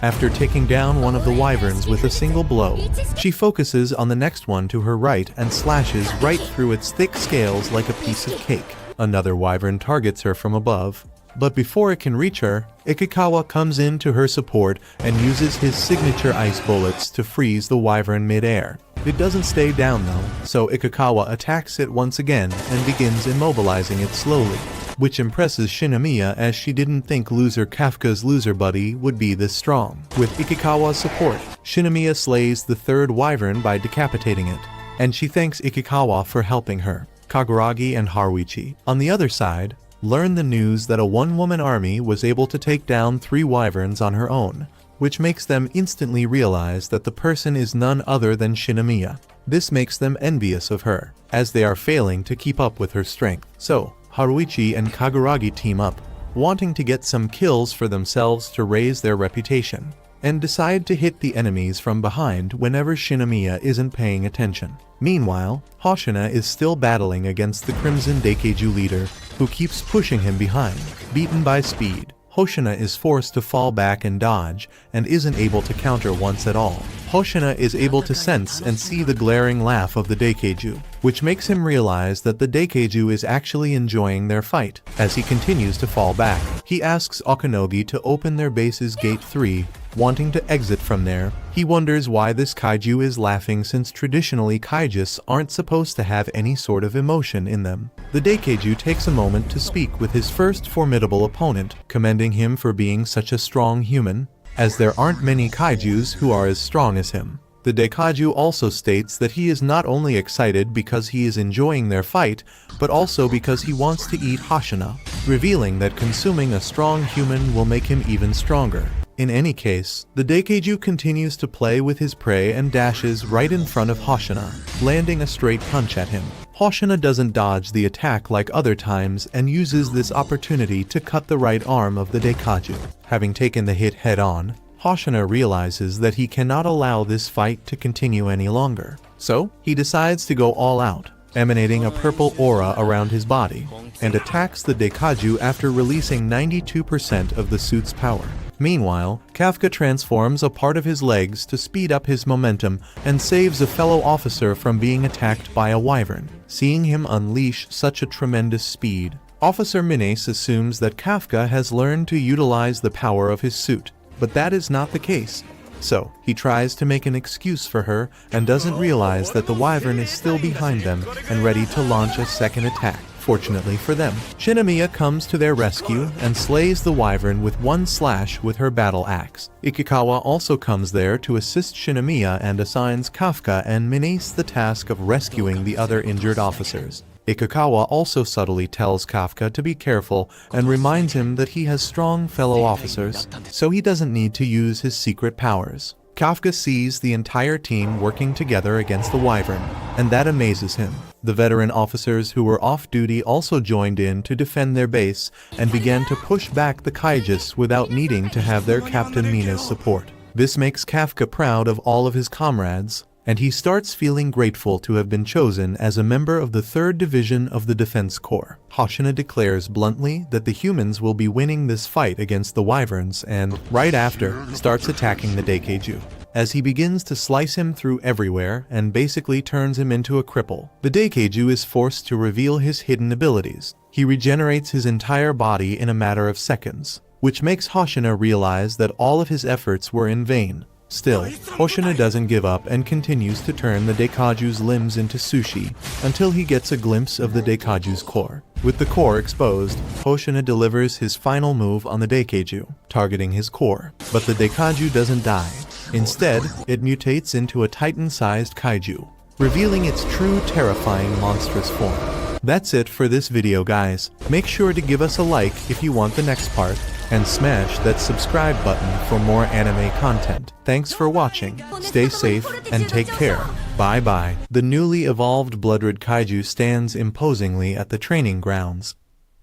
After taking down one of the wyverns with a single blow, she focuses on the next one to her right and slashes right through its thick scales like a piece of cake. Another wyvern targets her from above, but before it can reach her, Ikikawa comes in to her support and uses his signature ice bullets to freeze the wyvern mid-air. It doesn't stay down though, so Ikikawa attacks it once again and begins immobilizing it slowly, which impresses Shinomiya as she didn't think loser Kafka's loser buddy would be this strong. With Ikikawa's support, Shinomiya slays the third wyvern by decapitating it, and she thanks Ikikawa for helping her. Kaguragi and Haruichi, on the other side, learn the news that a one-woman army was able to take down 3 wyverns on her own, which makes them instantly realize that the person is none other than Shinomiya. This makes them envious of her, as they are failing to keep up with her strength. So, Haruichi and Kaguragi team up, wanting to get some kills for themselves to raise their reputation, and decide to hit the enemies from behind whenever Shinomiya isn't paying attention. Meanwhile, Hoshina is still battling against the Crimson Daikeiju leader, who keeps pushing him behind. Beaten by speed, Hoshina is forced to fall back and dodge, and isn't able to counter once at all. Hoshina is able to sense and see the glaring laugh of the Daikeiju, which makes him realize that the Daikeiju is actually enjoying their fight. As he continues to fall back, he asks Okanogi to open their base's gate 3, wanting to exit from there. He wonders why this kaiju is laughing since traditionally kaijus aren't supposed to have any sort of emotion in them. The Daikeiju takes a moment to speak with his first formidable opponent, commending him for being such a strong human, as there aren't many kaijus who are as strong as him. The Daikaiju also states that he is not only excited because he is enjoying their fight, but also because he wants to eat Hoshina, revealing that consuming a strong human will make him even stronger. In any case, the Daikeiju continues to play with his prey and dashes right in front of Hoshina, landing a straight punch at him. Hoshina doesn't dodge the attack like other times and uses this opportunity to cut the right arm of the Daikaiju. Having taken the hit head-on, Hoshina realizes that he cannot allow this fight to continue any longer. So, he decides to go all out, emanating a purple aura around his body, and attacks the Daikaiju after releasing 92% of the suit's power. Meanwhile, Kafka transforms a part of his legs to speed up his momentum and saves a fellow officer from being attacked by a wyvern. Seeing him unleash such a tremendous speed, Officer Minace assumes that Kafka has learned to utilize the power of his suit, but that is not the case. So, he tries to make an excuse for her and doesn't realize that the wyvern is still behind them and ready to launch a second attack. Fortunately for them, Shinomiya comes to their rescue and slays the wyvern with one slash with her battle axe. Ikikawa also comes there to assist Shinomiya and assigns Kafka and Minace the task of rescuing the other injured officers. Ikikawa also subtly tells Kafka to be careful and reminds him that he has strong fellow officers, so he doesn't need to use his secret powers. Kafka sees the entire team working together against the wyvern, and that amazes him. The veteran officers who were off duty also joined in to defend their base and began to push back the kaijus without needing to have their Captain Mina's support. This makes Kafka proud of all of his comrades, and he starts feeling grateful to have been chosen as a member of the 3rd Division of the Defense Corps. Hoshina declares bluntly that the humans will be winning this fight against the wyverns and, right after, starts attacking the Daikeiju. As he begins to slice him through everywhere and basically turns him into a cripple, the Daikeiju is forced to reveal his hidden abilities. He regenerates his entire body in a matter of seconds, which makes Hoshina realize that all of his efforts were in vain. Still, Hoshina doesn't give up and continues to turn the Daikaiju's limbs into sushi until he gets a glimpse of the Daikaiju's core. With the core exposed, Hoshina delivers his final move on the Daikeiju, targeting his core. But the Daikaiju doesn't die. Instead, it mutates into a titan-sized kaiju, revealing its true terrifying monstrous form. That's it for this video, guys. Make sure to give us a like if you want the next part, and smash that subscribe button for more anime content. Thanks for watching, stay safe, and take care. Bye bye. The newly evolved blood-red kaiju stands imposingly at the training grounds.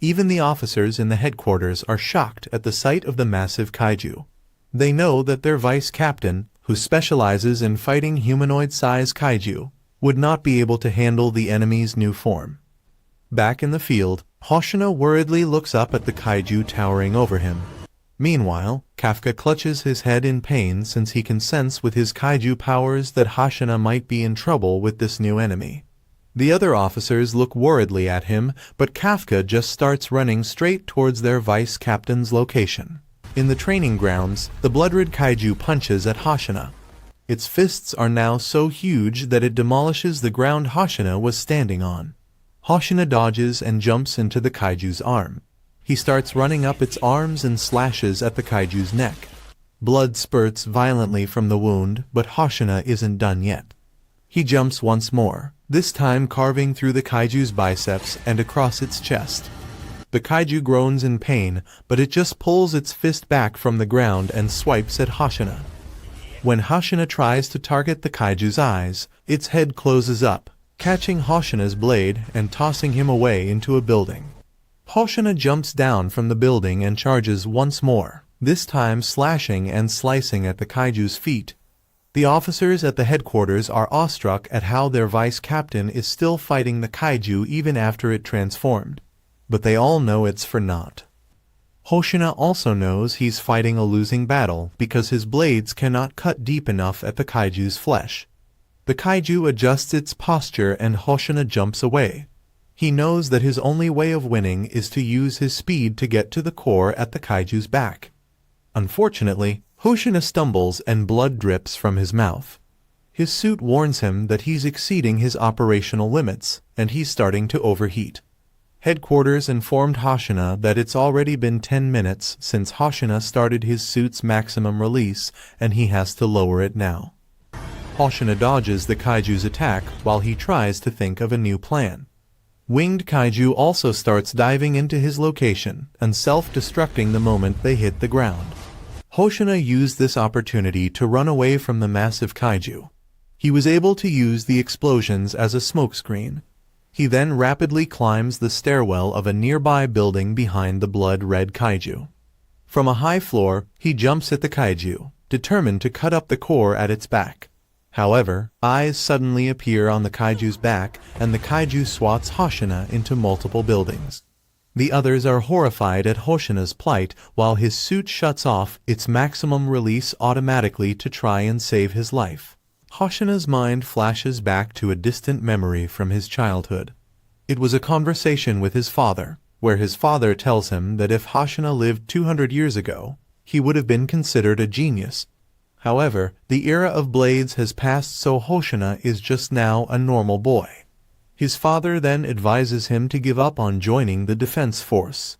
Even the officers in the headquarters are shocked at the sight of the massive kaiju. They know that their vice captain, who specializes in fighting humanoid-sized kaiju, would not be able to handle the enemy's new form. Back in the field, Hoshina worriedly looks up at the kaiju towering over him. Meanwhile, Kafka clutches his head in pain since he can sense with his kaiju powers that Hoshina might be in trouble with this new enemy. The other officers look worriedly at him, but Kafka just starts running straight towards their vice captain's location. In the training grounds, the blood-red kaiju punches at Hoshina. Its fists are now so huge that it demolishes the ground Hoshina was standing on. Hoshina dodges and jumps into the kaiju's arm. He starts running up its arms and slashes at the kaiju's neck. Blood spurts violently from the wound, but Hoshina isn't done yet. He jumps once more, this time carving through the kaiju's biceps and across its chest. The kaiju groans in pain, but it just pulls its fist back from the ground and swipes at Hoshina. When Hoshina tries to target the kaiju's eyes, its head closes up, catching Hoshina's blade and tossing him away into a building. Hoshina jumps down from the building and charges once more, this time slashing and slicing at the kaiju's feet. The officers at the headquarters are awestruck at how their vice captain is still fighting the kaiju even after it transformed. But they all know it's for naught. Hoshina also knows he's fighting a losing battle because his blades cannot cut deep enough at the kaiju's flesh. The kaiju adjusts its posture and Hoshina jumps away. He knows that his only way of winning is to use his speed to get to the core at the kaiju's back. Unfortunately, Hoshina stumbles and blood drips from his mouth. His suit warns him that he's exceeding his operational limits, and he's starting to overheat. Headquarters informed Hoshina that it's already been 10 minutes since Hoshina started his suit's maximum release, and he has to lower it now. Hoshina dodges the kaiju's attack while he tries to think of a new plan. Winged kaiju also starts diving into his location and self-destructing the moment they hit the ground. Hoshina used this opportunity to run away from the massive kaiju. He was able to use the explosions as a smokescreen. He then rapidly climbs the stairwell of a nearby building behind the blood-red kaiju. From a high floor, he jumps at the kaiju, determined to cut up the core at its back. However, eyes suddenly appear on the kaiju's back, and the kaiju swats Hoshina into multiple buildings. The others are horrified at Hoshina's plight while his suit shuts off its maximum release automatically to try and save his life. Hoshina's mind flashes back to a distant memory from his childhood. It was a conversation with his father, where his father tells him that if Hoshina lived 200 years ago, he would have been considered a genius. However, the era of blades has passed, so Hoshina is just now a normal boy. His father then advises him to give up on joining the defense force.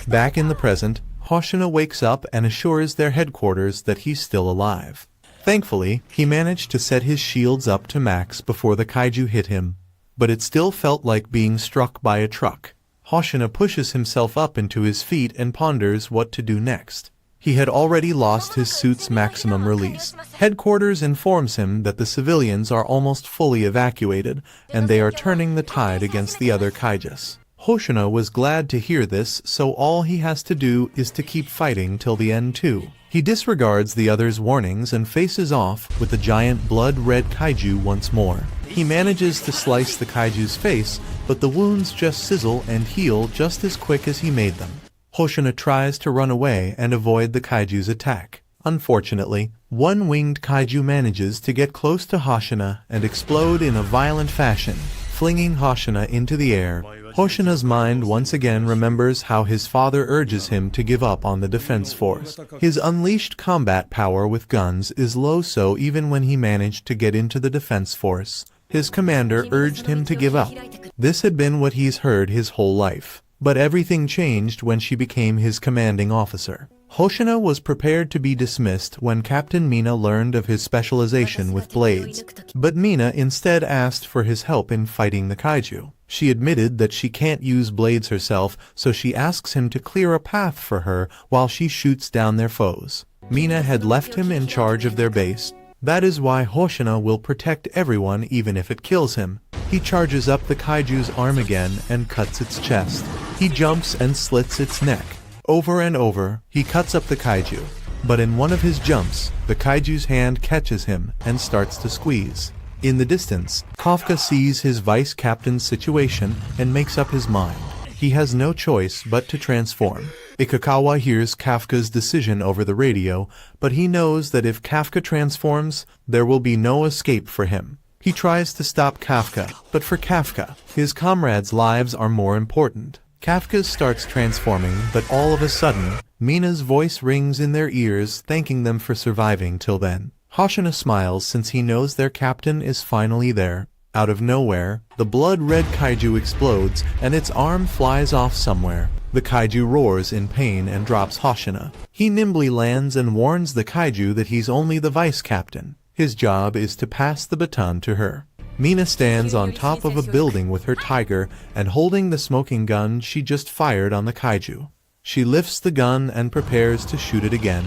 Back in the present, Hoshina wakes up and assures their headquarters that he's still alive. Thankfully, he managed to set his shields up to max before the kaiju hit him, but it still felt like being struck by a truck. Hoshina pushes himself up into his feet and ponders what to do next. He had already lost his suit's maximum release. Headquarters informs him that the civilians are almost fully evacuated, and they are turning the tide against the other kaijus. Hoshina was glad to hear this, so all he has to do is to keep fighting till the end too. He disregards the others' warnings and faces off with the giant blood-red kaiju once more. He manages to slice the kaiju's face, but the wounds just sizzle and heal just as quick as he made them. Hoshina tries to run away and avoid the kaiju's attack. Unfortunately, one winged kaiju manages to get close to Hoshina and explode in a violent fashion, flinging Hoshina into the air. Hoshina's mind once again remembers how his father urges him to give up on the defense force. His unleashed combat power with guns is low, so even when he managed to get into the defense force, his commander urged him to give up. This had been what he's heard his whole life. But everything changed when she became his commanding officer. Hoshina was prepared to be dismissed when Captain Mina learned of his specialization with blades, but Mina instead asked for his help in fighting the kaiju. She admitted that she can't use blades herself, so she asks him to clear a path for her while she shoots down their foes. Mina had left him in charge of their base. That is why Hoshina will protect everyone even if it kills him. He charges up the kaiju's arm again and cuts its chest. He jumps and slits its neck. Over and over, he cuts up the kaiju. But in one of his jumps, the kaiju's hand catches him and starts to squeeze. In the distance, Kafka sees his vice captain's situation and makes up his mind. He has no choice but to transform. Ikakawa hears Kafka's decision over the radio, but he knows that if Kafka transforms, there will be no escape for him. He tries to stop Kafka, but for Kafka, his comrades' lives are more important. Kafka starts transforming, but all of a sudden, Mina's voice rings in their ears thanking them for surviving till then. Hoshina smiles since he knows their captain is finally there. Out of nowhere, the blood-red kaiju explodes and its arm flies off somewhere. The kaiju roars in pain and drops Hoshina. He nimbly lands and warns the kaiju that he's only the vice captain. His job is to pass the baton to her. Mina stands on top of a building with her tiger and holding the smoking gun she just fired on the kaiju. She lifts the gun and prepares to shoot it again.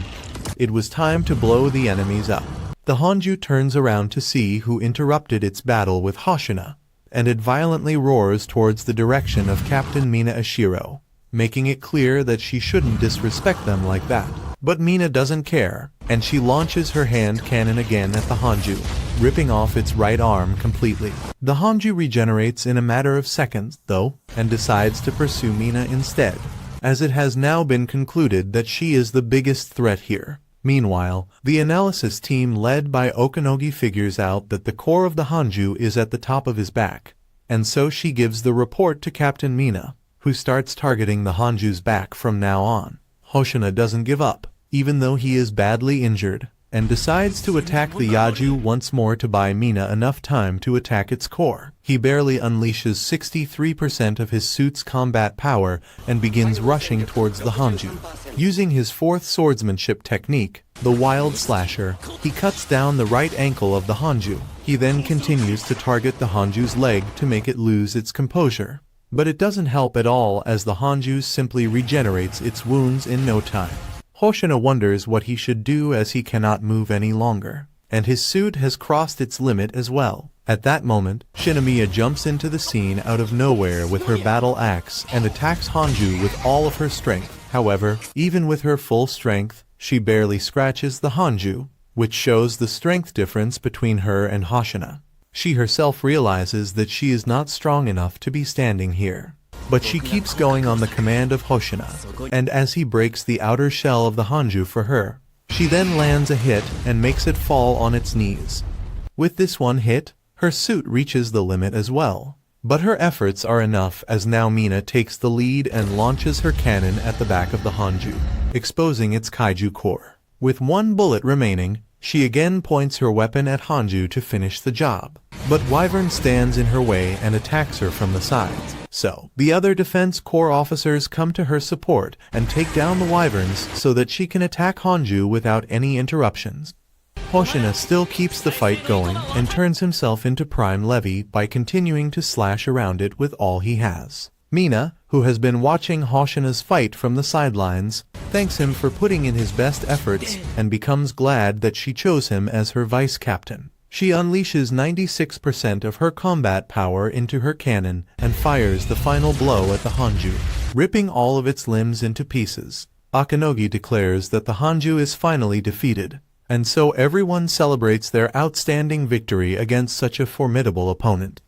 It was time to blow the enemies up. The Hanju turns around to see who interrupted its battle with Hoshina, and it violently roars towards the direction of Captain Mina Ashiro, making it clear that she shouldn't disrespect them like that. But Mina doesn't care, and she launches her hand cannon again at the Hanju, ripping off its right arm completely. The Hanju regenerates in a matter of seconds, though, and decides to pursue Mina instead, as it has now been concluded that she is the biggest threat here. Meanwhile, the analysis team led by Okanogi figures out that the core of the Hanju is at the top of his back, and so she gives the report to Captain Mina, who starts targeting the Hanju's back from now on. Hoshina doesn't give up, even though he is badly injured, and decides to attack the Yaju once more to buy Mina enough time to attack its core. He barely unleashes 63% of his suit's combat power and begins rushing towards the Hanju. Using his fourth swordsmanship technique, the Wild Slasher, he cuts down the right ankle of the Hanju. He then continues to target the Hanju's leg to make it lose its composure. But it doesn't help at all as the Hanju simply regenerates its wounds in no time. Hoshina wonders what he should do as he cannot move any longer, and his suit has crossed its limit as well. At that moment, Shinomiya jumps into the scene out of nowhere with her battle axe and attacks Hanju with all of her strength. However, even with her full strength, she barely scratches the Hanju, which shows the strength difference between her and Hoshina. She herself realizes that she is not strong enough to be standing here. But she keeps going on the command of Hoshina, and as he breaks the outer shell of the Hanju for her, she then lands a hit and makes it fall on its knees. With this one hit, her suit reaches the limit as well. But her efforts are enough as now Mina takes the lead and launches her cannon at the back of the Hanju, exposing its kaiju core. With one bullet remaining, she again points her weapon at Hanju to finish the job. But Wyvern stands in her way and attacks her from the sides. So, the other Defense Corps officers come to her support and take down the Wyverns so that she can attack Hanju without any interruptions. Hoshina still keeps the fight going and turns himself into Prime Levy by continuing to slash around it with all he has. Mina, who has been watching Hoshina's fight from the sidelines, thanks him for putting in his best efforts and becomes glad that she chose him as her vice captain. She unleashes 96% of her combat power into her cannon and fires the final blow at the Hanju, ripping all of its limbs into pieces. Akanogi declares that the Hanju is finally defeated, and so everyone celebrates their outstanding victory against such a formidable opponent.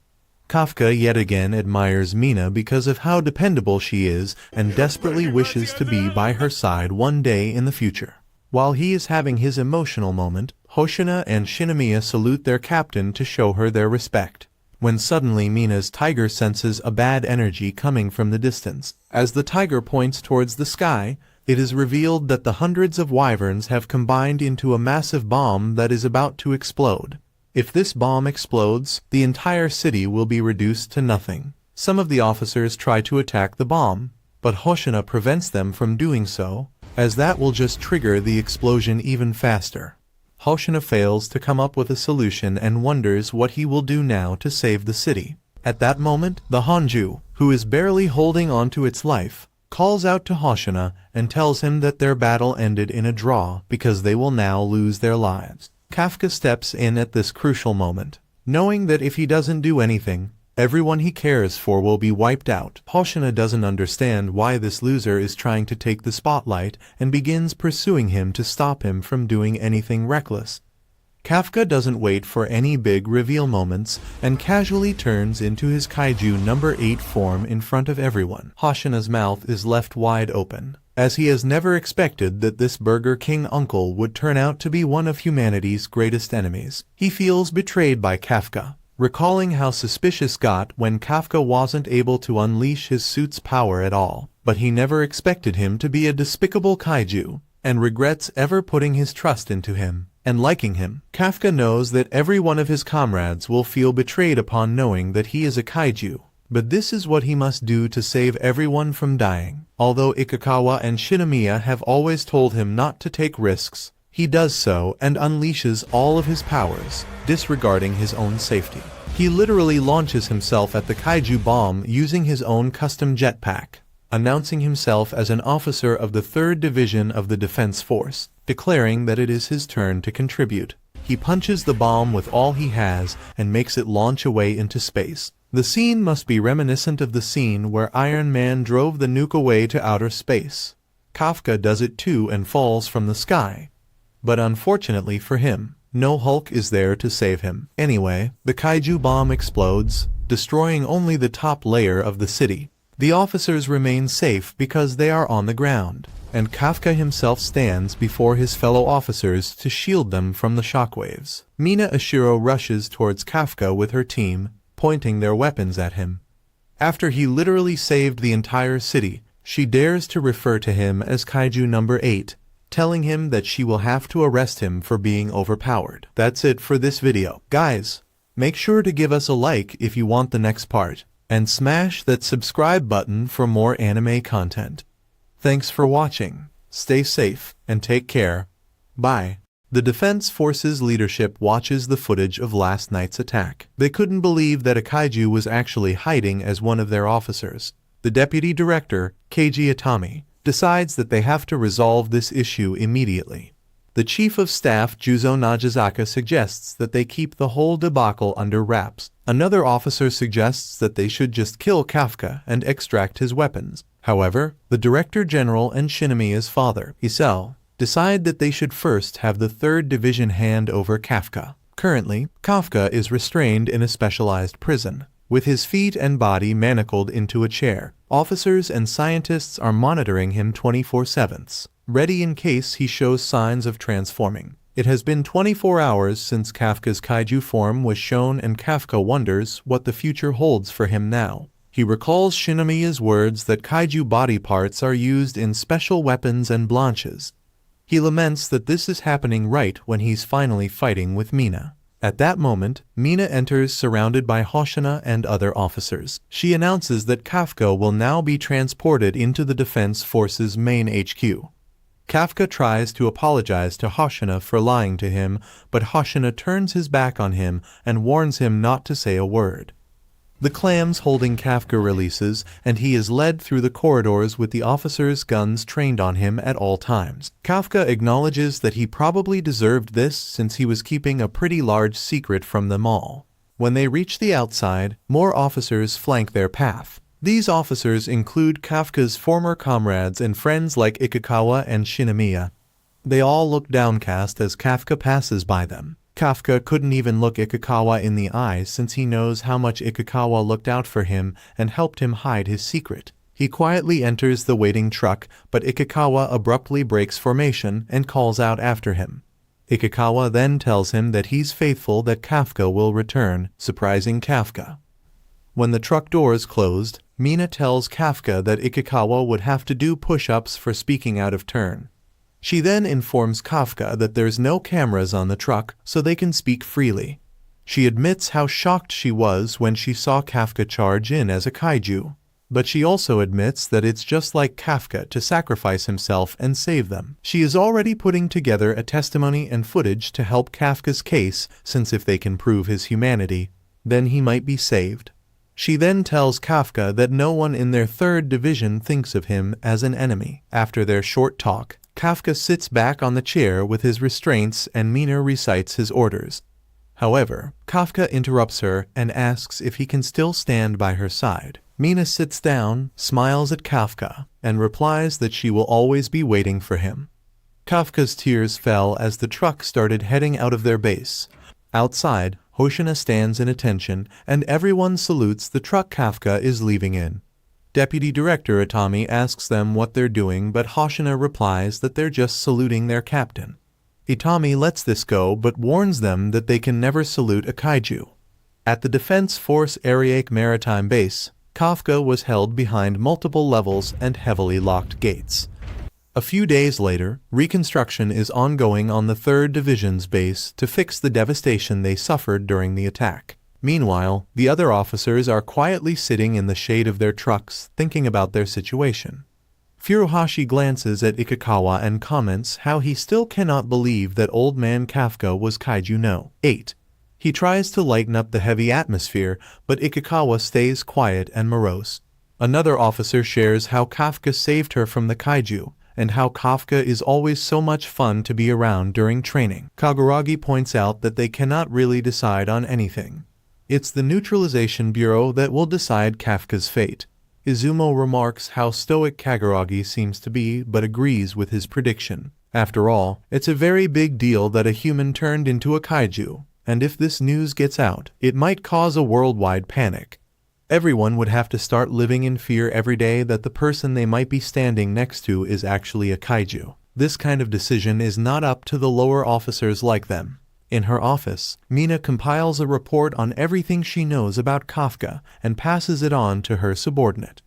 Kafka yet again admires Mina because of how dependable she is and desperately wishes to be by her side one day in the future. While he is having his emotional moment, Hoshina and Shinomiya salute their captain to show her their respect, when suddenly Mina's tiger senses a bad energy coming from the distance. As the tiger points towards the sky, it is revealed that the hundreds of wyverns have combined into a massive bomb that is about to explode. If this bomb explodes, the entire city will be reduced to nothing. Some of the officers try to attack the bomb, but Hoshina prevents them from doing so, as that will just trigger the explosion even faster. Hoshina fails to come up with a solution and wonders what he will do now to save the city. At that moment, the Hanju, who is barely holding on to its life, calls out to Hoshina and tells him that their battle ended in a draw because they will now lose their lives. Kafka steps in at this crucial moment, knowing that if he doesn't do anything, everyone he cares for will be wiped out. Hoshina doesn't understand why this loser is trying to take the spotlight and begins pursuing him to stop him from doing anything reckless. Kafka doesn't wait for any big reveal moments and casually turns into his kaiju number 8 form in front of everyone. Hoshina's mouth is left wide open, as he has never expected that this Burger King uncle would turn out to be one of humanity's greatest enemies. He feels betrayed by Kafka, recalling how suspicious got when Kafka wasn't able to unleash his suit's power at all. But he never expected him to be a despicable kaiju, and regrets ever putting his trust into him and liking him. Kafka knows that every one of his comrades will feel betrayed upon knowing that he is a kaiju, but this is what he must do to save everyone from dying. Although Ikikawa and Shinomiya have always told him not to take risks, he does so and unleashes all of his powers, disregarding his own safety. He literally launches himself at the kaiju bomb using his own custom jetpack, announcing himself as an officer of the 3rd Division of the Defense Force, declaring that it is his turn to contribute. He punches the bomb with all he has and makes it launch away into space. The scene must be reminiscent of the scene where Iron Man drove the nuke away to outer space. Kafka does it too and falls from the sky. But unfortunately for him, no Hulk is there to save him. Anyway, the kaiju bomb explodes, destroying only the top layer of the city. The officers remain safe because they are on the ground, and Kafka himself stands before his fellow officers to shield them from the shockwaves. Mina Ashiro rushes towards Kafka with her team, pointing their weapons at him. After he literally saved the entire city, she dares to refer to him as Kaiju number 8, telling him that she will have to arrest him for being overpowered. That's it for this video. Guys, make sure to give us a like if you want the next part, and smash that subscribe button for more anime content. Thanks for watching. Stay safe and take care. Bye. The Defense Forces leadership watches the footage of last night's attack. They couldn't believe that a kaiju was actually hiding as one of their officers. The deputy director, Keiji Itami, decides that they have to resolve this issue immediately. The chief of staff, Juzo Najizaka, suggests that they keep the whole debacle under wraps. Another officer suggests that they should just kill Kafka and extract his weapons. However, the Director General and Shinomiya's father, Isao, decide that they should first have the 3rd Division hand over Kafka. Currently, Kafka is restrained in a specialized prison, with his feet and body manacled into a chair. Officers and scientists are monitoring him 24/7, ready in case he shows signs of transforming. It has been 24 hours since Kafka's kaiju form was shown, and Kafka wonders what the future holds for him now. He recalls Shinomiya's words that kaiju body parts are used in special weapons and blanches. He laments that this is happening right when he's finally fighting with Mina. At that moment, Mina enters surrounded by Hoshina and other officers. She announces that Kafka will now be transported into the Defense Forces main HQ. Kafka tries to apologize to Hoshina for lying to him, but Hoshina turns his back on him and warns him not to say a word. The clams holding Kafka releases, and he is led through the corridors with the officers' guns trained on him at all times. Kafka acknowledges that he probably deserved this since he was keeping a pretty large secret from them all. When they reach the outside, more officers flank their path. These officers include Kafka's former comrades and friends like Ikikawa and Shinomiya. They all look downcast as Kafka passes by them. Kafka couldn't even look Ikikawa in the eye since he knows how much Ikikawa looked out for him and helped him hide his secret. He quietly enters the waiting truck, but Ikikawa abruptly breaks formation and calls out after him. Ikikawa then tells him that he's faithful that Kafka will return, surprising Kafka. When the truck doors closed, Mina tells Kafka that Ikikawa would have to do push-ups for speaking out of turn. She then informs Kafka that there's no cameras on the truck, so they can speak freely. She admits how shocked she was when she saw Kafka charge in as a kaiju. But she also admits that it's just like Kafka to sacrifice himself and save them. She is already putting together a testimony and footage to help Kafka's case, since if they can prove his humanity, then he might be saved. She then tells Kafka that no one in their third division thinks of him as an enemy. After their short talk, Kafka sits back on the chair with his restraints and Mina recites his orders. However, Kafka interrupts her and asks if he can still stand by her side. Mina sits down, smiles at Kafka, and replies that she will always be waiting for him. Kafka's tears fell as the truck started heading out of their base. Outside, Hoshina stands in attention, and everyone salutes the truck Kafka is leaving in. Deputy Director Itami asks them what they're doing, but Hoshina replies that they're just saluting their captain. Itami lets this go but warns them that they can never salute a kaiju. At the Defense Force Ariake Maritime Base, Kafka was held behind multiple levels and heavily locked gates. A few days later, reconstruction is ongoing on the 3rd Division's base to fix the devastation they suffered during the attack. Meanwhile, the other officers are quietly sitting in the shade of their trucks, thinking about their situation. Furuhashi glances at Ikikawa and comments how he still cannot believe that old man Kafka was Kaiju no. 8. He tries to lighten up the heavy atmosphere, but Ikikawa stays quiet and morose. Another officer shares how Kafka saved her from the Kaiju, and how Kafka is always so much fun to be around during training. Kaguragi points out that they cannot really decide on anything. It's the Neutralization Bureau that will decide Kafka's fate. Izumo remarks how stoic Kaguragi seems to be but agrees with his prediction. After all, it's a very big deal that a human turned into a kaiju, and if this news gets out, it might cause a worldwide panic. Everyone would have to start living in fear every day that the person they might be standing next to is actually a kaiju. This kind of decision is not up to the lower officers like them. In her office, Mina compiles a report on everything she knows about Kafka and passes it on to her subordinate.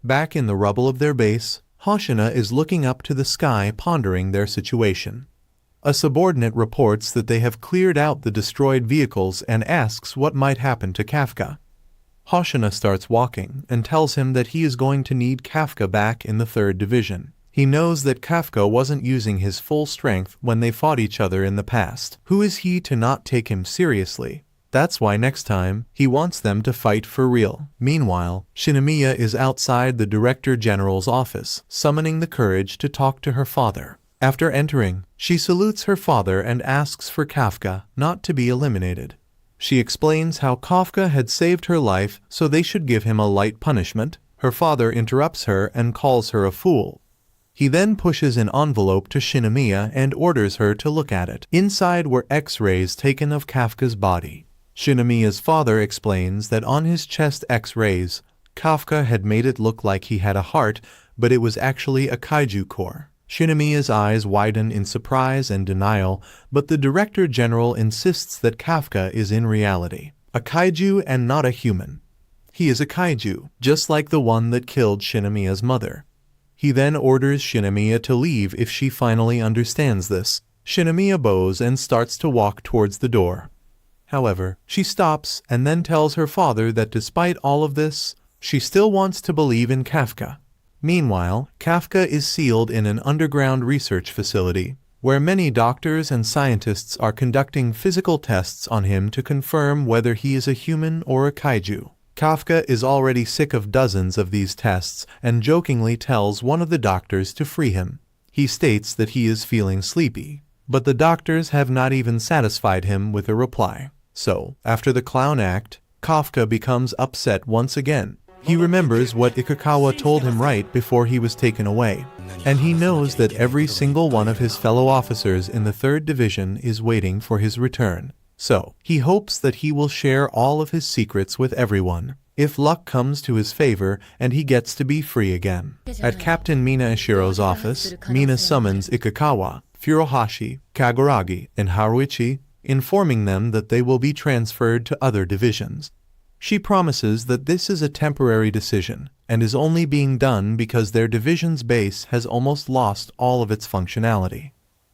Back in the rubble of their base, Hoshina is looking up to the sky pondering their situation. A subordinate reports that they have cleared out the destroyed vehicles and asks what might happen to Kafka. Hoshina starts walking and tells him that he is going to need Kafka back in the 3rd Division. He knows that Kafka wasn't using his full strength when they fought each other in the past. Who is he to not take him seriously? That's why next time, he wants them to fight for real. Meanwhile, Shinomiya is outside the Director General's office, summoning the courage to talk to her father. After entering, she salutes her father and asks for Kafka not to be eliminated. She explains how Kafka had saved her life, so they should give him a light punishment. Her father interrupts her and calls her a fool. He then pushes an envelope to Shinomiya and orders her to look at it. Inside were X-rays taken of Kafka's body. Shinomiya's father explains that on his chest X-rays, Kafka had made it look like he had a heart, but it was actually a kaiju core. Shinomiya's eyes widen in surprise and denial, but the Director General insists that Kafka is in reality a kaiju and not a human. He is a kaiju, just like the one that killed Shinomiya's mother. He then orders Shinomiya to leave if she finally understands this. Shinomiya bows and starts to walk towards the door. However, she stops and then tells her father that despite all of this, she still wants to believe in Kafka. Meanwhile, Kafka is sealed in an underground research facility, where many doctors and scientists are conducting physical tests on him to confirm whether he is a human or a kaiju. Kafka is already sick of dozens of these tests and jokingly tells one of the doctors to free him. He states that he is feeling sleepy, but the doctors have not even satisfied him with a reply. So, after the clown act, Kafka becomes upset once again. He remembers what Ikikawa told him right before he was taken away, and he knows that every single one of his fellow officers in the 3rd Division is waiting for his return. So, he hopes that he will share all of his secrets with everyone, if luck comes to his favor and he gets to be free again. At Captain Mina Ishiro's office, Mina summons Ikikawa, Furuhashi, Kaguragi, and Haruichi, informing them that they will be transferred to other divisions. She promises that this is a temporary decision and is only being done because their division's base has almost lost all of its functionality.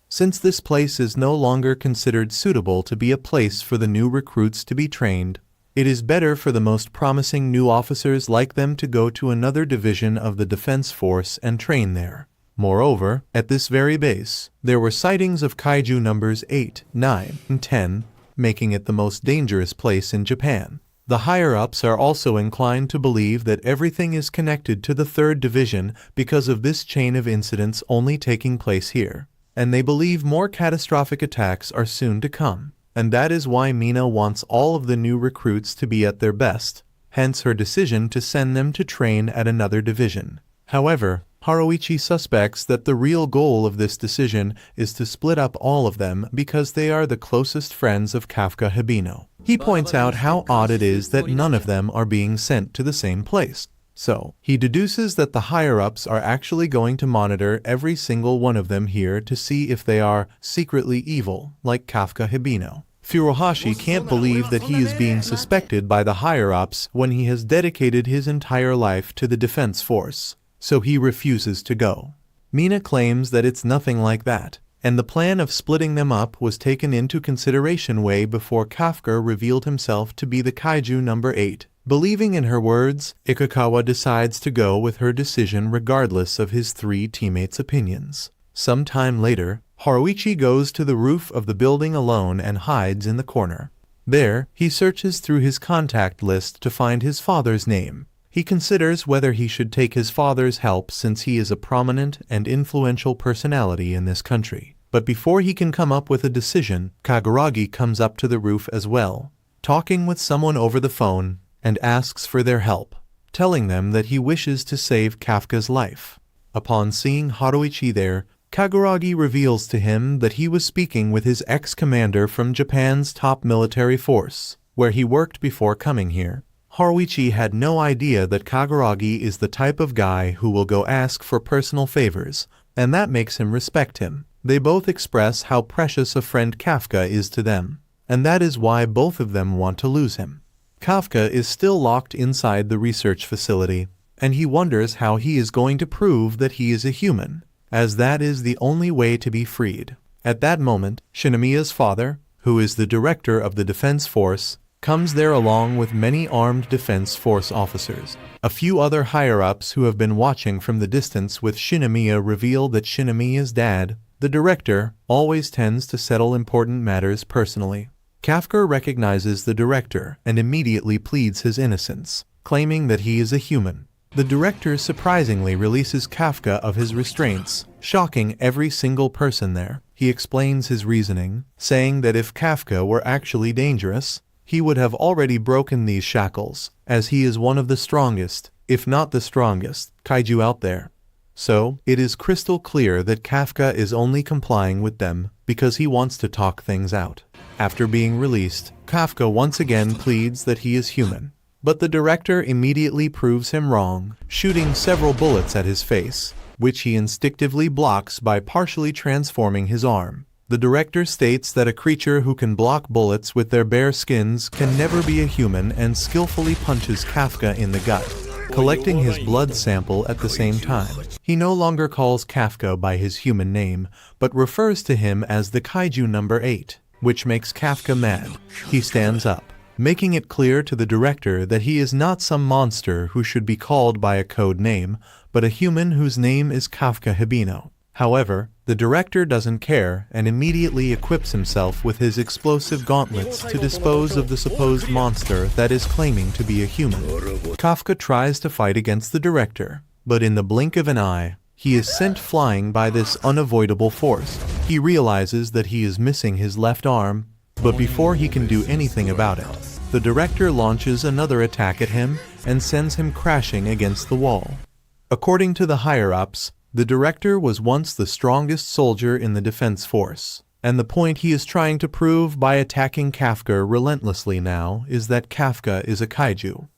Since this place is no longer considered suitable to be a place for the new recruits to be trained, It is better for the most promising new officers like them to go to another division of the defense force and train there. Moreover, at this very base, there were sightings of kaiju numbers 8, 9, and 10, making it the most dangerous place in Japan. The higher-ups are also inclined to believe that everything is connected to the 3rd Division because of this chain of incidents only taking place here. And they believe more catastrophic attacks are soon to come. And that is why Mina wants all of the new recruits to be at their best, hence her decision to send them to train at another division. However, Haruichi suspects that the real goal of this decision is to split up all of them because they are the closest friends of Kafka Hibino. He points out how odd it is that none of them are being sent to the same place. So, he deduces that the higher-ups are actually going to monitor every single one of them here to see if they are secretly evil, like Kafka Hibino. Furuhashi can't believe that he is being suspected by the higher-ups when he has dedicated his entire life to the defense force. So he refuses to go. Mina claims that it's nothing like that, and the plan of splitting them up was taken into consideration way before Kafka revealed himself to be the kaiju number 8. Believing in her words, Ikakawa decides to go with her decision regardless of his 3 teammates' opinions. Some time later, Haruichi goes to the roof of the building alone and hides in the corner. There, he searches through his contact list to find his father's name. He considers whether he should take his father's help since he is a prominent and influential personality in this country. But before he can come up with a decision, Kaguragi comes up to the roof as well, talking with someone over the phone, and asks for their help, telling them that he wishes to save Kafka's life. Upon seeing Haruichi there, Kaguragi reveals to him that he was speaking with his ex-commander from Japan's top military force, where he worked before coming here. Haruichi had no idea that Kaguragi is the type of guy who will go ask for personal favors, and that makes him respect him. They both express how precious a friend Kafka is to them, and that is why both of them want to lose him. Kafka is still locked inside the research facility, and he wonders how he is going to prove that he is a human, as that is the only way to be freed. At that moment, Shinomiya's father, who is the director of the defense force, comes there along with many armed defense force officers. A few other higher-ups who have been watching from the distance with Shinomiya reveal that Shinomiya's dad, the director, always tends to settle important matters personally. Kafka recognizes the director and immediately pleads his innocence, claiming that he is a human. The director surprisingly releases Kafka of his restraints, shocking every single person there. He explains his reasoning, saying that if Kafka were actually dangerous, he would have already broken these shackles, as he is one of the strongest, if not the strongest, kaiju out there. So, it is crystal clear that Kafka is only complying with them because he wants to talk things out. After being released, Kafka once again pleads that he is human. But the director immediately proves him wrong, shooting several bullets at his face, which he instinctively blocks by partially transforming his arm. The director states that a creature who can block bullets with their bare skins can never be a human and skillfully punches Kafka in the gut, collecting his blood sample at the same time. He no longer calls Kafka by his human name, but refers to him as the kaiju number 8, which makes Kafka mad. He stands up, making it clear to the director that he is not some monster who should be called by a code name, but a human whose name is Kafka Hibino. However, the director doesn't care and immediately equips himself with his explosive gauntlets to dispose of the supposed monster that is claiming to be a human. Kafka tries to fight against the director, but in the blink of an eye, he is sent flying by this unavoidable force. He realizes that he is missing his left arm, but before he can do anything about it, the director launches another attack at him and sends him crashing against the wall. According to the higher-ups, the director was once the strongest soldier in the defense force, and the point he is trying to prove by attacking Kafka relentlessly now is that Kafka is a kaiju.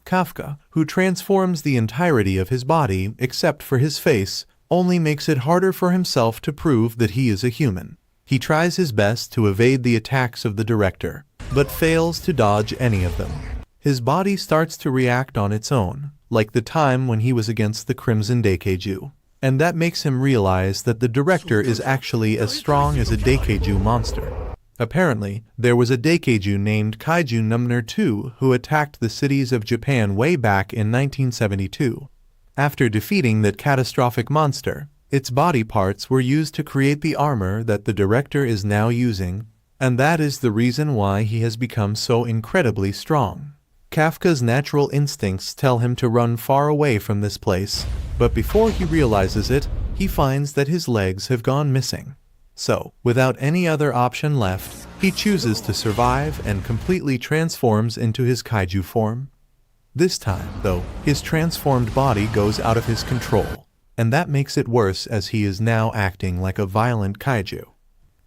Kafka, who transforms the entirety of his body except for his face, only makes it harder for himself to prove that he is a human. He tries his best to evade the attacks of the director, but fails to dodge any of them. His body starts to react on its own, like the time when he was against the Crimson Daikeiju. And that makes him realize that the director is actually as strong as a Daikeiju monster. Apparently, there was a Daikeiju named Kaiju Number 2 who attacked the cities of Japan way back in 1972. After defeating that catastrophic monster, its body parts were used to create the armor that the director is now using, and that is the reason why he has become so incredibly strong. Kafka's natural instincts tell him to run far away from this place, but before he realizes it, he finds that his legs have gone missing. So, without any other option left, he chooses to survive and completely transforms into his kaiju form. This time, though, his transformed body goes out of his control, and that makes it worse as he is now acting like a violent kaiju.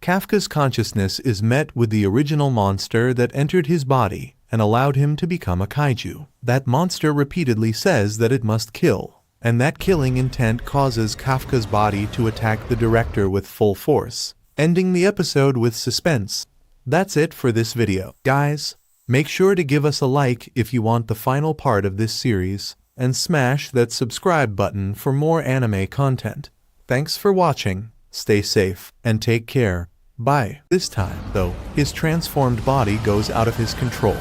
Kafka's consciousness is met with the original monster that entered his body and allowed him to become a kaiju. That monster repeatedly says that it must kill, and that killing intent causes Kafka's body to attack the director with full force, ending the episode with suspense. That's it for this video. Guys, make sure to give us a like if you want the final part of this series, and smash that subscribe button for more anime content. Thanks for watching, stay safe, and take care. Bye. This time, though, his transformed body goes out of his control,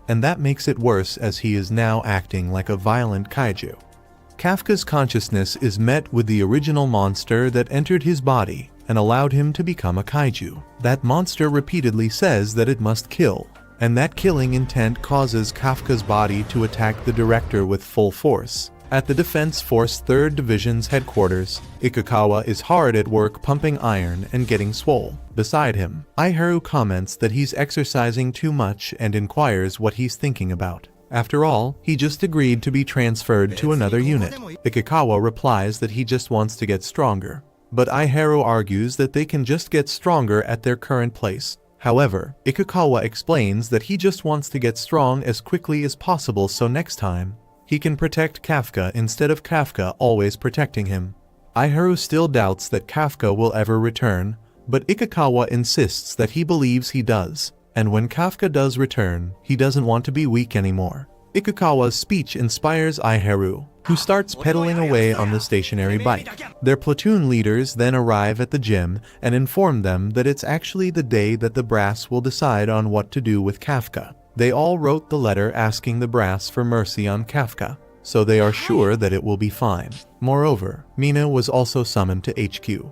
and that makes it worse as he is now acting like a violent kaiju. Kafka's consciousness is met with the original monster that entered his body and allowed him to become a kaiju. That monster repeatedly says that it must kill, and that killing intent causes Kafka's body to attack the director with full force. At the Defense Force 3rd Division's headquarters, Ikukawa is hard at work pumping iron and getting swole. Beside him, Aiharu comments that he's exercising too much and inquires what he's thinking about. After all, he just agreed to be transferred to another unit. Ikukawa replies that he just wants to get stronger, but Aiharu argues that they can just get stronger at their current place. However, Ikukawa explains that he just wants to get strong as quickly as possible so next time, he can protect Kafka instead of Kafka always protecting him. Aiharu still doubts that Kafka will ever return, but Ikukawa insists that he believes he does, and when Kafka does return, he doesn't want to be weak anymore. Ikukawa's speech inspires Aiharu, who starts pedaling away on the stationary bike. Their platoon leaders then arrive at the gym and inform them that it's actually the day that the brass will decide on what to do with Kafka. They all wrote the letter asking the brass for mercy on Kafka, so they are sure that it will be fine. Moreover, Mina was also summoned to HQ.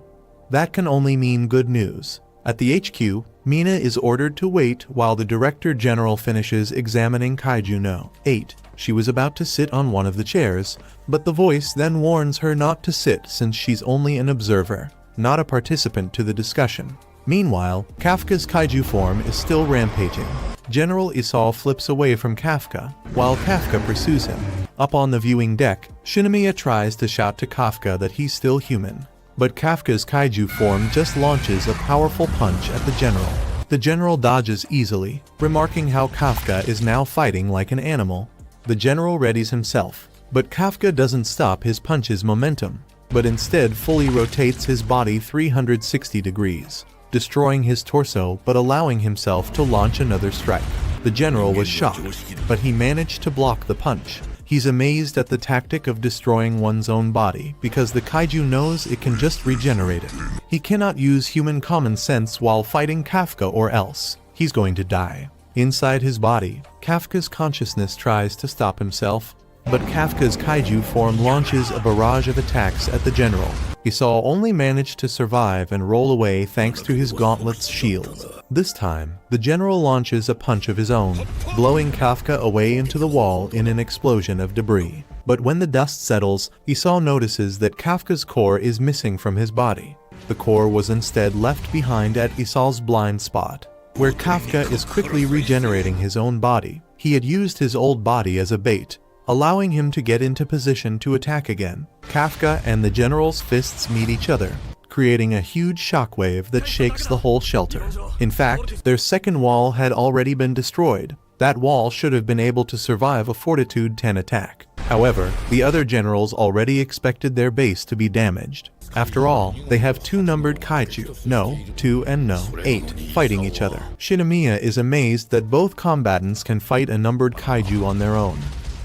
That can only mean good news. At the HQ, Mina is ordered to wait while the Director General finishes examining Kaiju No. 8. She was about to sit on one of the chairs, but the voice then warns her not to sit since she's only an observer, not a participant to the discussion. Meanwhile, Kafka's kaiju form is still rampaging. General Isao flips away from Kafka, while Kafka pursues him. Up on the viewing deck, Shinomiya tries to shout to Kafka that he's still human, but Kafka's kaiju form just launches a powerful punch at the general. The general dodges easily, remarking how Kafka is now fighting like an animal. The general readies himself, but Kafka doesn't stop his punch's momentum, but instead fully rotates his body 360 degrees. Destroying his torso but allowing himself to launch another strike. The general was shocked, but he managed to block the punch. He's amazed at the tactic of destroying one's own body because the kaiju knows it can just regenerate it. He cannot use human common sense while fighting Kafka or else he's going to die. Inside his body, Kafka's consciousness tries to stop himself, but Kafka's kaiju form launches a barrage of attacks at the general. Isao only managed to survive and roll away thanks to his gauntlet's shield. This time, the general launches a punch of his own, blowing Kafka away into the wall in an explosion of debris. But when the dust settles, Isao notices that Kafka's core is missing from his body. The core was instead left behind at Isao's blind spot, where Kafka is quickly regenerating his own body. He had used his old body as a bait, allowing him to get into position to attack again. Kafka and the general's fists meet each other, creating a huge shockwave that shakes the whole shelter. In fact, their second wall had already been destroyed. That wall should have been able to survive a Fortitude 10 attack. However, the other generals already expected their base to be damaged. After all, they have two numbered kaiju, No. 2 and No. 8, fighting each other. Shinomiya is amazed that both combatants can fight a numbered kaiju on their own.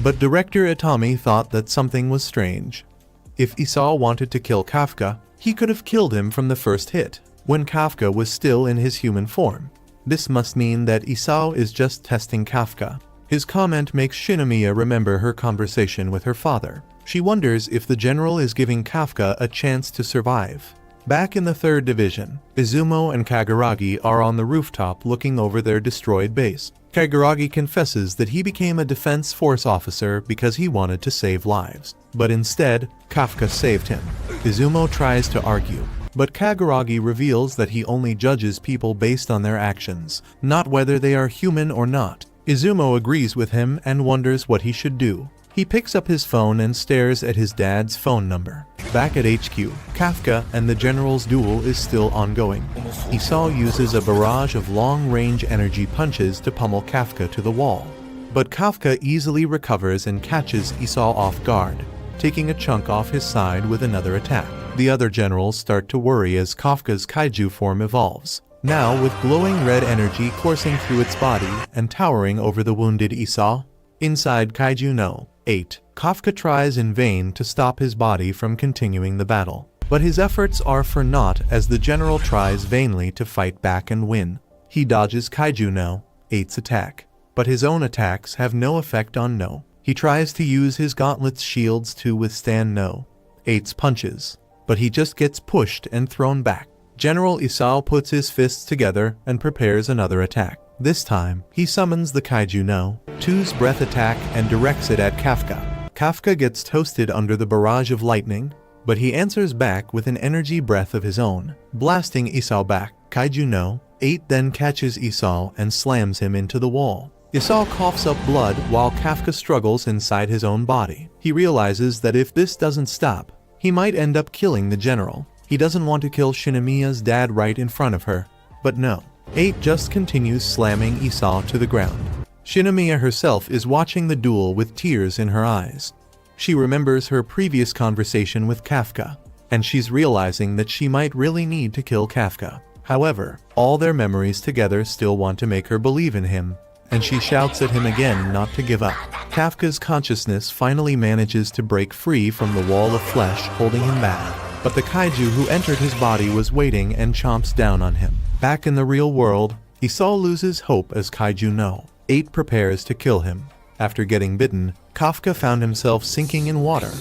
But Director Itami thought that something was strange. If Isao wanted to kill Kafka, he could have killed him from the first hit, when Kafka was still in his human form. This must mean that Isao is just testing Kafka. His comment makes Shinomiya remember her conversation with her father. She wonders if the general is giving Kafka a chance to survive. Back in the 3rd Division, Izumo and Kaguragi are on the rooftop looking over their destroyed base. Kaguragi confesses that he became a defense force officer because he wanted to save lives. But instead, Kafka saved him. Izumo tries to argue, but Kaguragi reveals that he only judges people based on their actions, not whether they are human or not. Izumo agrees with him and wonders what he should do. He picks up his phone and stares at his dad's phone number. Back at HQ, Kafka and the general's duel is still ongoing. Isao uses a barrage of long-range energy punches to pummel Kafka to the wall. But Kafka easily recovers and catches Isao off guard, taking a chunk off his side with another attack. The other generals start to worry as Kafka's kaiju form evolves, now with glowing red energy coursing through its body and towering over the wounded Isao. Inside Kaiju No. 8, Kafka tries in vain to stop his body from continuing the battle. But his efforts are for naught as the general tries vainly to fight back and win. He dodges Kaiju No. 8's attack, but his own attacks have no effect on No. He tries to use his gauntlet's shields to withstand No. 8's punches, but he just gets pushed and thrown back. General Isao puts his fists together and prepares another attack. This time, he summons the Kaiju No. 2's breath attack and directs it at Kafka. Kafka gets toasted under the barrage of lightning, but he answers back with an energy breath of his own, blasting Isao back. Kaiju No. 8 then catches Isao and slams him into the wall. Isao coughs up blood while Kafka struggles inside his own body. He realizes that if this doesn't stop, he might end up killing the general. He doesn't want to kill Shinomiya's dad right in front of her, but no. 8 just continues slamming Isao to the ground. Shinomiya herself is watching the duel with tears in her eyes. She remembers her previous conversation with Kafka, and she's realizing that she might really need to kill Kafka. However, all their memories together still want to make her believe in him, and she shouts at him again not to give up. Kafka's consciousness finally manages to break free from the wall of flesh holding him back, but the kaiju who entered his body was waiting and chomps down on him. Back in the real world, Isao loses hope as Kaiju No. 8 prepares to kill him. After getting bitten, Kafka found himself sinking in water.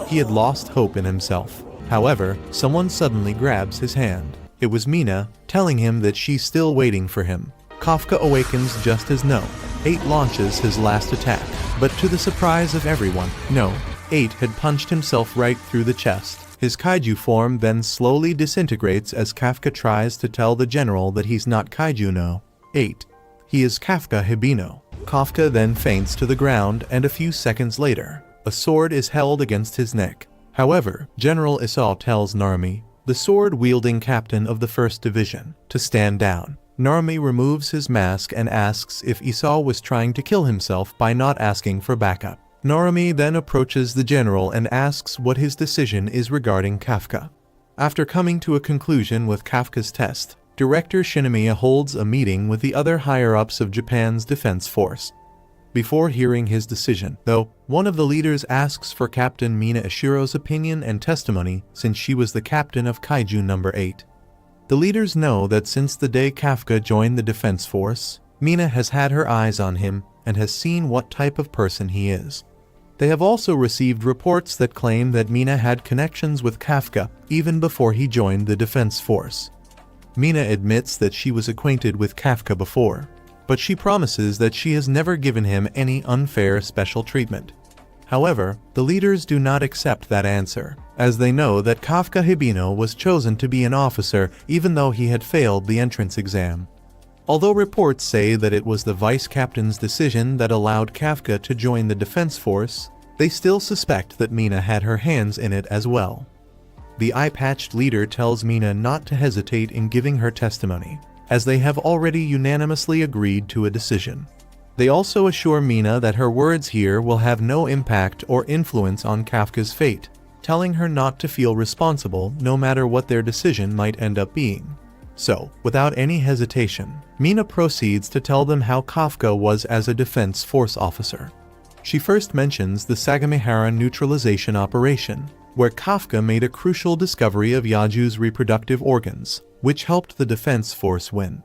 He had lost hope in himself. However, someone suddenly grabs his hand. It was Mina, telling him that she's still waiting for him. Kafka awakens just as No. 8 launches his last attack, but to the surprise of everyone, No. 8 had punched himself right through the chest. His kaiju form then slowly disintegrates as Kafka tries to tell the general that he's not Kaiju No. 8. He is Kafka Hibino. Kafka then faints to the ground, and a few seconds later, a sword is held against his neck. However, General Isao tells Narumi, the sword-wielding captain of the 1st Division, to stand down. Narumi removes his mask and asks if Isao was trying to kill himself by not asking for backup. Narumi then approaches the general and asks what his decision is regarding Kafka. After coming to a conclusion with Kafka's test, Director Shinomiya holds a meeting with the other higher-ups of Japan's defense force. Before hearing his decision, though, one of the leaders asks for Captain Mina Ishiro's opinion and testimony since she was the captain of Kaiju No. 8. The leaders know that since the day Kafka joined the defense force, Mina has had her eyes on him and has seen what type of person he is. They have also received reports that claim that Mina had connections with Kafka even before he joined the defense force. Mina admits that she was acquainted with Kafka before, but she promises that she has never given him any unfair special treatment. However, the leaders do not accept that answer, as they know that Kafka Hibino was chosen to be an officer even though he had failed the entrance exam. Although reports say that it was the vice captain's decision that allowed Kafka to join the defense force, they still suspect that Mina had her hands in it as well. The eye-patched leader tells Mina not to hesitate in giving her testimony, as they have already unanimously agreed to a decision. They also assure Mina that her words here will have no impact or influence on Kafka's fate, telling her not to feel responsible no matter what their decision might end up being. So, without any hesitation, Mina proceeds to tell them how Kafka was as a defense force officer. She first mentions the Sagamihara neutralization operation, where Kafka made a crucial discovery of Yaju's reproductive organs, which helped the defense force win.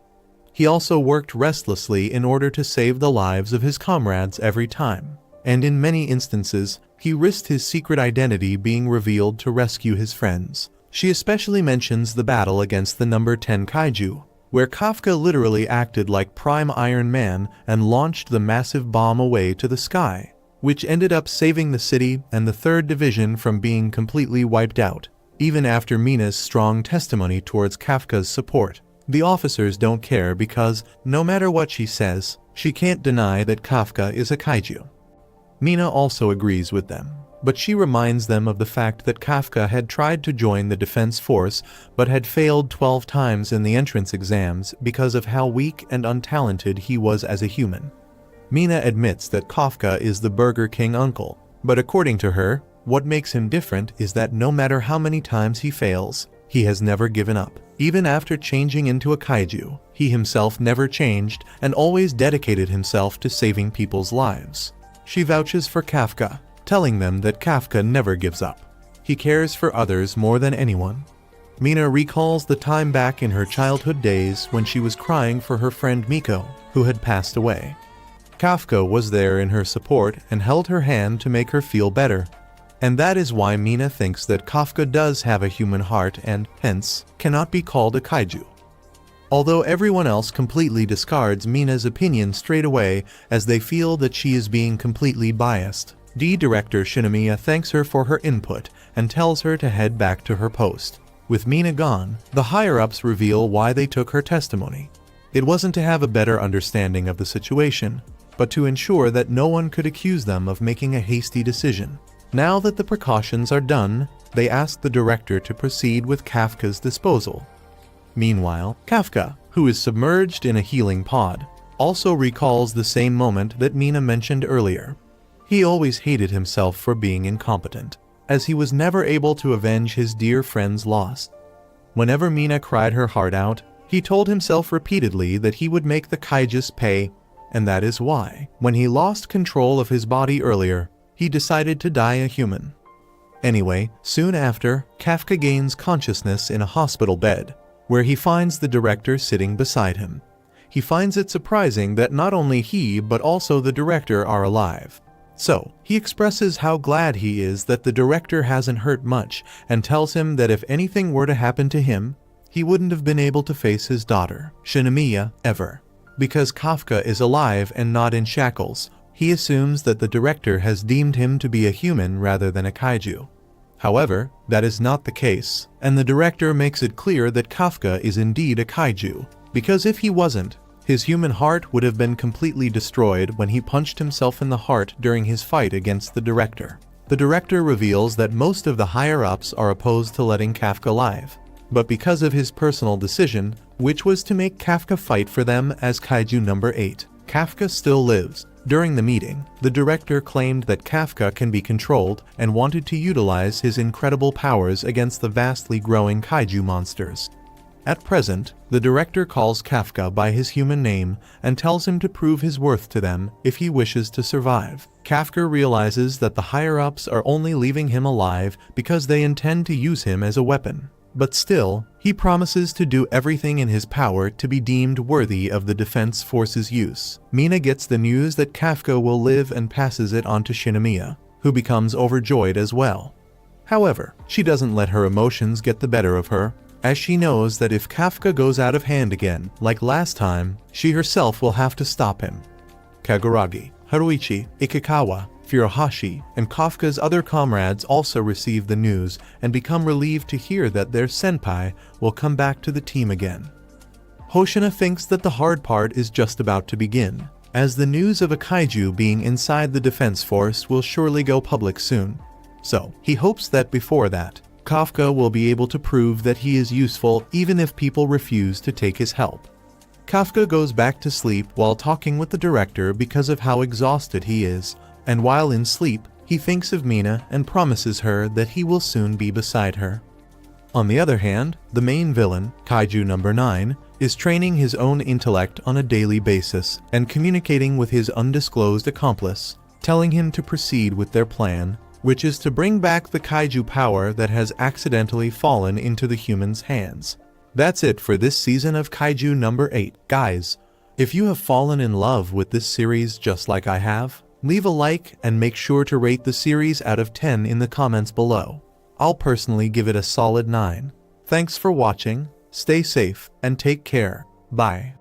He also worked restlessly in order to save the lives of his comrades every time. And in many instances, he risked his secret identity being revealed to rescue his friends. She especially mentions the battle against the number 10 kaiju, where Kafka literally acted like Prime Iron Man and launched the massive bomb away to the sky, which ended up saving the city and the 3rd Division from being completely wiped out, even after Mina's strong testimony towards Kafka's support. The officers don't care because, no matter what she says, she can't deny that Kafka is a kaiju. Mina also agrees with them, but she reminds them of the fact that Kafka had tried to join the defense force but had failed 12 times in the entrance exams because of how weak and untalented he was as a human. Mina admits that Kafka is the Burger King uncle, but according to her, what makes him different is that no matter how many times he fails, he has never given up. Even after changing into a kaiju, he himself never changed and always dedicated himself to saving people's lives. She vouches for Kafka, telling them that Kafka never gives up. He cares for others more than anyone. Mina recalls the time back in her childhood days when she was crying for her friend Miko, who had passed away. Kafka was there in her support and held her hand to make her feel better. And that is why Mina thinks that Kafka does have a human heart and, hence, cannot be called a kaiju. Although everyone else completely discards Mina's opinion straight away as they feel that she is being completely biased, Director Shinomiya thanks her for her input and tells her to head back to her post. With Mina gone, the higher-ups reveal why they took her testimony. It wasn't to have a better understanding of the situation, but to ensure that no one could accuse them of making a hasty decision. Now that the precautions are done, they ask the director to proceed with Kafka's disposal. Meanwhile, Kafka, who is submerged in a healing pod, also recalls the same moment that Mina mentioned earlier. He always hated himself for being incompetent, as he was never able to avenge his dear friend's loss. Whenever Mina cried her heart out, he told himself repeatedly that he would make the kaijus pay, and that is why, when he lost control of his body earlier, he decided to die a human. Anyway, soon after, Kafka gains consciousness in a hospital bed, where he finds the director sitting beside him. He finds it surprising that not only he but also the director are alive. So, he expresses how glad he is that the director hasn't hurt much and tells him that if anything were to happen to him, he wouldn't have been able to face his daughter, Shinomiya, ever. Because Kafka is alive and not in shackles, he assumes that the director has deemed him to be a human rather than a kaiju. However, that is not the case, and the director makes it clear that Kafka is indeed a kaiju, because if he wasn't, his human heart would have been completely destroyed when he punched himself in the heart during his fight against the director. The director reveals that most of the higher-ups are opposed to letting Kafka live, but because of his personal decision, which was to make Kafka fight for them as kaiju number 8, Kafka still lives. During the meeting, the director claimed that Kafka can be controlled and wanted to utilize his incredible powers against the vastly growing kaiju monsters. At present, the director calls Kafka by his human name and tells him to prove his worth to them if he wishes to survive. Kafka realizes that the higher-ups are only leaving him alive because they intend to use him as a weapon. But still, he promises to do everything in his power to be deemed worthy of the defense force's use. Mina gets the news that Kafka will live and passes it on to Shinomiya, who becomes overjoyed as well. However, she doesn't let her emotions get the better of her, as she knows that if Kafka goes out of hand again, like last time, she herself will have to stop him. Kaguragi, Haruichi, Ikikawa, Furuhashi, and Kafka's other comrades also receive the news and become relieved to hear that their senpai will come back to the team again. Hoshina thinks that the hard part is just about to begin, as the news of a kaiju being inside the defense force will surely go public soon. So, he hopes that before that, Kafka will be able to prove that he is useful even if people refuse to take his help. Kafka goes back to sleep while talking with the director because of how exhausted he is, and while in sleep, he thinks of Mina and promises her that he will soon be beside her. On the other hand, the main villain, Kaiju number 9, is training his own intellect on a daily basis and communicating with his undisclosed accomplice, telling him to proceed with their plan, which is to bring back the kaiju power that has accidentally fallen into the humans' hands. That's it for this season of Kaiju number 8. Guys, if you have fallen in love with this series just like I have, leave a like and make sure to rate the series out of 10 in the comments below. I'll personally give it a solid 9. Thanks for watching, stay safe, and take care. Bye.